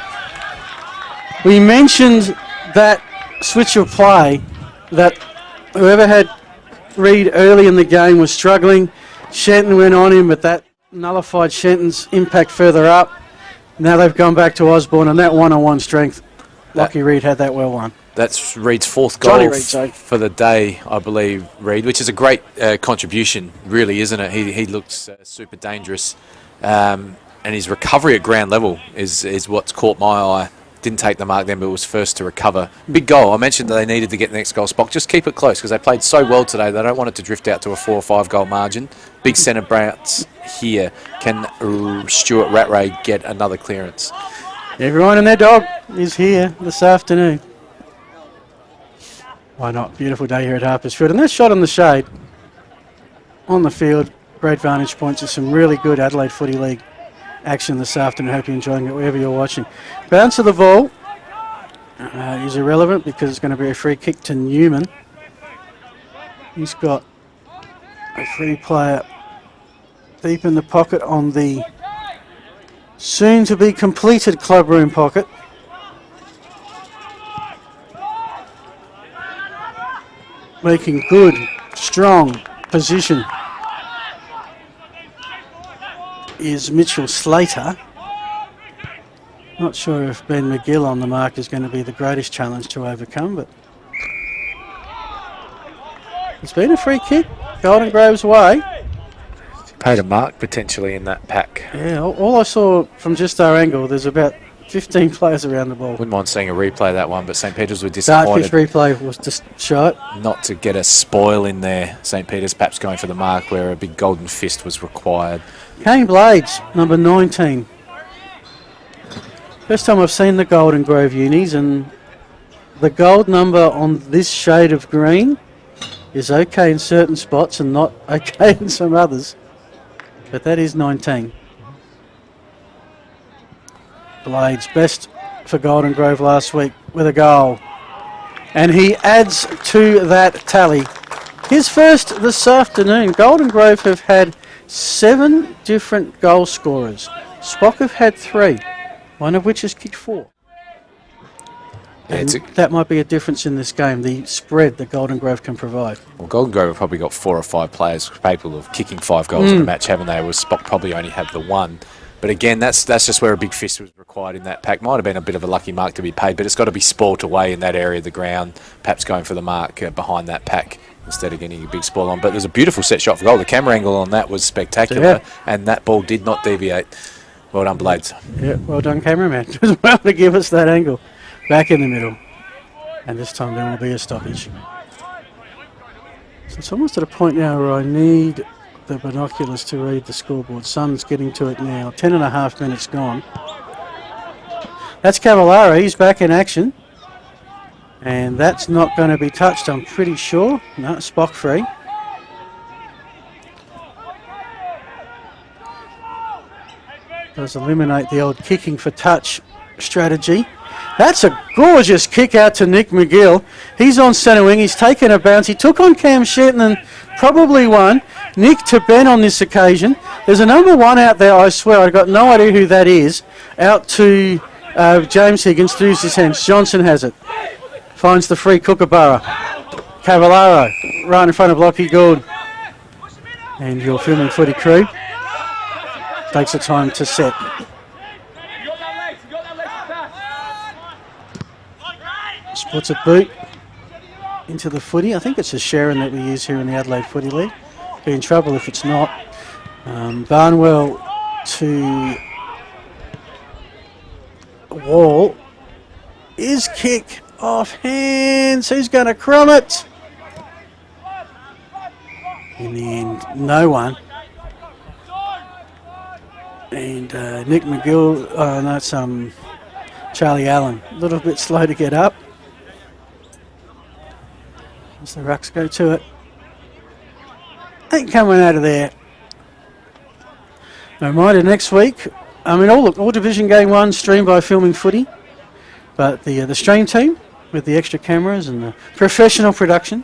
We mentioned that switch of play, that whoever had Reid early in the game was struggling. Shenton went on him, but that nullified Shenton's impact further up. Now they've gone back to Osborne, and that one-on-one strength, Lockie Reid had that well won. That's Reid's 4th goal for the day, I believe, Reid, which is a great contribution, really, isn't it? He looks super dangerous. And his recovery at ground level is what's caught my eye. Didn't take the mark then, but was first to recover. Big goal. I mentioned that they needed to get the next goal. Spock, just keep it close because they played so well today. They don't want it to drift out to a 4 or 5 goal margin. Big centre bounce here. Can Stuart Rattray get another clearance? Everyone and their dog is here this afternoon. Why not? Beautiful day here at Harpers Field. And that shot on the shade on the field. Great vantage points and some really good Adelaide Footy League action this afternoon. Hope you're enjoying it wherever you're watching. Bounce of the ball is irrelevant because it's going to be a free kick to Newman. He's got a free player deep in the pocket on the soon to be completed clubroom pocket. Making good, strong position is Mitchell Slater. Not sure if Ben McGill on the mark is going to be the greatest challenge to overcome, but it's been a free kick, Golden Grove's way. Paid a mark potentially in that pack. Yeah, all I saw from just our angle, there's about 15 players around the ball. Wouldn't mind seeing a replay of that one, but St. Peter's were disappointed. Dartfish replay was just short. Not to get a spoil in there. St. Peter's perhaps going for the mark where a big golden fist was required. Kane Blades, number 19. First time I've seen the Golden Grove unis, and the gold number on this shade of green is okay in certain spots and not okay in some others. But that is 19. Blades, best for Golden Grove last week with a goal. And he adds to that tally. His first this afternoon. Golden Grove have had 7 different goal scorers. Spock have had 3, one of which has kicked 4. And that might be a difference in this game, the spread that Golden Grove can provide. Well, Golden Grove have probably got 4 or 5 players capable of kicking 5 goals in a match, haven't they? Whereas Spock probably only had the 1. But again, that's just where a big fist was required in that pack. Might have been a bit of a lucky mark to be paid, but it's got to be spoilt away in that area of the ground, perhaps going for the mark behind that pack instead of getting a big spoil on. But there's a beautiful set shot for goal. The camera angle on that was spectacular, and that ball did not deviate. Well done, Blades. Yeah, well done, cameraman, as well to give us that angle. Back in the middle. And this time there will be a stoppage. So it's almost at a point now where I need the binoculars to read the scoreboard. Sun's getting to it now. 10.5 minutes gone. That's Cavallaro. He's back in action. And that's not going to be touched, I'm pretty sure. No, Spock free. Does eliminate the old kicking for touch strategy. That's a gorgeous kick out to Nick McGill. He's on centre wing. He's taken a bounce. He took on Cam Shetton and probably won. Nick to Ben on this occasion. There's a number 1 out there, I swear. I've got no idea who that is. Out to James Higgins through his hands. Johnson has it. Finds the free Kookaburra. Cavallaro right in front of Lockie Gould. And your filming footy crew takes the time to set. Just puts a boot into the footy. I think it's a Sharon that we use here in the Adelaide Footy League. Be in trouble if it's not. Barnwell to Wall. Is kick off hands. Who's going to crumb it? In the end, no one. And Nick McGill, no, it's Charlie Allen. A little bit slow to get up. As the Rucks go to it. Ain't coming out of there. No reminder next week. I mean, all Division Game 1 streamed by Filming Footy. But the stream team with the extra cameras and the professional production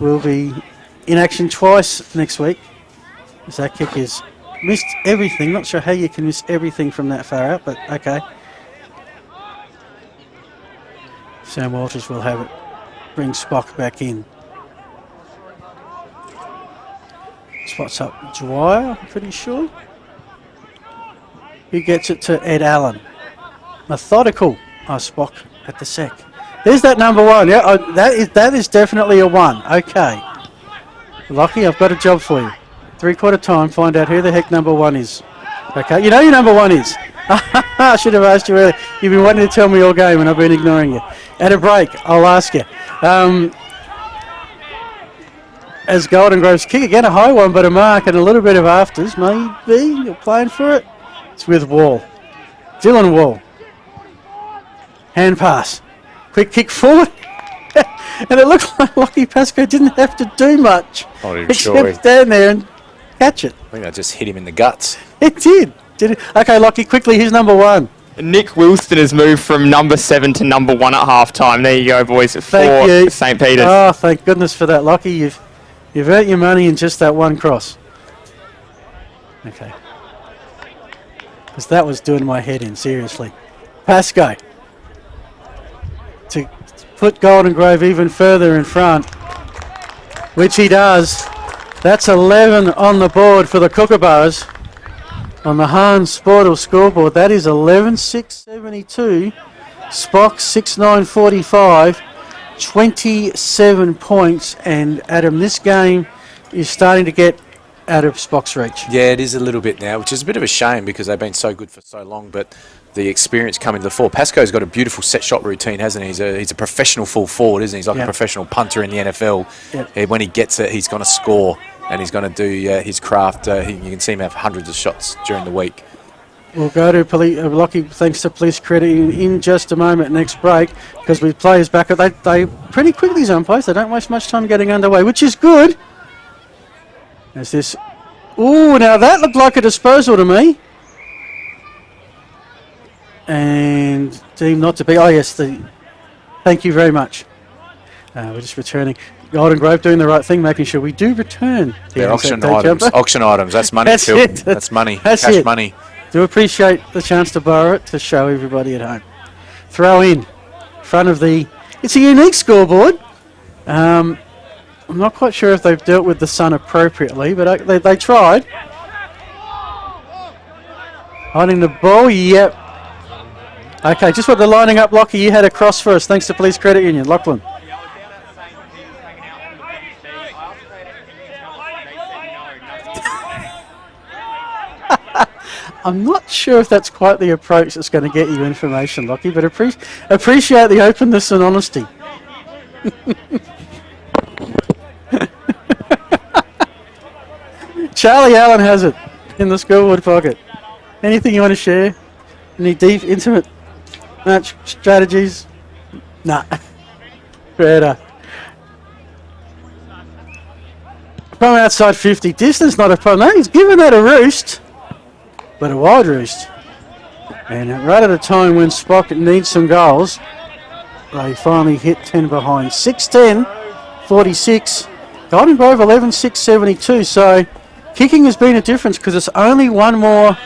will be in action twice next week. As that kick is missed everything. Not sure how you can miss everything from that far out, but okay. Sam Walters will have it. Bring Spock back in. Spots up Dwyer, I'm pretty sure. He gets it to Ed Allen. Methodical. Spock at the sec. There's that number 1. Yeah, that is definitely a 1. Okay. Lockie, I've got a job for you. 3/4 time, find out who the heck number 1 is. Okay, you know who number 1 is. I should have asked you earlier. You've been wanting to tell me all game and I've been ignoring you. At a break, I'll ask you. As Golden Grove's kick, again a high one, but a mark and a little bit of afters. Maybe you're playing for it. It's with Wall. Dylan Wall. Hand pass. Quick kick forward. And it looked like Lockie Pascoe didn't have to do much. Not even He sure. just stand there and catch it. I think that just hit him in the guts. It did. Did it? Okay, Lockie, quickly, here's number 1. Nick Wilson has moved from number 7 to number 1 at half time. There you go, boys, for St. Peter's. Oh, thank goodness for that, Lockie. You've earned your money in just that one cross. Okay. Because that was doing my head in, seriously. Pascoe. To put Golden Grove even further in front, which he does. That's 11 on the board for the Kookaburras on the Hans Sportal scoreboard. That is 11,672. Spock 6,945. 27 points. And Adam, this game is starting to get out of Spock's reach. Yeah, it is a little bit now, which is a bit of a shame because they've been so good for so long, but the experience coming to the fore. Pascoe's got a beautiful set shot routine, hasn't he? He's a professional full forward, isn't he? He's like a professional punter in the NFL. Yep. When he gets it, he's going to score and he's going to do his craft. You can see him have hundreds of shots during the week. We'll go to Lockie, thanks to Police Credit in just a moment, next break, because with players back, they pretty quickly zone plays. They don't waste much time getting underway, which is good. As this, ooh, now that looked like a disposal to me. And deemed not to be. Oh yes, thank you very much. We're just returning. Golden Grove doing the right thing, making sure we do return. They're auction items. Auction items. That's money. That's Phil. it. That's money. That's Cash it. money. Do appreciate the chance to borrow it to show everybody at home. Throw in front of the. It's a unique scoreboard. I'm not quite sure if they've dealt with the sun appropriately, but they tried. Hiding the ball. Yep. Okay, just what they're lining up, Lockie. You had a cross for us, thanks to Police Credit Union. Lachlan. I'm not sure if that's quite the approach that's going to get you information, Lockie, but appreciate the openness and honesty. Charlie Allen has it in the scoreboard pocket. Anything you want to share? Any deep, intimate match strategies? Nah. Better. From outside 50, distance not a problem. No, he's given that a roost, but a wide roost. And right at a time when Spock needs some goals, they finally hit 10 behind. 6-10, 46. Golden Grove 11-6, 72. So kicking has been a difference because it's only one more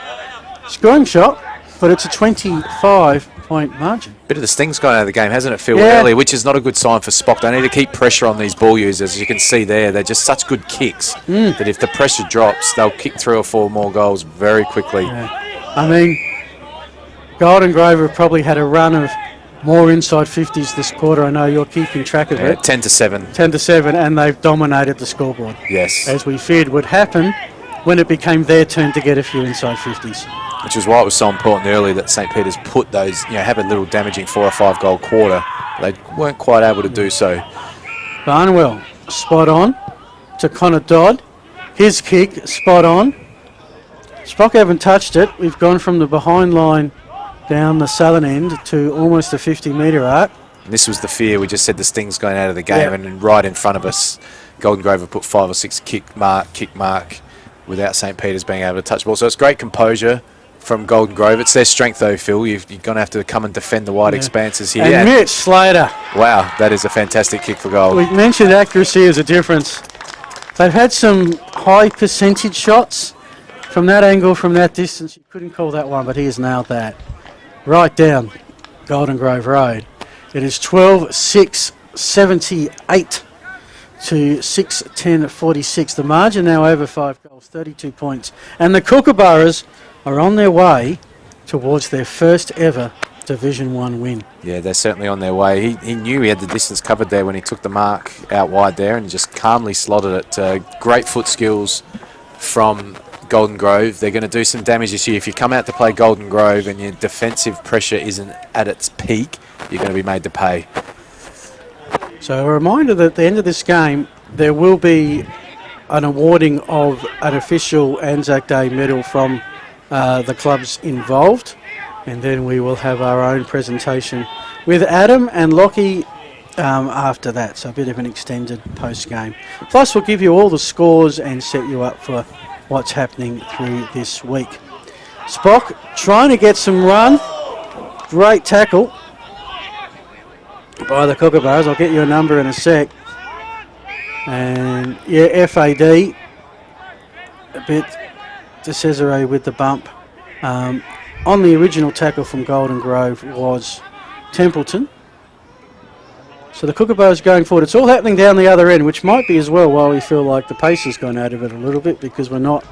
scoring shot, but it's a 25-point margin. Bit of the sting's gone out of the game, hasn't it, Phil, earlier, which is not a good sign for Spock. They need to keep pressure on these ball users. As you can see there, they're just such good kicks that if the pressure drops, they'll kick 3 or 4 more goals very quickly. Yeah. I mean, Golden Grove have probably had a run of more inside 50s this quarter. I know you're keeping track of it. 10-7. 10-7, and they've dominated the scoreboard. Yes. As we feared would happen when it became their turn to get a few inside 50s. Which is why it was so important earlier that St. Peter's put those, have a little damaging 4 or 5 goal quarter. They weren't quite able to do so. Barnwell, spot on to Connor Dodd. His kick, spot on. Spock haven't touched it. We've gone from the behind line down the southern end to almost a 50-metre arc. And this was the fear. We just said the sting's going out of the game, and then right in front of us, Golden Grove have put 5 or 6 kick mark without St. Peter's being able to touch the ball. So it's great composure from Golden Grove. It's their strength though, Phil. You're going to have to come and defend the wide expanses here. And Mitch Slater. Wow, that is a fantastic kick for goal. We mentioned accuracy as a difference. They've had some high percentage shots from that angle, from that distance. You couldn't call that one, but he has nailed that. Right down Golden Grove Road. It is 12-6, 78 to 6-10, 46. The margin now over 5 goals, 32 points. And the Kookaburras are on their way towards their first ever Division 1 win. Yeah, they're certainly on their way. He knew he had the distance covered there when he took the mark out wide there and just calmly slotted it. Great foot skills from Golden Grove. They're going to do some damage this year. If you come out to play Golden Grove and your defensive pressure isn't at its peak, you're going to be made to pay. So a reminder that at the end of this game, there will be an awarding of an official Anzac Day medal from the clubs involved, and then we will have our own presentation with Adam and Lockie after that, so a bit of an extended post-game. Plus we'll give you all the scores and set you up for what's happening through this week. Spock trying to get some run. Great tackle by the Kookaburras. I'll get you a number in a sec. And yeah, FAD a bit to Cesare with the bump. On the original tackle from Golden Grove was Templeton. So the Kookaburras going forward. It's all happening down the other end, which might be as well why we feel like the pace has gone out of it a little bit, because we're not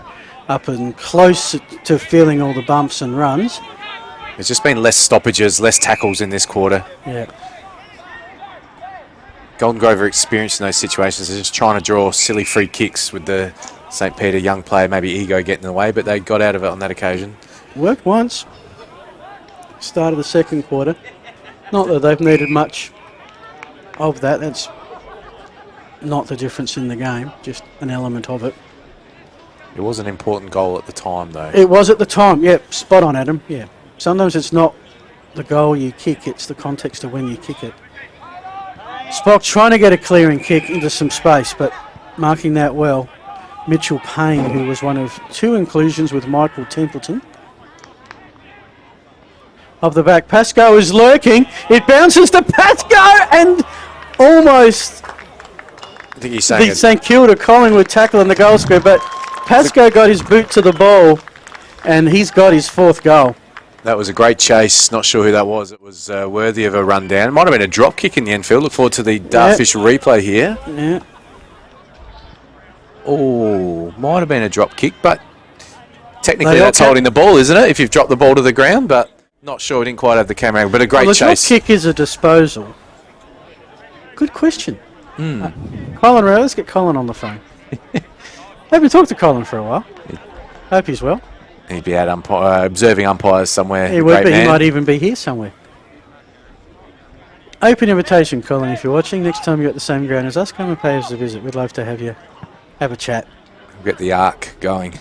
up and close to feeling all the bumps and runs. There's just been less stoppages, less tackles in this quarter. Yeah. Golden Grove are experienced in those situations. They're just trying to draw silly free kicks with the St. Peter young player, maybe ego getting in the way, but they got out of it on that occasion. Worked once. Start of the second quarter. Not that they've needed much of that. That's not the difference in the game, just an element of it. It was an important goal at the time, though. It was at the time, yeah, spot on, Adam, yeah. Sometimes it's not the goal you kick, it's the context of when you kick it. Spock trying to get a clearing kick into some space, but marking that well, Mitchell Payne, who was one of 2 inclusions with Michael Templeton. Of the back, Pascoe is lurking. It bounces to Pascoe and almost I think he's saying St Kilda Collingwood tackle in the goal square, but Pascoe got his boot to the ball and he's got his 4th goal. That was a great chase. Not sure who that was. It was worthy of a rundown. It might have been a drop kick in the end, Phil. Look forward to the official replay here. Yeah. Oh, might have been a drop kick, but technically that's holding the ball, isn't it? If you've dropped the ball to the ground, but not sure. We didn't quite have the camera angle, but a great chase. The drop kick is a disposal. Good question. Colin, let's get Colin on the phone. Haven't talked to Colin for a while. Hope he's well. He'd be out observing umpires somewhere. He would be. He might even be here somewhere. Open invitation, Colin, if you're watching. Next time you're at the same ground as us, come and pay us a visit. We'd love to have you have a chat. We'll get the arc going.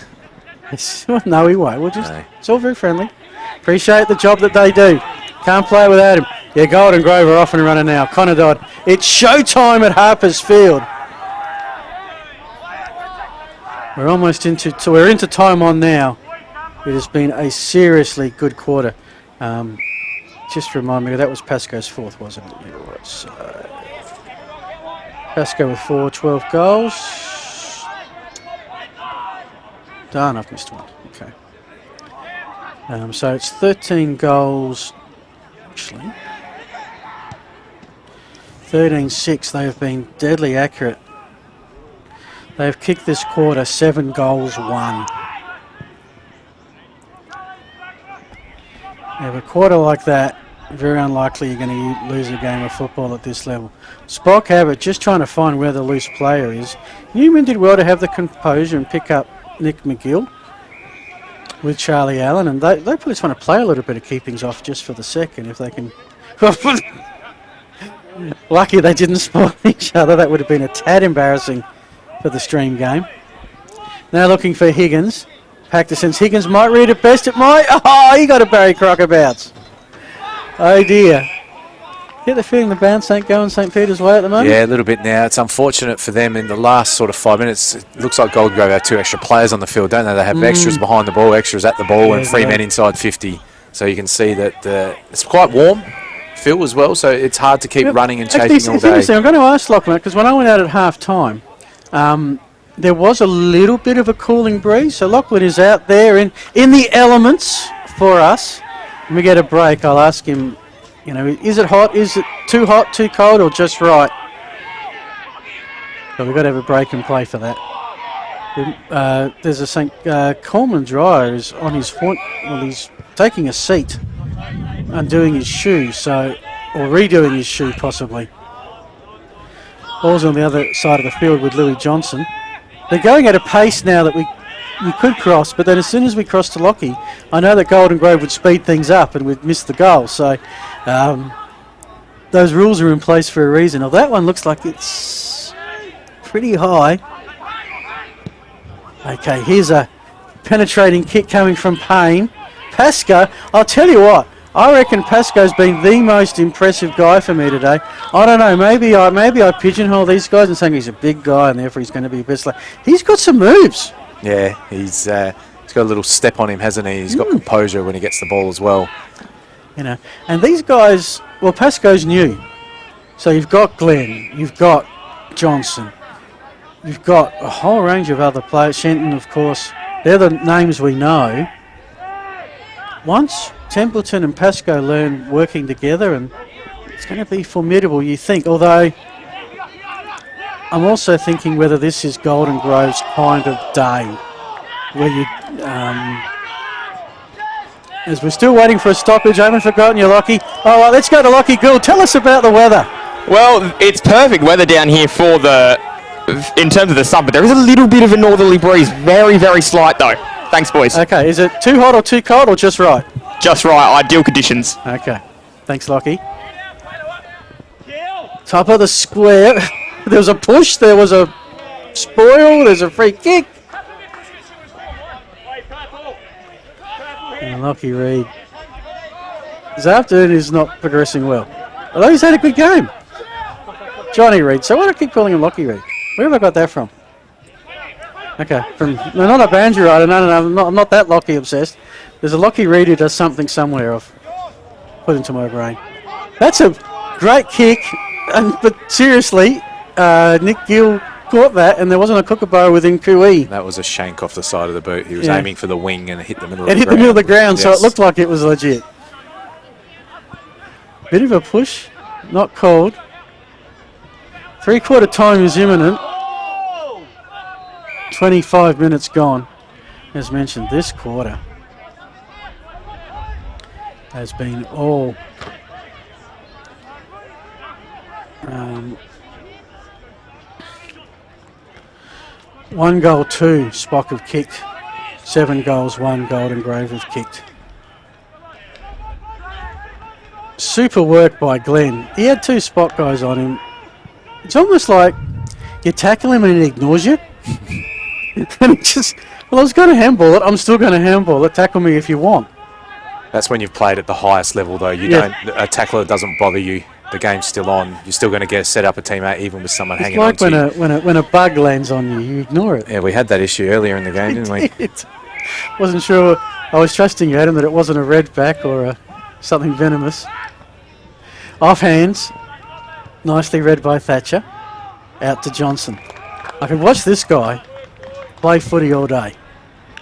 No, we won't. No. It's all very friendly. Appreciate the job that they do. Can't play without him. Yeah, Golden Grove are off and running now. Connor Dodd. It's showtime at Harper's Field. We're almost into time on now. It has been a seriously good quarter. Just remind me, that was Pasco's fourth, wasn't it? Yeah, it was. Pasco with 12 goals. Darn, I've missed one. Okay. So it's 13 goals, actually. 13-6. They have been deadly accurate. They have kicked this quarter 7 goals, 1. Yeah, a quarter like that, very unlikely you're going to lose a game of football at this level. Spock Abbott just trying to find where the loose player is. Newman did well to have the composure and pick up Nick McGill with Charlie Allen, and they probably just want to play a little bit of keepings off just for the second if they can. Lucky they didn't spot each other. That would have been a tad embarrassing for the stream game. Now looking for Higgins. Pacterson's Higgins might read it best. It might. Oh, he got a Barry Crocker bounce. Oh dear. Get the feeling the bounce ain't going St. Peter's way at the moment? Yeah, a little bit now. It's unfortunate for them in the last sort of 5 minutes. It looks like Golden Grove have 2 extra players on the field, don't they? They have extras behind the ball, extras at the ball, and 3 men inside 50. So you can see that it's quite warm, Phil, as well, so it's hard to keep running and chasing all day. I'm going to ask Lachlan, because when I went out at half time, there was a little bit of a cooling breeze, so Lachlan is out there in the elements for us. When we get a break, I'll ask him, is it hot, is it too hot, too cold, or just right? So we've got to have a break and play for that. There's a St. Coleman Dryer is on his front, well, he's taking a seat, undoing his shoe, or redoing his shoe possibly. Ball's on the other side of the field with Louis Johnson. They're going at a pace now that we could cross, but then as soon as we cross to Lockie, I know that Golden Grove would speed things up and we'd miss the goal. So those rules are in place for a reason. Now that one looks like it's pretty high. Okay, here's a penetrating kick coming from Payne. Pasco, I'll tell you what, I reckon Pasco's been the most impressive guy for me today. I don't know, maybe I pigeonhole these guys and saying he's a big guy and therefore he's going to be best. He's got some moves. Yeah, he's got a little step on him, hasn't he? He's got composure when he gets the ball as well. And these guys, well, Pasco's new. So you've got Glenn, you've got Johnson, you've got a whole range of other players. Shenton, of course, they're the names we know. Once Templeton and Pasco learn working together, and it's going to be formidable, you think. Although I'm also thinking whether this is Golden Grove's kind of day, where you, as we're still waiting for a stoppage, I haven't forgotten you, Lockie. All right, let's go to Lockie Gould. Tell us about the weather. Well, it's perfect weather down here in terms of the sun, but there is a little bit of a northerly breeze. Very, very slight though. Thanks, boys. Okay, is it too hot or too cold or just right? Just right, ideal conditions. Okay, thanks, Lockie. Top of the square. There was a push, there was a spoil, there's a free kick. And Lockie Reid. His afternoon is not progressing well. Although he's had a good game. Johnny Reid. So why do I keep calling him Lockie Reid? Where have I got that from? Okay, not a banjo rider. No, I'm not that Lockie obsessed. There's a Lockie Reid who does something somewhere I've put into my brain. That's a great kick, but seriously, Nick Gill caught that, and there wasn't a kookaburra within Kui. That was a shank off the side of the boot. He was aiming for the wing and hit the middle of the ground. It hit the middle of the ground, yes. So it looked like it was legit. Bit of a push, not called. 3/4 time is imminent. 25 minutes gone. As mentioned, this quarter has been all one goal, 2 Spock have kicked, 7 goals, 1 Golden Grove have kicked. Super work by Glenn. He had 2 Spock guys on him. It's almost like you tackle him and he ignores you. And he just, well, I was going to handball it. I'm still going to handball it. Tackle me if you want. That's when you've played at the highest level, though. You don't. A tackler doesn't bother you. The game's still on. You're still going to get set up a teammate, even with someone hanging on to you. It's like when a bug lands on you, you ignore it. Yeah, we had that issue earlier in the game, didn't we? Wasn't sure. I was trusting you, Adam, that it wasn't a red back or something venomous. Off hands. Nicely read by Thatcher. Out to Johnson. I can watch this guy play footy all day.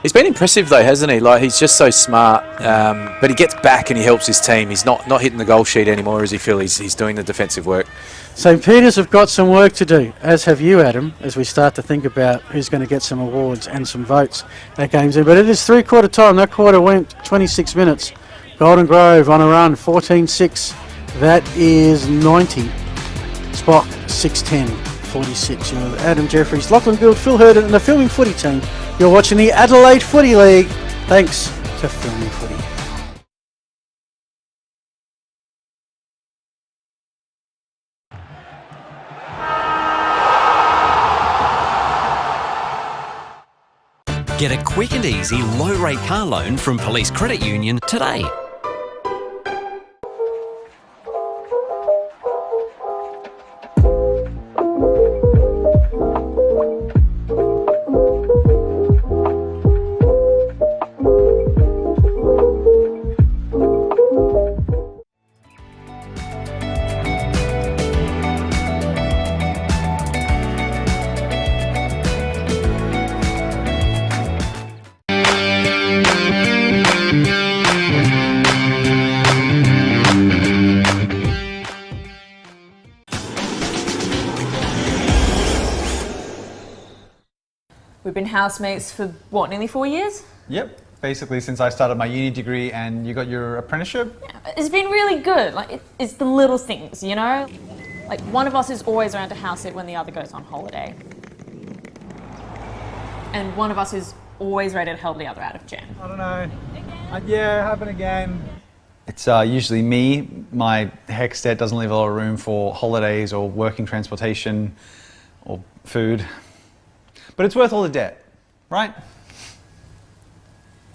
He's been impressive though, hasn't he? Like, he's just so smart, but he gets back and he helps his team. He's not hitting the goal sheet anymore, as he feels he's doing the defensive work. St. Peter's have got some work to do, as have you, Adam, as we start to think about who's going to get some awards and some votes at games in. But it is three-quarter time. That quarter went 26 minutes. Golden Grove on a run, 14-6. That is 90. Spock, 6-10, 46. You're with Adam Jeffries, Lachlan Gould, Phil Hurden and the Filming Footy team. You're watching the Adelaide Footy League. Thanks to Filming Footy. Get a quick and easy low-rate car loan from Police Credit Union today. We've been housemates for, what, nearly 4 years? Yep, basically since I started my uni degree and you got your apprenticeship. It's been really good. Like, it's the little things, you know? Like, one of us is always around to house it when the other goes on holiday. And one of us is always ready to help the other out of jam. I don't know. Yeah, happen again. It's usually me. My HECS debt doesn't leave a lot of room for holidays or working transportation or food. But it's worth all the debt, right?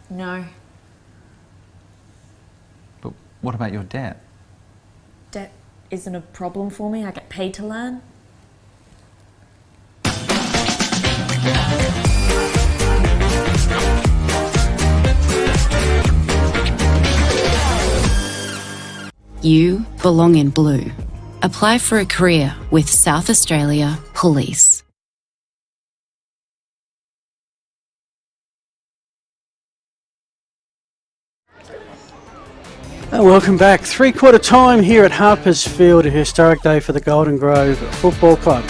No. But what about your debt? Debt isn't a problem for me. I get paid to learn. You belong in blue. Apply for a career with South Australia Police. Welcome back. Three-quarter time here at Harpers Field, a historic day for the Golden Grove Football Club.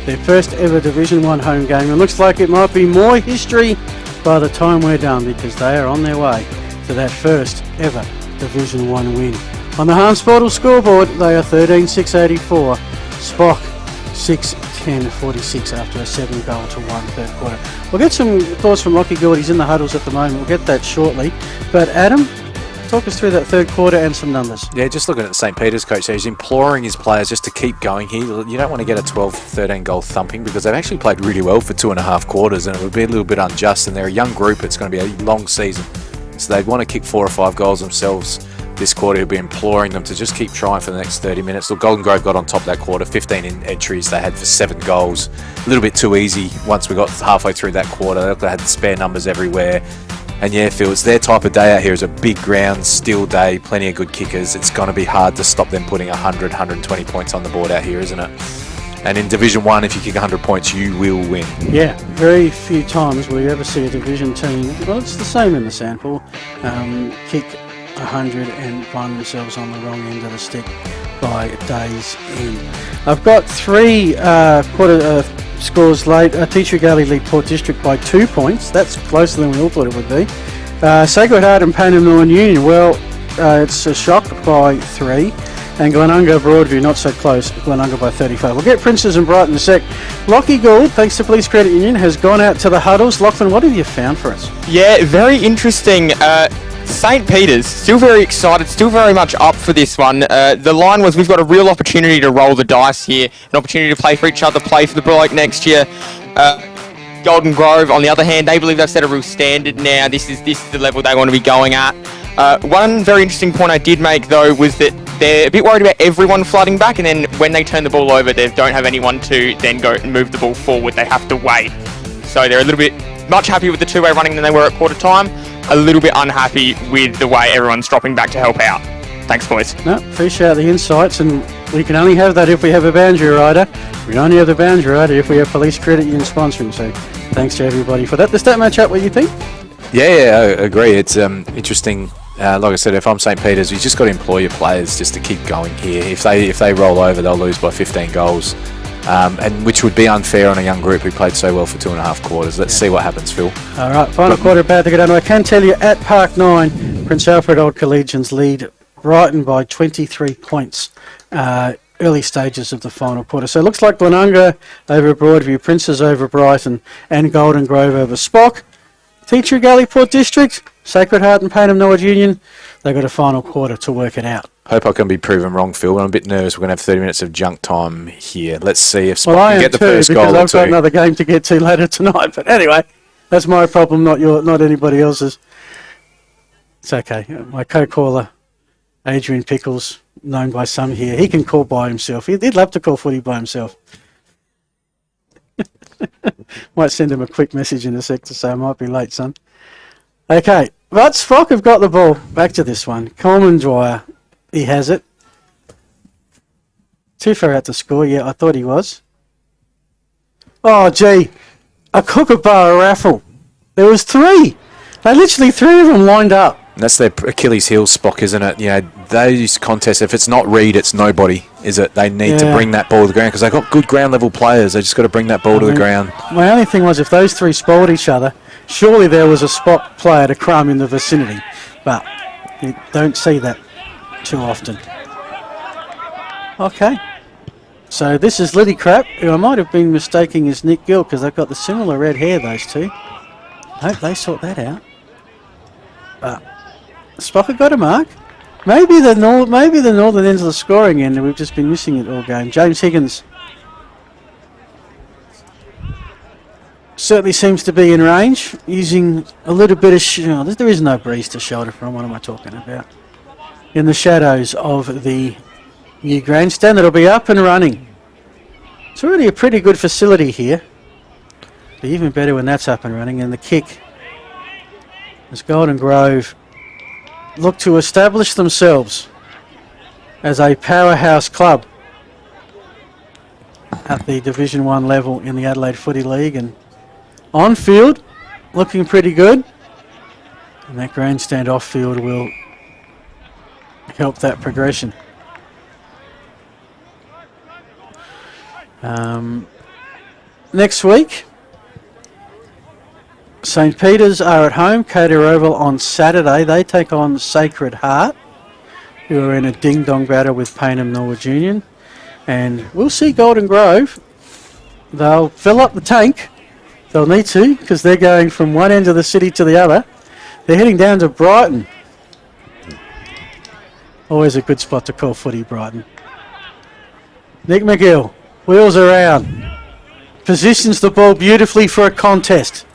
Their first ever Division 1 home game, and looks like it might be more history by the time we're done, because they are on their way to that first ever Division 1 win. On the Hans Portal scoreboard, they are 13-6-84. Spock 6-10-46 after a 7-goal to 1 third quarter. We'll get some thoughts from Lockie Gould. He's in the huddles at the moment. We'll get that shortly. But Adam, talk us through that third quarter and some numbers. Yeah, just looking at the St. Peter's coach, he's imploring his players just to keep going here. You don't want to get a 12-13 goal thumping, because they've actually played really well for 2.5 quarters, and it would be a little bit unjust, and they're a young group. It's going to be a long season, so they'd want to kick 4 or 5 goals themselves this quarter. He'll be imploring them to just keep trying for the next 30 minutes. Look, Golden Grove got on top that quarter, 15 entries they had for 7 goals. A little bit too easy once we got halfway through that quarter. They had spare numbers everywhere. And yeah, Phil, it's their type of day out here. It's a big ground, still day, plenty of good kickers. It's going to be hard to stop them putting 100, 120 points on the board out here, isn't it? And in Division 1, if you kick 100 points, you will win. Yeah, very few times will you ever see a Division team, well, it's the same in the sample, kick 100 and find themselves on the wrong end of the stick by day's end. I've got 3 quarter scores late. Teacher Galley lead Port District by 2 points. That's closer than we all thought it would be. Sacred Heart and Payneham Northern Union, well, it's a shock by 3. And Glenunga Broadview, not so close. Glenunga by 35. We'll get Princes and Brighton in a sec. Lockie Gould, thanks to Police Credit Union, has gone out to the huddles. Lachlan, what have you found for us? Yeah, very interesting. St. Peter's, still very excited, still very much up for this one. The line was, we've got a real opportunity to roll the dice here, an opportunity to play for each other, play for the bloke next year. Golden Grove, on the other hand, they believe they've set a real standard now. This is the level they want to be going at. One very interesting point I did make, though, was that they're a bit worried about everyone flooding back, and then when they turn the ball over, they don't have anyone to then go and move the ball forward. They have to wait. So they're a little bit much happier with the two-way running than they were at quarter time. A little bit unhappy with the way everyone's dropping back to help out. Thanks, boys. No, appreciate the insights, and we can only have that if we have a boundary rider. We only have the boundary rider if we have Police Credit Union sponsoring. So thanks to everybody for that. Does that match up what you think? Yeah, I agree. It's interesting. Like I said, if I'm St. Peter's, you just got to employ your players just to keep going here. If they roll over, they'll lose by 15 goals, and which would be unfair on a young group who played so well for 2.5 quarters. Let's see what happens, Phil. All right, final quarter about to get on. I can tell you at Park 9, Prince Alfred Old Collegians lead Brighton by 23 points. Early stages of the final quarter. So it looks like Glenunga over Broadview, Princes over Brighton, and Golden Grove over Spock. Teacher Galleyport District, Sacred Heart and Payneham Norwood Union, they've got a final quarter to work it out. Hope I can be proven wrong, Phil. I'm a bit nervous. We're going to have 30 minutes of junk time here. Let's see if Spock can get the first goal or two. Because I've got another game to get to later tonight. But anyway, that's my problem, not anybody else's. It's okay. My co-caller, Adrian Pickles, known by some here, he can call by himself. He'd love to call footy by himself. Might send him a quick message in a sec to say I might be late, son. Okay, but Spock have got the ball. Back to this one. Coleman Dwyer, he has it. Too far out to score, yeah, I thought he was. Oh, gee, a Kookaburra raffle. There was 3. They literally 3 of them lined up. And that's their Achilles heel, Spock, isn't it? You know, those contests, if it's not Reed, it's nobody, is it? They need to bring that ball to the ground because they've got good ground level players. They just got to bring that ball to the ground. My only thing was if those 3 spoiled each other, surely there was a Spock player to crumb in the vicinity. But you don't see that too often. Okay. So this is Liddy Crap, who I might have been mistaking as Nick Gill because they've got the similar red hair, those two. Hope they sort that out. But Spock got a mark. Maybe the northern end of the scoring end, we've just been missing it all game. James Higgins certainly seems to be in range, using a little bit of... there is no breeze to shoulder from. What am I talking about? In the shadows of the new grandstand that'll be up and running. It's already a pretty good facility here. Be even better when that's up and running. And the kick as Golden Grove look to establish themselves as a powerhouse club at the Division 1 level in the Adelaide Footy League, and on field looking pretty good, and that grandstand off field will help that progression. Next week St. Peter's are at home, Cater Oval on Saturday. They take on Sacred Heart, who are in a ding-dong battle with Payneham Norwood Union. And we'll see Golden Grove. They'll fill up the tank. They'll need to, because they're going from one end of the city to the other. They're heading down to Brighton. Always a good spot to call footy, Brighton. Nick McGill, wheels around. Positions the ball beautifully for a contest.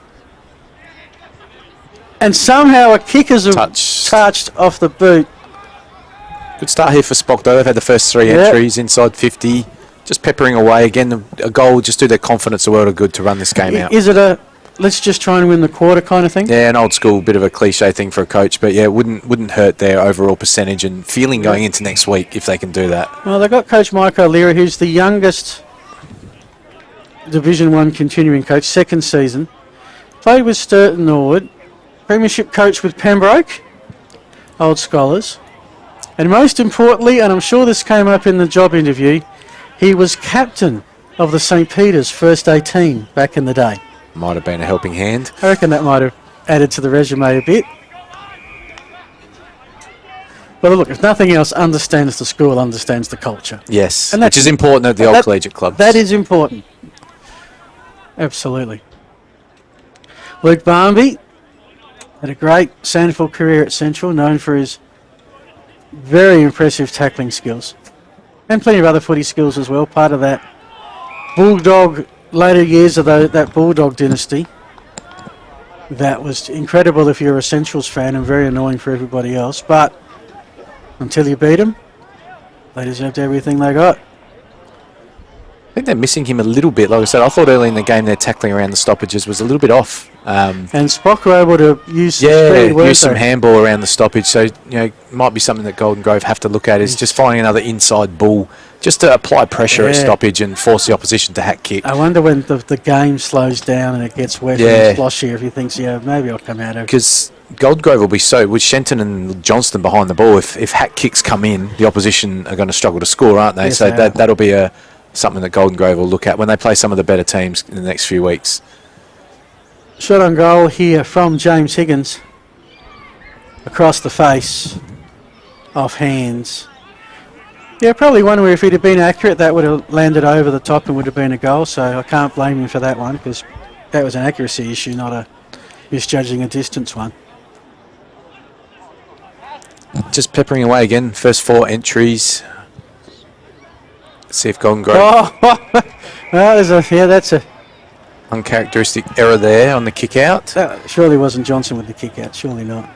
And somehow a kick is touched off the boot. Good start here for Spock, though. They've had the first 3 entries inside 50. Just peppering away. Again, a goal would just do their confidence a world of good to run this game out. Is it a let's just try and win the quarter kind of thing? Yeah, an old school, bit of a cliche thing for a coach. But yeah, it wouldn't hurt their overall percentage and feeling going into next week if they can do that. Well, they've got Coach Mike O'Leary, who's the youngest Division 1 continuing coach, 2nd season. Played with Sturton Norwood. Premiership coach with Pembroke, Old Scholars. And most importantly, and I'm sure this came up in the job interview, he was captain of the St. Peter's first 18 back in the day. Might have been a helping hand. I reckon that might have added to the resume a bit. But look, if nothing else, understands the school, understands the culture. Yes, and which is important at the old collegiate clubs. That is important. Absolutely. Luke Barmby had a great Sandfield career at Central, known for his very impressive tackling skills. And plenty of other footy skills as well, part of that Bulldog later years of that Bulldog dynasty, that was incredible if you're a Essentials fan and very annoying for everybody else. But until you beat them, they deserved everything they got. I think they're missing him a little bit. Like I said, I thought early in the game their tackling around the stoppages was a little bit off. And Spock were able to use some speed, use some handball around the stoppage. So, might be something that Golden Grove have to look at is just finding another inside bull just to apply pressure at stoppage and force the opposition to hack kick. I wonder when the game slows down and it gets wet and sloshy if he thinks, maybe I'll come out of it. Because Golden Grove will be with Shenton and Johnston behind the ball. If hack kicks come in, the opposition are going to struggle to score, aren't they? Yes, so that'll be something that Golden Grove will look at when they play some of the better teams in the next few weeks. Shot on goal here from James Higgins. Across the face. Off hands. Yeah, probably one where if he'd have been accurate, that would have landed over the top and would have been a goal. So I can't blame him for that one because that was an accuracy issue, not a misjudging a distance one. Just peppering away again. First 4 entries. Let's see if Golden Grove... Oh, that's a... uncharacteristic error there on the kick out. Surely wasn't Johnson with the kick out, surely not.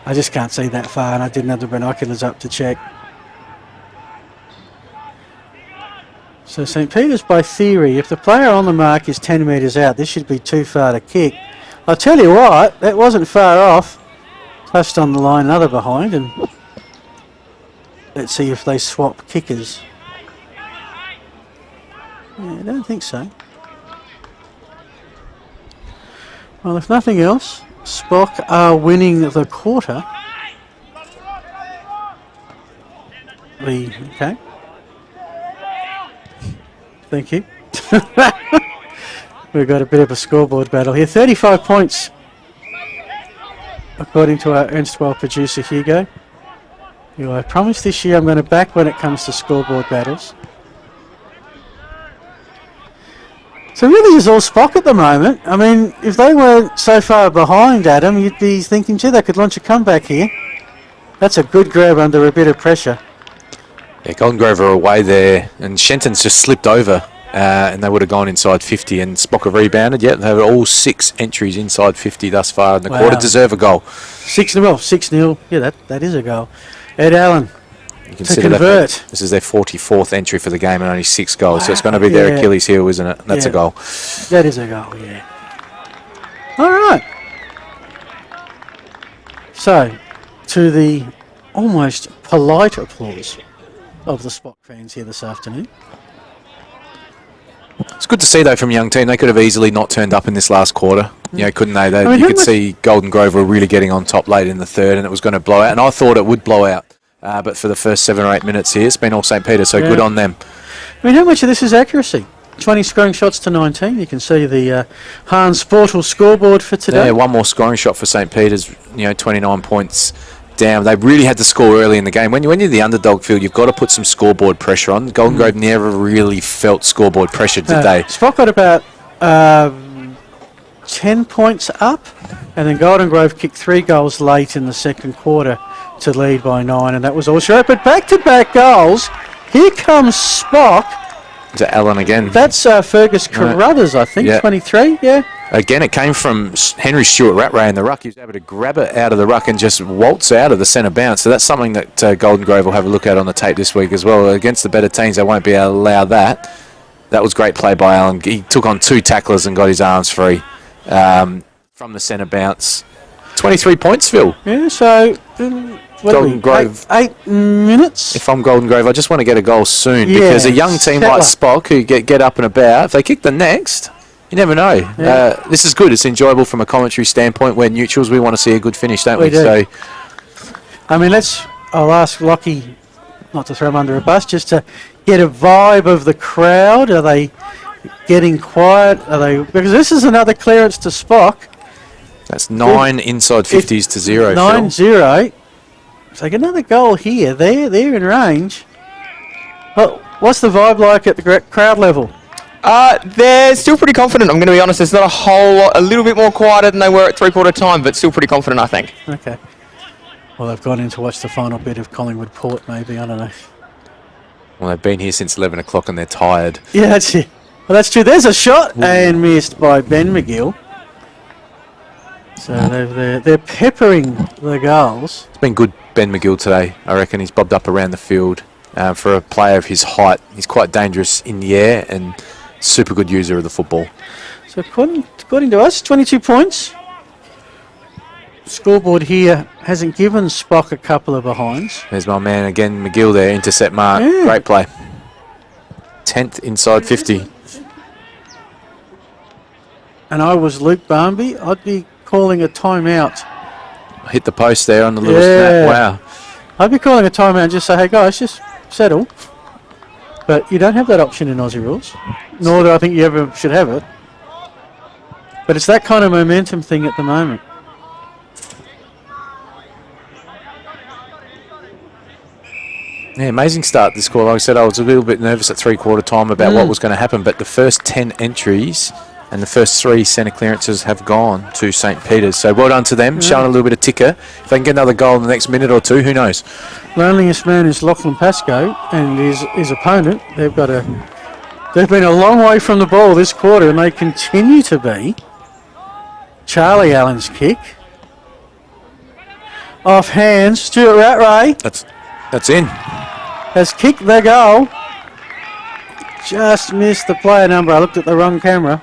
I just can't see that far and I didn't have the binoculars up to check. So St. Peter's, by theory, if the player on the mark is 10 metres out, this should be too far to kick. I'll tell you what, that wasn't far off. Touched on the line, another behind, and let's see if they swap kickers. Yeah, I don't think so. Well, if nothing else, Spock are winning the quarter. Okay. Thank you. We've got a bit of a scoreboard battle here. 35 points, according to our erstwhile producer Hugo. I promise this year I'm going to back when it comes to scoreboard battles. So really is all Spock at the moment. I mean, if they weren't so far behind Adam, you'd be thinking, gee, they could launch a comeback here. That's a good grab under a bit of pressure. Yeah, Golden Grove are away there, and Shenton's just slipped over, and they would have gone inside 50, and Spock have rebounded. Yet they were all 6 entries inside 50 thus far in the quarter. Deserve a goal. 6-0. Yeah, that is a goal. Ed Allen to convert. This is their 44th entry for the game and only 6 goals, so it's going to be their Achilles heel, isn't it? That's a goal. That is a goal, yeah. All right. So, to the almost polite applause of the Spock fans here this afternoon. It's good to see, though, from a young team. They could have easily not turned up in this last quarter, couldn't they? You could see Golden Grove were really getting on top late in the third, and it was going to blow out. And I thought it would blow out, but for the first 7 or 8 minutes here, it's been all St. Peter, so good on them. I mean, how much of this is accuracy? 20 scoring shots to 19. You can see the Hans Sportal scoreboard for today. Yeah, one more scoring shot for St. Peter's, 29 points down. They really had to score early in the game. When you're the underdog field, you've got to put some scoreboard pressure on. Golden Grove never really felt scoreboard pressure, did they? Spock got about 10 points up, and then Golden Grove kicked 3 goals late in the second quarter to lead by 9, and that was all short. But back-to-back goals. Here comes Spock. Is that Allen again? That's Fergus Carruthers, I think, 23, Again, it came from Henry Stewart-Rattray in the ruck. He was able to grab it out of the ruck and just waltz out of the centre bounce. So that's something that Golden Grove will have a look at on the tape this week as well. Against the better teams, they won't be able to allow that. That was great play by Allen. He took on 2 tacklers and got his arms free from the centre bounce. 23 points, Phil. Yeah, so... Golden Grove. 8 minutes. If I'm Golden Grove, I just want to get a goal soon because a young team like Spock who get up and about, if they kick the next, you never know. This is good. It's enjoyable from a commentary standpoint. We're neutrals. We want to see a good finish, don't we? Do. So, I mean, I'll ask Lockie not to throw him under a bus, just to get a vibe of the crowd. Are they getting quiet? Because this is another clearance to Spock. That's 9 inside 50s to 0. 9-0. So get another goal here. They're in range. Well, what's the vibe like at the crowd level? They're still pretty confident, I'm going to be honest. It's not a little bit more quieter than they were at three-quarter time, but still pretty confident, I think. Okay. Well, they've gone in to watch the final bit of Collingwood Port, maybe. I don't know. Well, they've been here since 11 o'clock and they're tired. Yeah, that's it. Well, that's true. There's a shot and missed by Ben McGill. So they're peppering the goals. It's been good, Ben McGill, today. I reckon he's bobbed up around the field. For a player of his height, he's quite dangerous in the air and super good user of the football. So according to us, 22 points. Scoreboard here hasn't given Spock a couple of behinds. There's my man again, McGill there, intercept mark. Yeah. Great play. 10th inside 50. And I was Luke Barmby, I'd be calling a timeout. Hit the post there on the little Yeah. snap. Wow. I'd be calling a timeout and just say, hey guys, just settle. But you don't have that option in Aussie rules, nor do I think you ever should have it. But it's that kind of momentum thing at the moment. Yeah, amazing start this quarter. Like I said, I was a little bit nervous at three-quarter time about what was going to happen, but the first 10 entries and the first 3 centre clearances have gone to St. Peter's. So well done to them, showing a little bit of ticker. If they can get another goal in the next minute or two, who knows? Loneliest man is Lachlan Pascoe and his opponent. They've been a long way from the ball this quarter, and they continue to be. Charlie Allen's kick. Off hands, Stuart Rattray. That's in. Has kicked the goal. Just missed the player number. I looked at the wrong camera.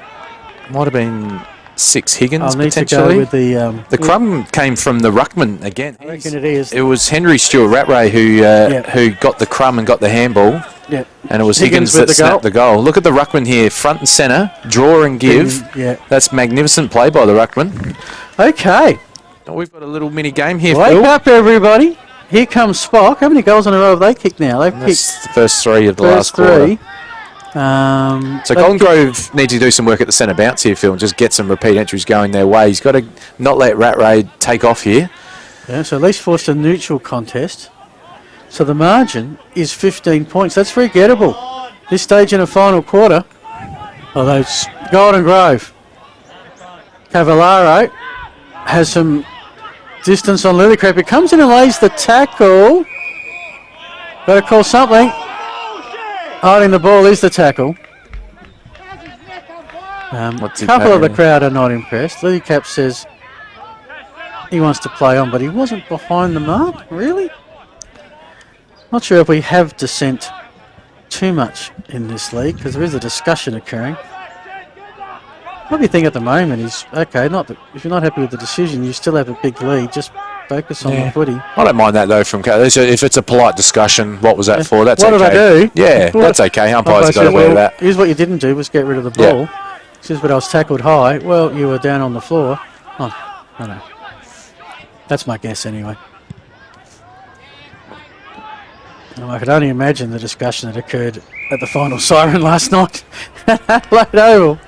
Might have been 6 Higgins, I'll need to potentially. go with the... The crumb came from the ruckman again. I reckon it is. It was Henry Stewart Rattray who got the crumb and got the handball. Yeah. And it was Higgins that snapped the goal. Look at the ruckman here, front and centre, draw and give. Yeah. That's magnificent play by the ruckman. Okay. We've got a little mini game here, Wake Phil. up, everybody. Here comes Spock. How many goals in a row have they kicked now? They've That's kicked the first 3 of the last first quarter. 3. So Golden Grove needs to do some work at the centre bounce here, Phil, and just get some repeat entries going their way. He's got to not let Rattray take off here. Yeah, so at least forced a neutral contest. So the margin is 15 points. That's very gettable. This stage in a final quarter. Although it's Golden Grove. Cavallaro has some distance on Lillicrap. It comes in and lays the tackle. Got to call something. Holding the ball is the tackle. A couple of the crowd are not impressed. Lillicrap says he wants to play on, but he wasn't behind the mark, really? Not sure if we have dissent too much in this league, because there is a discussion occurring. What you think at the moment is, okay, if you're not happy with the decision, you still have a big lead, just focus on the footy. I don't mind that, though, if it's a polite discussion. What was that for? That's what okay. did I do? Yeah, that's okay. Umpires got away with that. Here's what you didn't do, was get rid of the ball. Says, but I was tackled high. Well, you were down on the floor. Oh, I know. That's my guess anyway. I could only imagine the discussion that occurred at the final siren last night at Adelaide Oval.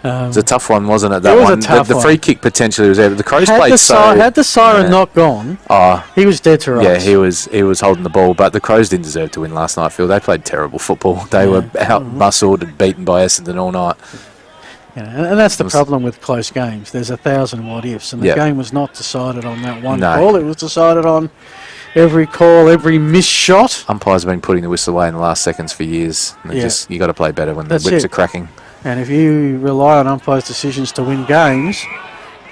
It was a tough one, wasn't it? That was one. a tough the one. free kick potentially was there, but the Crows played Had the siren not gone, he was dead to rights. Yeah, he was holding the ball, but the Crows didn't deserve to win last night, Phil. They played terrible football. They were out-muscled and beaten by Essendon all night. Yeah, and that's the problem with close games. There's 1,000 what-ifs, and the game was not decided on that one call. It was decided on every call, every missed shot. Umpires have been putting the whistle away in the last seconds for years. You got to play better when the whips are cracking. And if you rely on umpires' decisions to win games,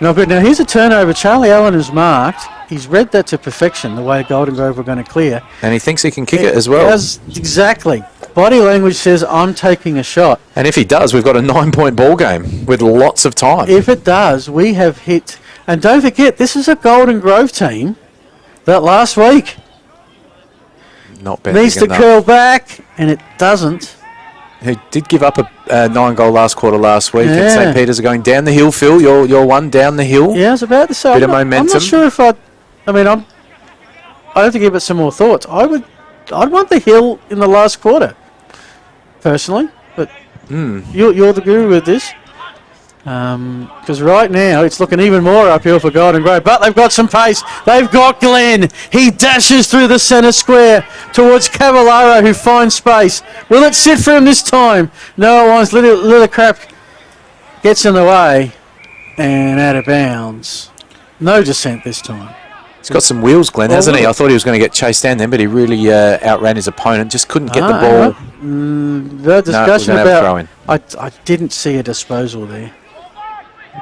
not good. Now here's a turnover. Charlie Allen is marked. He's read that to perfection, the way Golden Grove were going to clear. And he thinks he can kick it as well. Exactly. Body language says, I'm taking a shot. And if he does, we've got a 9-point ball game with lots of time. If it does, we have hit. And don't forget, this is a Golden Grove team that last week needs to curl back, and it doesn't. Who did give up a 9-goal last quarter last week. And St. Peter's are going down the hill, Phil. You're one down the hill. Yeah, I was about to say. Bit of momentum. I'm not sure if I have to give it some more thoughts. I'd want the hill in the last quarter, personally. But you're the guru with this. Because right now it's looking even more uphill for Golden Grove, but they've got some pace. They've got Glenn. He dashes through the centre square towards Cavallaro, who finds space. Will it sit for him this time? No, it wants Lillicrap gets in the way and out of bounds. No dissent this time. He's got some wheels, Glenn, hasn't he? I thought he was going to get chased down then, but he really outran his opponent. Just couldn't get the ball. The discussion about... I didn't see a disposal there.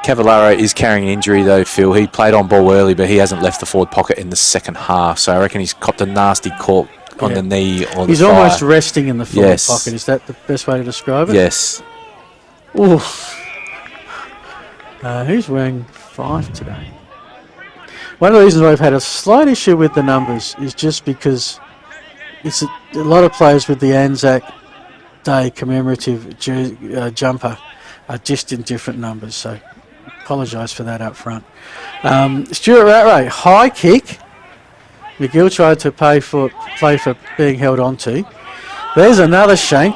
Cavallaro is carrying an injury though, Phil. He played on ball early, but he hasn't left the forward pocket in the second half. So I reckon he's copped a nasty cork on the knee or He's the thigh. almost resting in the forward pocket. Is that the best way to describe it? Yes. Ooh. Who's wearing 5 today? One of the reasons I've had a slight issue with the numbers is just because it's a lot of players with the Anzac Day commemorative jumper are just in different numbers, so apologise for that up front. Stuart Rattray, high kick. McGill tried to play for being held onto. There's another shank,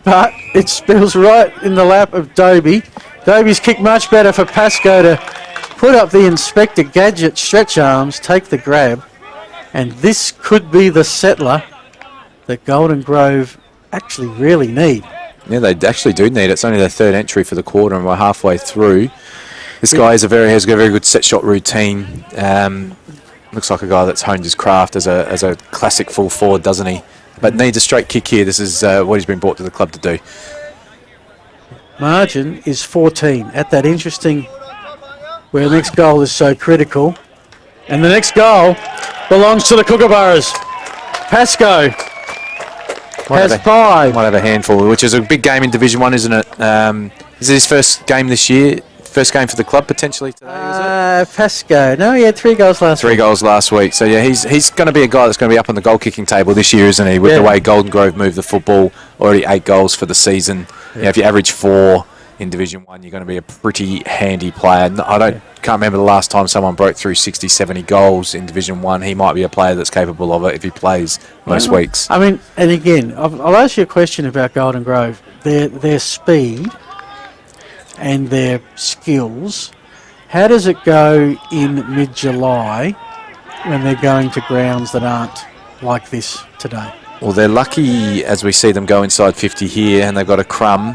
but it spills right in the lap of Dobie. Dobie's kick much better for Pascoe to put up the Inspector Gadget stretch arms, take the grab, and this could be the settler that Golden Grove actually really need. Yeah, they actually do need it. It's only their third entry for the quarter, and we're halfway through. This guy has got a very good set shot routine. Looks like a guy that's honed his craft as a classic full forward, doesn't he? But needs a straight kick here. This is what he's been brought to the club to do. Margin is 14 at that interesting where the next goal is so critical. And the next goal belongs to the Kookaburras. Pascoe has 5. Might have a handful, which is a big game in Division 1, isn't it? Is it his first game this year? First game for the club potentially today, is it? Pascoe. No, he had 3 goals last week. 3 goals last week. So, yeah, he's going to be a guy that's going to be up on the goal-kicking table this year, isn't he? With the way Golden Grove moved the football, already 8 goals for the season. Yeah. You know, if you average 4 in Division 1, you're going to be a pretty handy player. Can't remember the last time someone broke through 60, 70 goals in Division 1. He might be a player that's capable of it if he plays most weeks. I mean, and again, I'll ask you a question about Golden Grove. Their speed and their skills, how does it go in mid-July when they're going to grounds that aren't like this today? Well, they're lucky as we see them go inside 50 here, and they've got a crumb.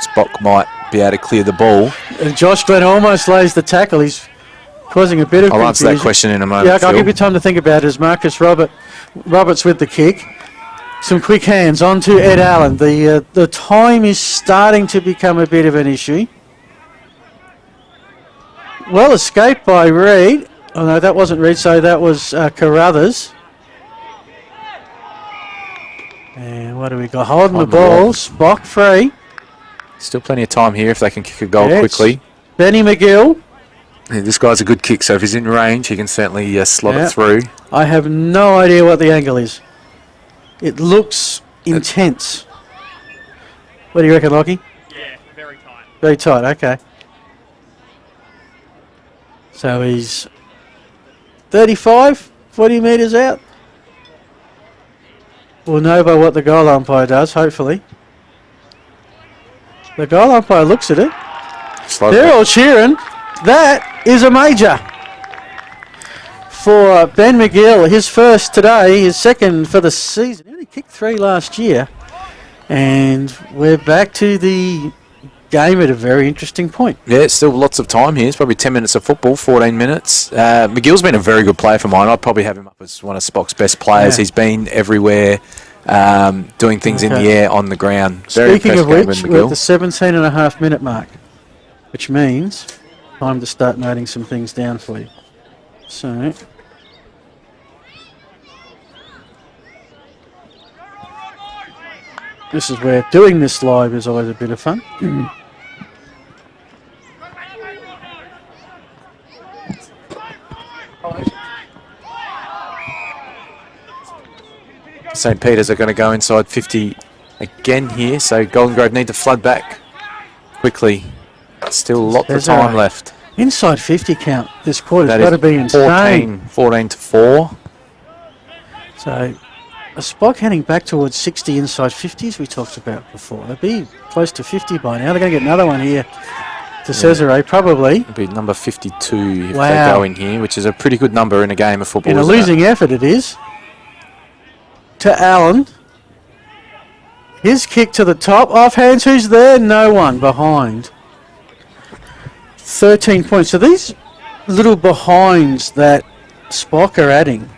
Spock might be able to clear the ball. And Josh Glenn almost lays the tackle. He's causing a bit of confusion. I'll answer that question in a moment. Yeah, I'll give you time to think about it. As Marcus Roberts with the kick. Some quick hands on to Ed Allen. The time is starting to become a bit of an issue. Well escaped by Reed. Oh no, that wasn't Reed, so that was Carruthers. And what do we got? Holding the ball. Spock free. Still plenty of time here if they can kick a goal quickly. Benny McGill. Yeah, this guy's a good kick, so if he's in range, he can certainly slot it through. I have no idea what the angle is. It looks intense. What do you reckon, Lockie? Yeah, very tight. Very tight, okay. So he's 35, 40 metres out. We'll know by what the goal umpire does, hopefully. The goal umpire looks at it. They're all cheering. That is a major for Ben McGill. His first today, his second for the season. He only kicked 3 last year. And we're back to the game at a very interesting point. Yeah, it's still lots of time here. It's probably 10 minutes of football, 14 minutes. McGill's been a very good player for mine. I'd probably have him up as one of Spock's best players. He's been everywhere, doing things in the air, on the ground. Very Speaking of which, we're at the 17.5 minute mark, which means time to start noting some things down for you. So, this is where doing this live is always a bit of fun. St. Peter's are going to go inside 50 again here, so Golden Grove need to flood back quickly. Still lots of time left. Inside 50 count this quarter's got to be insane. 14 to 4. So a Spock heading back towards 60 inside 50s we talked about before. They'd be close to 50 by now. They're going to get another one here to Cesare, probably. It'll be number 52 if they go in here, which is a pretty good number in a game of football. In a losing effort it is. To Allen. His kick to the top. Off hands. Who's there? No one behind. 13 points. So these little behinds that Spock are adding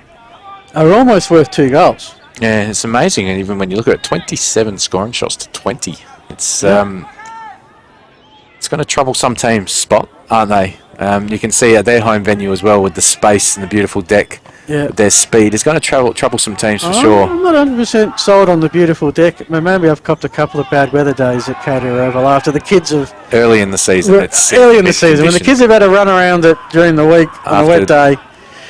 are almost worth 2 goals. Yeah, it's amazing. And even when you look at it, 27 scoring shots to 20. It's going to trouble some teams, Spot, aren't they? You can see at their home venue as well with the space and the beautiful deck. Yeah. Their speed is going to trouble some teams for sure. I'm not 100% sold on the beautiful deck. Maybe I've copped a couple of bad weather days at Cater Oval after the kids have... Early in the season. It's early in the season. When the kids have had a run around it during the week on a wet day.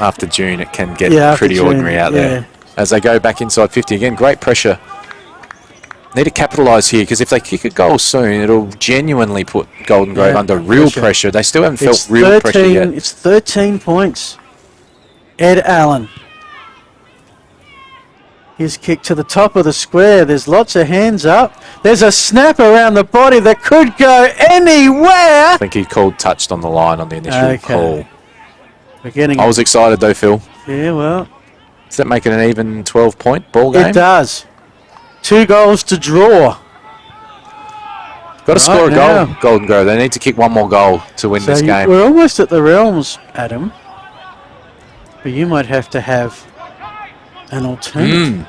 After June, it can get pretty ordinary out there. As they go back inside 50 again, great pressure. Need to capitalise here, because if they kick a goal soon, it'll genuinely put Golden Grove under real pressure. They still haven't felt real pressure yet. It's 13 points. Ed Allen. His kick to the top of the square. There's lots of hands up. There's a snap around the body that could go anywhere. I think he called touched on the line on the initial call. I was excited though, Phil. Yeah, well. Does that make it an even 12-point ball game? It does. 2 goals to draw. Got to score a goal, Golden Grove. They need to kick one more goal to win this game. We're almost at the realms, Adam. But you might have to have an alternative.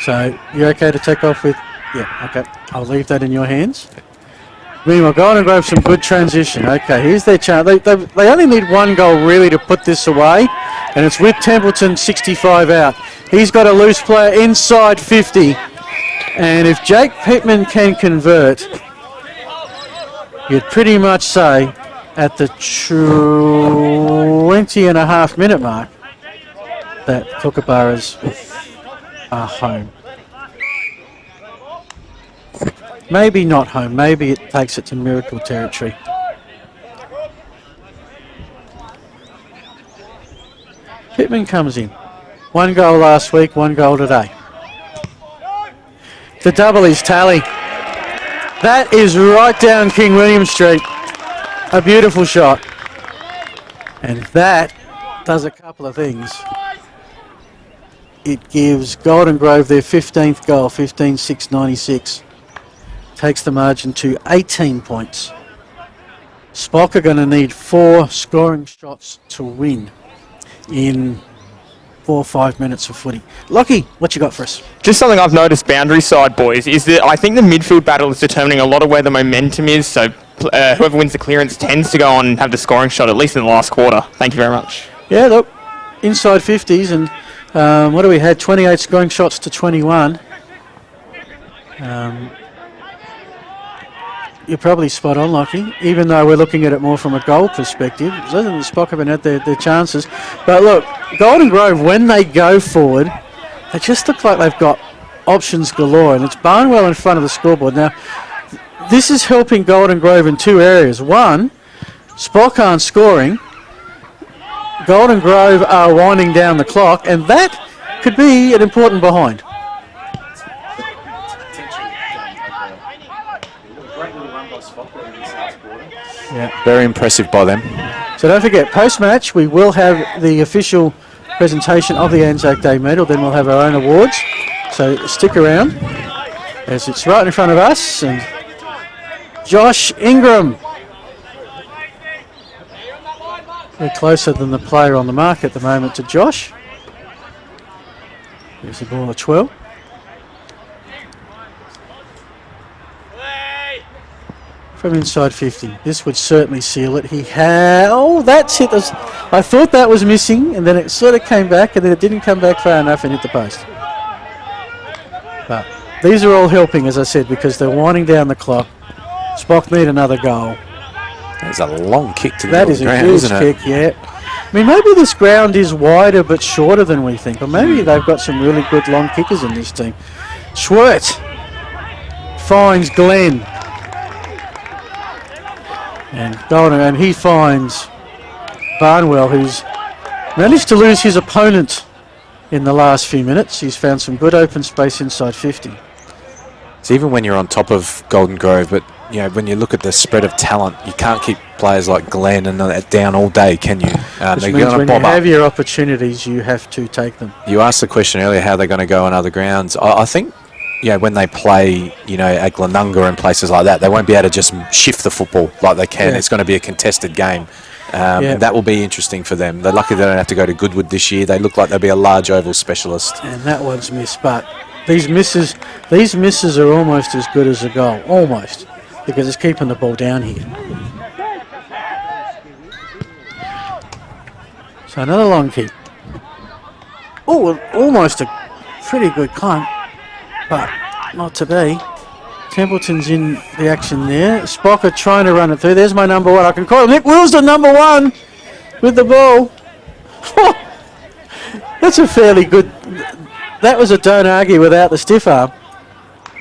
So, you okay to take off with... Yeah, okay. I'll leave that in your hands. Meanwhile, Golden Grove, some good transition. Okay, here's their chance. They only need 1 goal, really, to put this away. And it's with Templeton 65 out. He's got a loose player inside 50. And if Jake Pittman can convert, you'd pretty much say at the 20.5 minute mark that Kookaburras are home. Maybe not home. Maybe it takes it to miracle territory. Pittman comes in. 1 goal last week, 1 goal today. The double is tally. That is right down King William Street. A beautiful shot. And that does a couple of things. It gives Golden Grove their 15th goal, 15-6-96. Takes the margin to 18 points. Spock are going to need 4 scoring shots to win in 4 or 5 minutes of footy. Lockie, what you got for us? Just something I've noticed boundary side, boys, is that I think the midfield battle is determining a lot of where the momentum is, so whoever wins the clearance tends to go on and have the scoring shot, at least in the last quarter. Thank you very much. Yeah, look, inside 50s, and what do we had? 28 scoring shots to 21. You're probably spot on, Lockie, even though we're looking at it more from a goal perspective. Doesn't the Spock haven't had their chances. But look, Golden Grove, when they go forward, they just look like they've got options galore, and it's Barnwell in front of the scoreboard. Now, this is helping Golden Grove in 2 areas. One, Spock aren't scoring. Golden Grove are winding down the clock, and that could be an important behind. Yeah, very impressive by them. So don't forget, post-match we will have the official presentation of the Anzac Day medal, then we'll have our own awards. So stick around as it's right in front of us. And Josh Ingram. We're closer than the player on the mark at the moment to Josh. Here's the ball at 12. From inside 50. This would certainly seal it. He had... Oh, that's hit us. I thought that was missing, and then it sort of came back, and then it didn't come back far enough and hit the post. But these are all helping, as I said, because they're winding down the clock. Spock need another goal. There's a long kick to the That is a ground, huge isn't it? kick, yeah. I mean, maybe this ground is wider but shorter than we think, or maybe they've got some really good long kickers in this team. Schwertz finds Glenn. And Golden, and he finds Barnwell, who's managed to lose his opponent in the last few minutes. He's found some good open space inside 50. So even when you're on top of Golden Grove, but you know, when you look at the spread of talent, you can't keep players like Glenn and that down all day, can you? Which means when you have your opportunities, you have to take them. You asked the question earlier how they're going to go on other grounds. I think, you know, when they play, you know, at Glenunga and places like that, they won't be able to just shift the football like they can. Yeah. It's going to be a contested game. That will be interesting for them. They're lucky they don't have to go to Goodwood this year. They look like they'll be a large oval specialist. And that one's missed, but these misses are almost as good as a goal, almost, because it's keeping the ball down here. So another long kick. Oh, almost a pretty good cunt, but not to be. Templeton's in the action there. Spocker trying to run it through. There's my number one. I can call him. Nick Wilson, number one, with the ball. That's a fairly good... That was a don't argue without the stiff arm.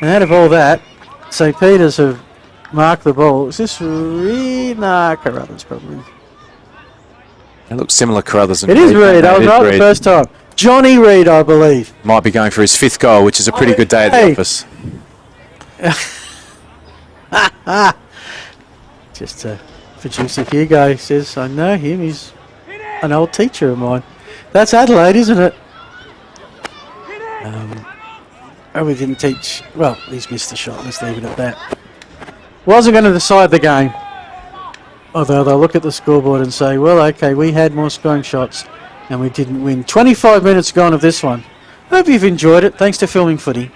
And out of all that, St. Peter's have marked the ball. Is this Carruthers probably? It looks similar, Carruthers. It is Reid. I was right the first time. Johnny Reid, I believe. Might be going for his 5th goal, which is a pretty good day at the office. Just producer Hugo says, I know him, he's an old teacher of mine. That's Adelaide, isn't it? We didn't teach, well, he's missed the shot, let's leave it at that. Wasn't going to decide the game, although they'll look at the scoreboard and say, well, okay, we had more scoring shots and we didn't win. 25 minutes gone of this one. Hope you've enjoyed it. Thanks to Filming Footy.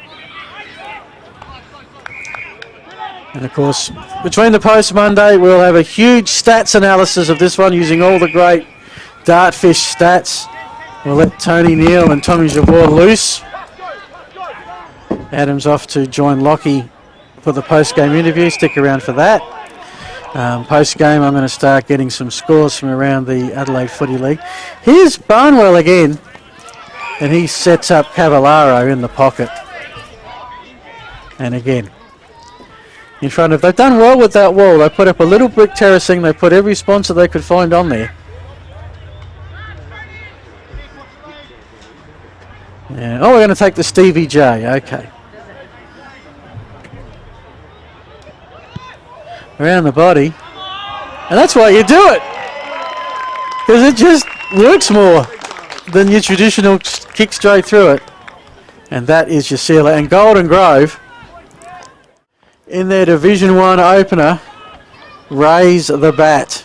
And of course, between the post Monday, we'll have a huge stats analysis of this one using all the great Dartfish stats. We'll let Tony Neal and Tommy Jabor loose. Adam's off to join Lockie for the post-game interview. Stick around for that. Post-game, I'm going to start getting some scores from around the Adelaide Footy League. Here's Barnwell again, and he sets up Cavallaro in the pocket. And again, in front of... They've done well with that wall. They put up a little brick terracing. They put every sponsor they could find on there. Yeah. Oh, we're going to take the Stevie J. Okay. Around the body. And that's why you do it. Because it just works more than your traditional kick straight through it. And that is your sealer. And Golden Grove, in their Division 1 opener, raise the bat.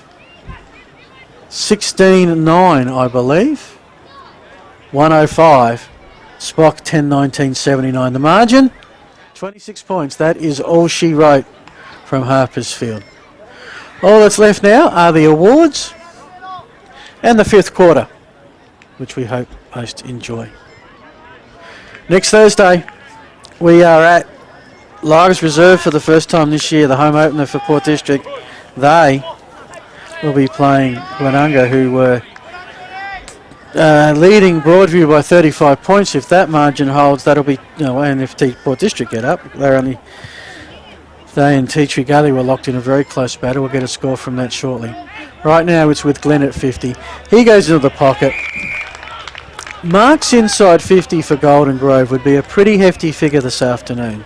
16-9, I believe. 105. Spock 10-19-79. The margin, 26 points. That is all she wrote from Harpersfield. All that's left now are the awards and the 5th quarter, which we hope most enjoy. Next Thursday, we are at Lives Reserve for the first time this year, the home opener for Port District. They will be playing Glenunga, who were leading Broadview by 35 points. If that margin holds, that'll be, and if Port District get up, they and Tea Tree Gully were locked in a very close battle. We'll get a score from that shortly. Right now it's with Glenn at 50. He goes into the pocket. Marks inside 50 for Golden Grove would be a pretty hefty figure this afternoon.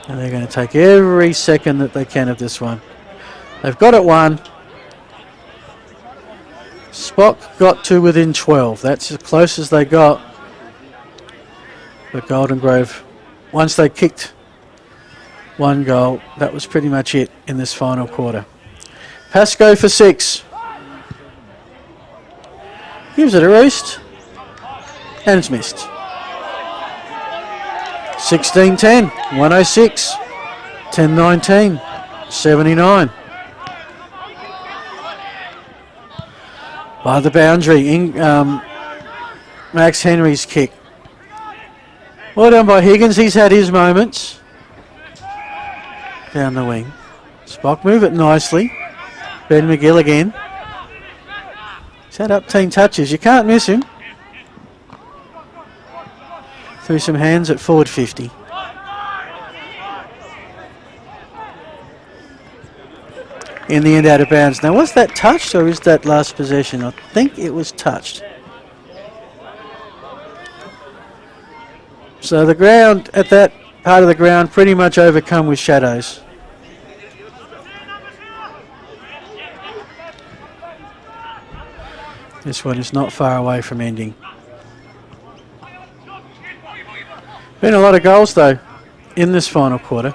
And they're going to take every second that they can of this one. They've got it one. Spock got to within 12. That's as close as they got. But Golden Grove, once they kicked one goal, that was pretty much it in this final quarter. Pascoe for 6. Gives it a roost. And it's missed. 16-10, 106, 10-19, 79. By the boundary, Max Henry's kick. Well done by Higgins, he's had his moments. Down the wing. Spock move it nicely. Ben McGill again. He's had up 10 touches, you can't miss him. Through some hands at forward 50. In the end, out of bounds. Now, was that touched or is that last possession? I think it was touched. So the ground, at that part of the ground, pretty much overcome with shadows. This one is not far away from ending. Been a lot of goals though in this final quarter.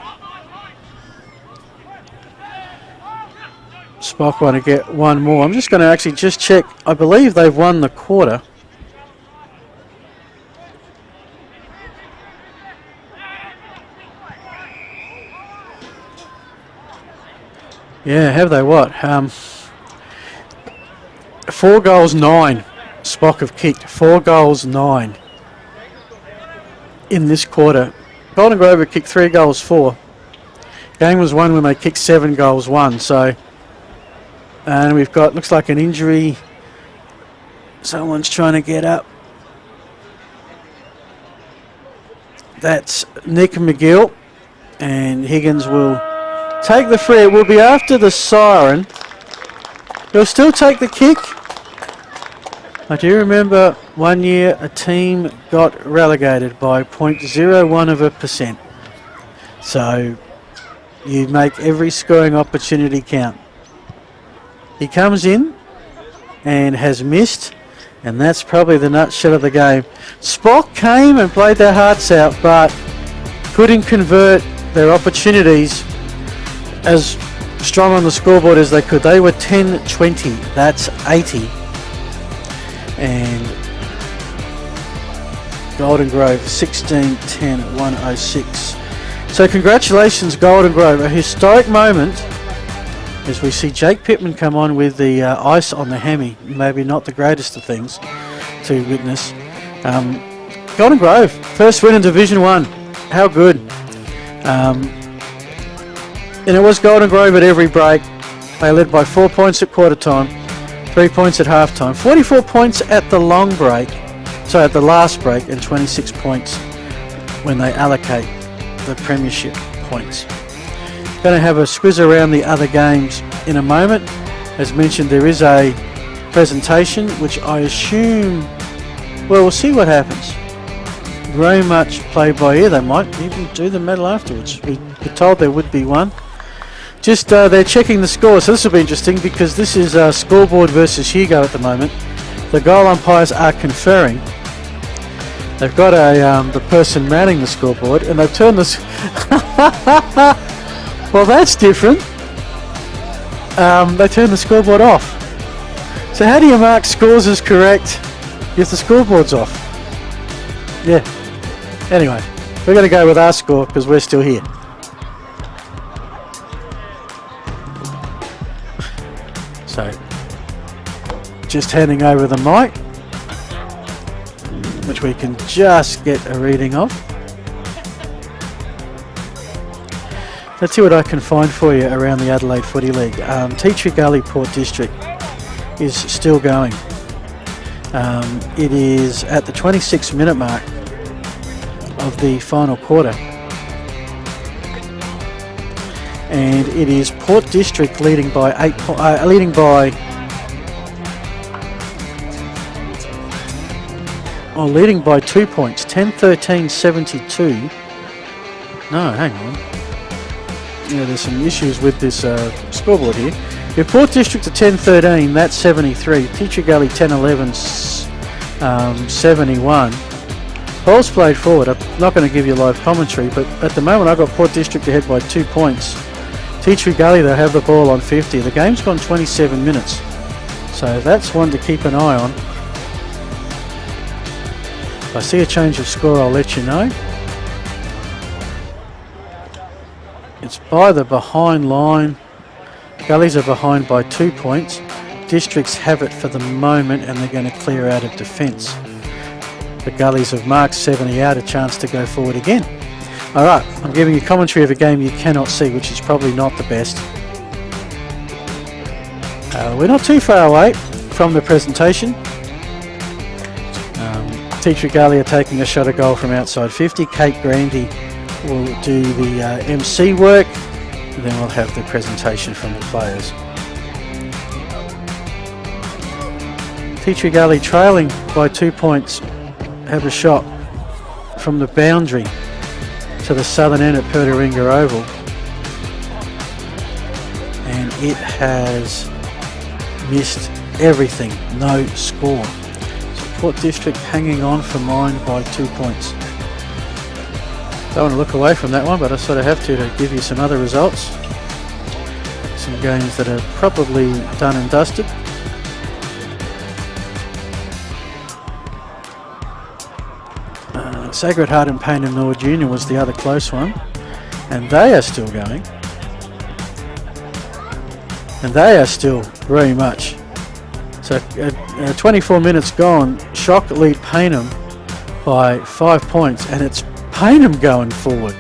Spock want to get one more. I'm just going to actually just check. I believe they've won the quarter. Yeah, have they what? 4 goals, 9. Spock have kicked 4 goals, 9 in this quarter. Golden Grove have kicked 3 goals, 4. Game was won when they kicked 7 goals, 1. So, and we've got, looks like an injury. Someone's trying to get up. That's Nick McGill, and Higgins will take the free. It will be after the siren. He'll still take the kick. I do remember one year a team got relegated by 0.01%. So you make every scoring opportunity count. He comes in and has missed, and that's probably the nutshell of the game. Spock came and played their hearts out, but couldn't convert their opportunities as strong on the scoreboard as they could. They were 10-20. That's 80. And Golden Grove 16-10 at 106. So congratulations, Golden Grove. A historic moment as we see Jake Pittman come on with the ice on the hammy. Maybe not the greatest of things to witness. Golden Grove, first win in Division 1. How good. And it was Golden Grove at every break. They led by 4 points at quarter time, 3 points at half time, 44 points at the long break, so at the last break, and 26 points when they allocate the premiership points. Going to have a squiz around the other games in a moment. As mentioned, there is a presentation which I assume, well, we'll see what happens. Very much play by ear. They might even do the medal afterwards. We were told there would be one. Just they're checking the score, so this will be interesting because this is scoreboard versus Hugo at the moment. The goal umpires are conferring. They've got the person manning the scoreboard, and they've turned this. Well, that's different. They turned the scoreboard off. So how do you mark scores as correct if the scoreboard's off? Yeah. Anyway, we're going to go with our score because we're still here. So, just handing over the mic, which we can just get a reading of. Let's see what I can find for you around the Adelaide Footy League. Tea Tree Gully Port District is still going. It is at the 26-minute mark of the final quarter. And it is Port District leading by 2 points, 10-13-72. No, hang on. Yeah, there's some issues with this scoreboard here. If Port District are 10-13, that's 73. Tea Tree Gully 10-11, 71. Balls played forward. I'm not going to give you live commentary, but at the moment I've got Port District ahead by 2 points. Tea Tree Gully, they have the ball on 50. The game's gone 27 minutes. So that's one to keep an eye on. If I see a change of score, I'll let you know. It's by the behind line. Gullies are behind by 2 points. Districts have it for the moment, and they're going to clear out of defence. The Gullies have marked 70 out, a chance to go forward again. All right, I'm giving you commentary of a game you cannot see, which is probably not the best. We're not too far away from the presentation. Tea Tree Gully are taking a shot at goal from outside 50. Kate Grandy will do the MC work, and then we'll have the presentation from the players. Tea Tree Gully trailing by 2 points have a shot from the boundary to the southern end at Pertaringa Oval, and it has missed everything. No score. So Port District hanging on for mine by 2 points. Don't want to look away from that one, but I sort of have to give you some other results. some games that are probably done and dusted. Sacred Heart and Payneham Millwood Junior was the other close one, and they are still going. And they are still very much. So 24 minutes gone, Shock lead Payneham by 5 points, and it's Payneham going forward.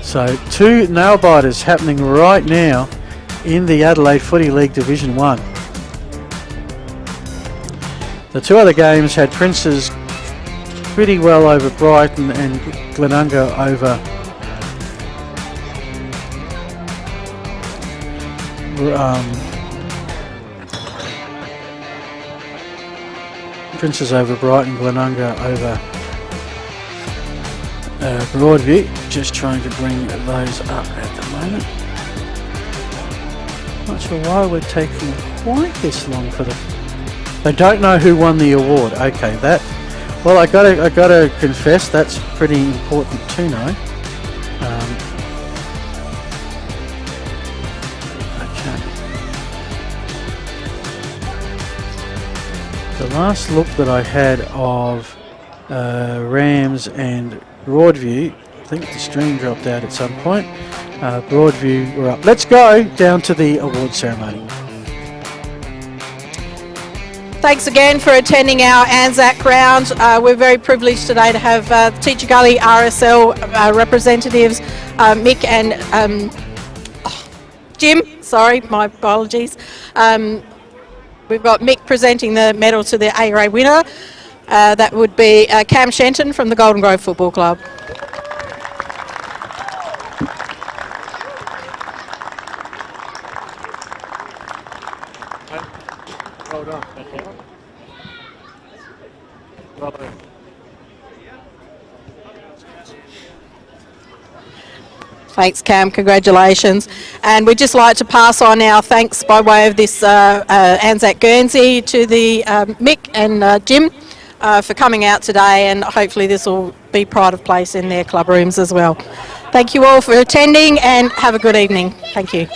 So 2 nail-biters happening right now in the Adelaide Footy League Division 1. The 2 other games had Princes pretty well over Brighton and Glenunga over Princes over Brighton, Glenunga over Broadview. Just trying to bring those up at the moment. Not sure why we're taking quite this long for the. They don't know who won the award. Okay, that. Well, I gotta confess that's pretty important to know. Okay. The last look that I had of Rams and Broadview, I think the stream dropped out at some point. Broadview were up. Let's go down to the award ceremony. Thanks again for attending our Anzac round. We're very privileged today to have Teacher Gully RSL representatives, Mick and Jim. Sorry, my apologies. We've got Mick presenting the medal to the A-grade winner. That would be Cam Shenton from the Golden Grove Football Club. Well done. Well done. Thanks, Cam. Congratulations. And we'd just like to pass on our thanks by way of this Anzac Guernsey to the Mick and Jim for coming out today, and hopefully this will be pride of place in their club rooms as well. Thank you all for attending and have a good evening. Thank you.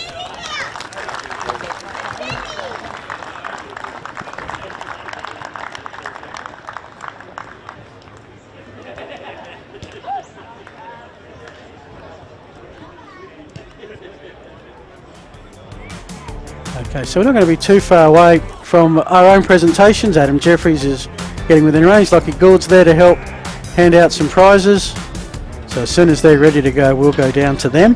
Okay, so we're not going to be too far away from our own presentations. Adam Jeffries is getting within range. Lucky Gould's there to help hand out some prizes. So as soon as they're ready to go, we'll go down to them.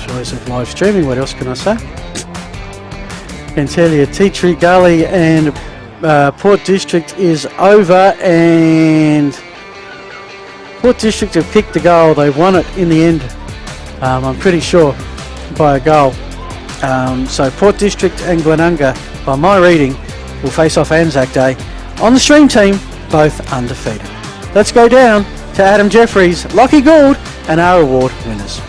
Joys of live streaming, what else can I say? Can tell you Tea Tree Gully and Port District is over, and Port District have kicked the goal. They won it in the end, I'm pretty sure, by a goal. So Port District and Glenunga, by my reading, will face off Anzac Day. On the stream team, both undefeated. Let's go down to Adam Jeffries, Lockie Gould, and our award winners.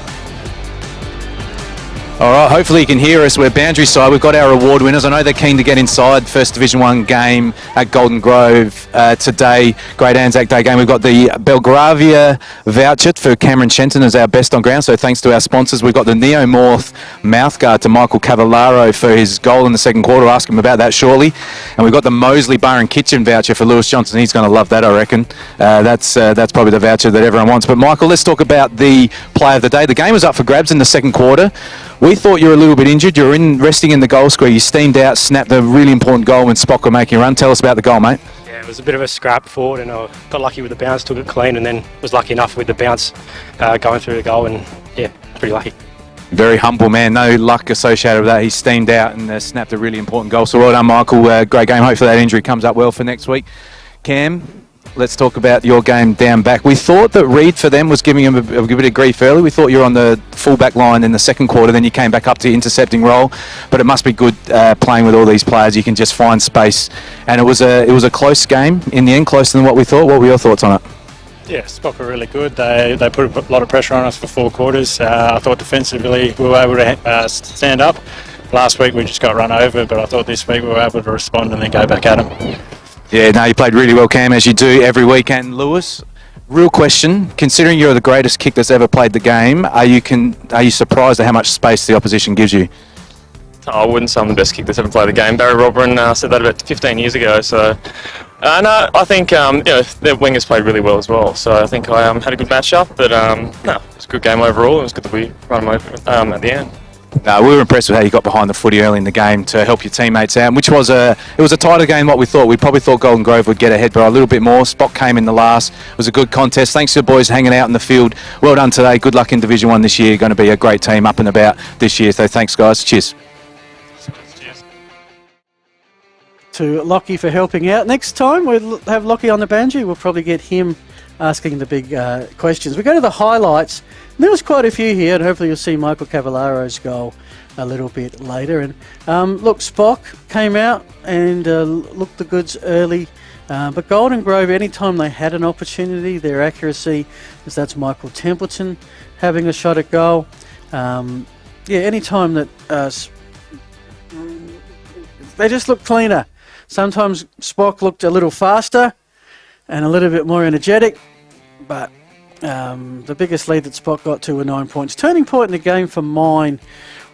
All right, hopefully you can hear us. We're boundary side. We've got our award winners. I know they're keen to get inside. First Division 1 game at Golden Grove today. Great Anzac Day game. We've got the Belgravia voucher for Cameron Shenton as our best on ground. So thanks to our sponsors. We've got the Neomorph mouthguard to Michael Cavallaro for his goal in the second quarter. I'll ask him about that shortly. And we've got the Moseley Bar and Kitchen voucher for Lewis Johnson. He's going to love that, I reckon. That's probably the voucher that everyone wants. But Michael, let's talk about the play of the day. The game was up for grabs in the second quarter. We thought you were a little bit injured. You were resting in the goal square. You steamed out, snapped a really important goal when Spock were making a run. Tell us about the goal, mate. Yeah, it was a bit of a scrap forward, and I got lucky with the bounce, took it clean, and then was lucky enough with the bounce going through the goal, and yeah, pretty lucky. Very humble man. No luck associated with that. He steamed out and snapped a really important goal. So well done, Michael. Great game. Hopefully that injury comes up well for next week. Cam, let's talk about your game down back. We thought that Reid for them was giving him a bit of grief early. We thought you were on the full-back line in the second quarter, then you came back up to intercepting role. But it must be good playing with all these players. You can just find space. And it was a close game in the end, closer than what we thought. What were your thoughts on it? Yeah, Spock were really good. They put a lot of pressure on us for 4 quarters. I thought defensively we were able to stand up. Last week we just got run over, but I thought this week we were able to respond and then go back at them. Yeah, no, you played really well, Cam, as you do every weekend. Lewis, real question, considering you're the greatest kick that's ever played the game, are you surprised at how much space the opposition gives you? I wouldn't say I'm the best kick that's ever played the game. Barry Robin said that about 15 years ago. So, no, I think their wingers played really well as well. So I think I had a good match-up. But no, it was a good game overall. It was good that we run them over at the end. No, we were impressed with how you got behind the footy early in the game to help your teammates out, which was it was a tighter game than what we thought. We probably thought Golden Grove would get ahead by a little bit more. Spock came in the last. It was a good contest. Thanks to the boys hanging out in the field. Well done today. Good luck in Division 1 this year. Going to be a great team up and about this year. So thanks, guys. Cheers. To Lockie for helping out. Next time we'll have Lockie on the banjo. We'll probably get him asking the big questions. We go to the highlights. And there was quite a few here, and hopefully you'll see Michael Cavallaro's goal a little bit later. And look, Spock came out and looked the goods early. But Golden Grove, anytime they had an opportunity, their accuracy, as that's Michael Templeton having a shot at goal. Anytime that they just look cleaner. Sometimes Spock looked a little faster and a little bit more energetic, but the biggest lead that Spock got to were 9 points. Turning point in the game for mine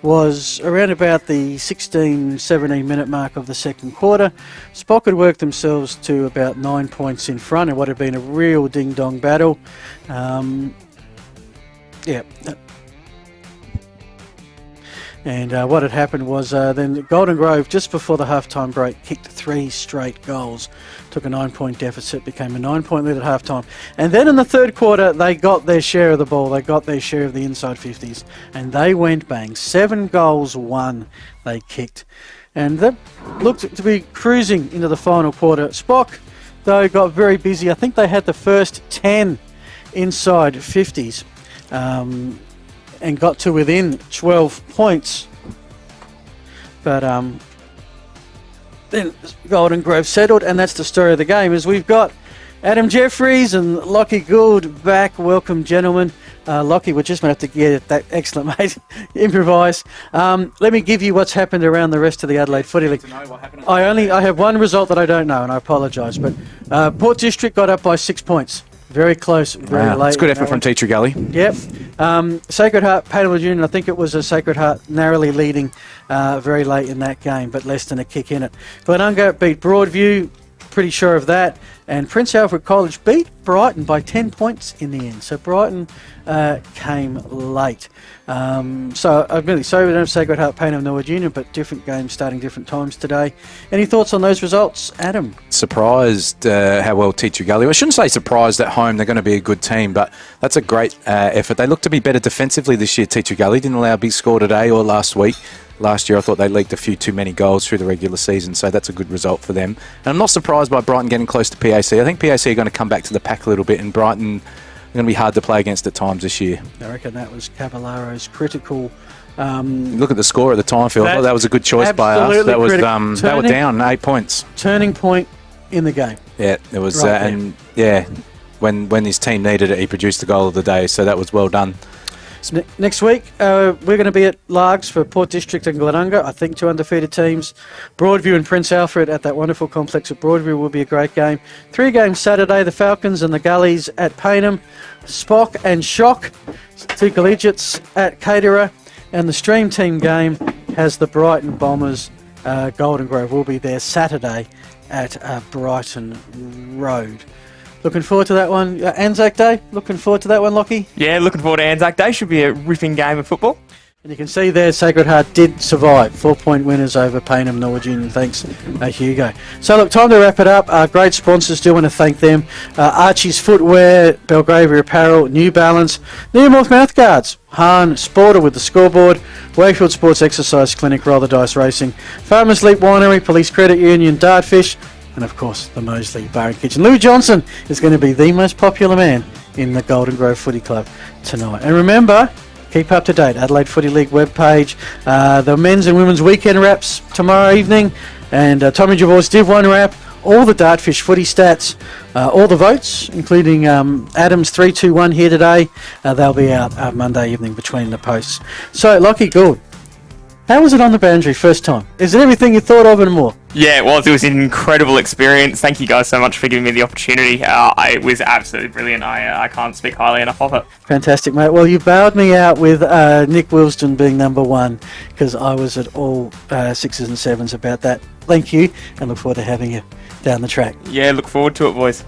was around about the 16-17 minute mark of the second quarter. Spock had worked themselves to about 9 points in front in what had been a real ding-dong battle. And what had happened was then Golden Grove, just before the halftime break, kicked 3 straight goals, took a 9-point deficit, became a 9-point lead at halftime. And then in the third quarter, they got their share of the ball. They got their share of the inside 50s. And they went bang. 7 goals, 1 they kicked. And that looked to be cruising into the final quarter. Spock, though, got very busy. I think they had the first 10 inside 50s. And got to within 12 points. But then Golden Grove settled, and that's the story of the game. As we've got Adam Jeffries and Lockie Gould back. Welcome, gentlemen. Lockie, we're just going to have to get that. Excellent, mate. Improvise. Let me give you what's happened around the rest of the Adelaide Footy League. I have one result that I don't know, and I apologise. But Port District got up by 6 points. Very close, very late. It's good effort from Teacher Gully. Yep. Sacred Heart, Payneham Union, I think it was a Sacred Heart narrowly leading very late in that game, but less than a kick in it. Glenunga beat Broadview, pretty sure of that. And Prince Alfred College beat Brighton by 10 points in the end. So Brighton came late. So I'm really sorry we don't have Sacred Heart, Payneham Norwood Union, but different games starting different times today. Any thoughts on those results, Adam? Surprised how well Teacher Gully. I shouldn't say surprised at home. They're going to be a good team, but that's a great effort. They look to be better defensively this year, Teacher Gully. Didn't allow a big score today or last week. Last year, I thought they leaked a few too many goals through the regular season, so that's a good result for them. And I'm not surprised by Brighton getting close to PAC. I think PAC are going to come back to the pack a little bit, and Brighton are going to be hard to play against at times this year. I reckon that was Cavallaro's critical. Look at the score at the time, Phil. I thought that was a good choice by us. That was they were down 8 points. Turning point in the game. Yeah, it was, right and yeah, when his team needed it, he produced the goal of the day. So that was well done. Next week, we're going to be at Largs for Port District and Glenunga. I think 2 undefeated teams. Broadview and Prince Alfred at that wonderful complex at Broadview will be a great game. 3 games Saturday, the Falcons and the Gullies at Payneham. Spock and Shock, 2 collegiates at Caterer. And the Stream Team game has the Brighton Bombers. Golden Grove will be there Saturday at Brighton Road. Looking forward to that one. Anzac Day, looking forward to that one, Lockie? Yeah, looking forward to Anzac Day. Should be a ripping game of football. And you can see there, Sacred Heart did survive. 4-point winners over Payneham Norwood Union. Thanks, Hugo. So, look, time to wrap it up. Great sponsors, do want to thank them. Archie's Footwear, Belgravia Apparel, New Balance, Nearmouth Mouthguards, Hahn Sporter with the scoreboard, Wakefield Sports Exercise Clinic, Roll the Dice Racing, Farmers Leap Winery, Police Credit Union, Dartfish, and of course the Moseley Bar and Kitchen. Louis Johnson is going to be the most popular man in the Golden Grove Footy Club tonight. And remember, keep up to date. Adelaide Footy League webpage. The men's and women's weekend wraps tomorrow evening, and Tommy Javor's Div 1 wrap. All the Dartfish footy stats, all the votes, including Adam's 3-2-1 here today. They'll be out Monday evening between the posts. So, Lockie Gould, how was it on the boundary first time? Is it everything you thought of and more? Yeah, it was. It was an incredible experience. Thank you guys so much for giving me the opportunity. It was absolutely brilliant. I can't speak highly enough of it. Fantastic, mate. Well, you bailed me out with Nick Wilston being number one because I was at all sixes and sevens about that. Thank you, and look forward to having you down the track. Yeah, look forward to it, boys.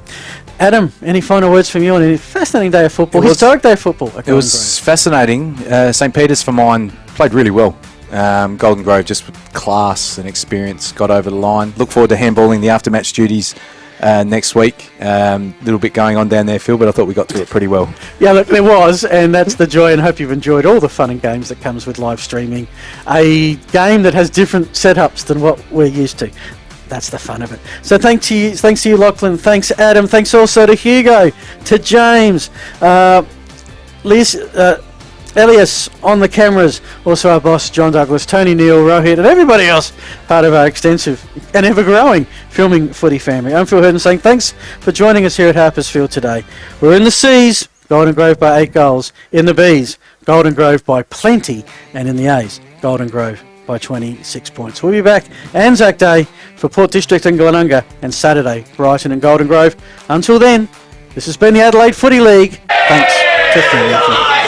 Adam, any final words from you on a fascinating day of football, historic day of football? It was fascinating. St. Peter's for mine played really well. Golden Grove just with class and experience got over the line. Look forward to handballing the after-match duties next week. Little bit going on down there, Phil, but I thought we got to it pretty well. Yeah, look, there was, and that's the joy, and hope you've enjoyed all the fun and games that comes with live streaming. A game that has different setups than what we're used to. That's the fun of it. So thanks to you, Lachlan. Thanks, Adam. Thanks also to Hugo, to James, Liz, Elias on the cameras, also our boss John Douglas, Tony Neal, Rohit, and everybody else part of our extensive and ever-growing filming footy family. I'm Phil Herden saying thanks for joining us here at Harpers Field today. We're in the C's, Golden Grove by 8 goals. In the B's, Golden Grove by plenty. And in the A's, Golden Grove by 26 points. We'll be back Anzac Day for Port District and Glenunga, and Saturday, Brighton and Golden Grove. Until then, this has been the Adelaide Footy League. Thanks to Phil.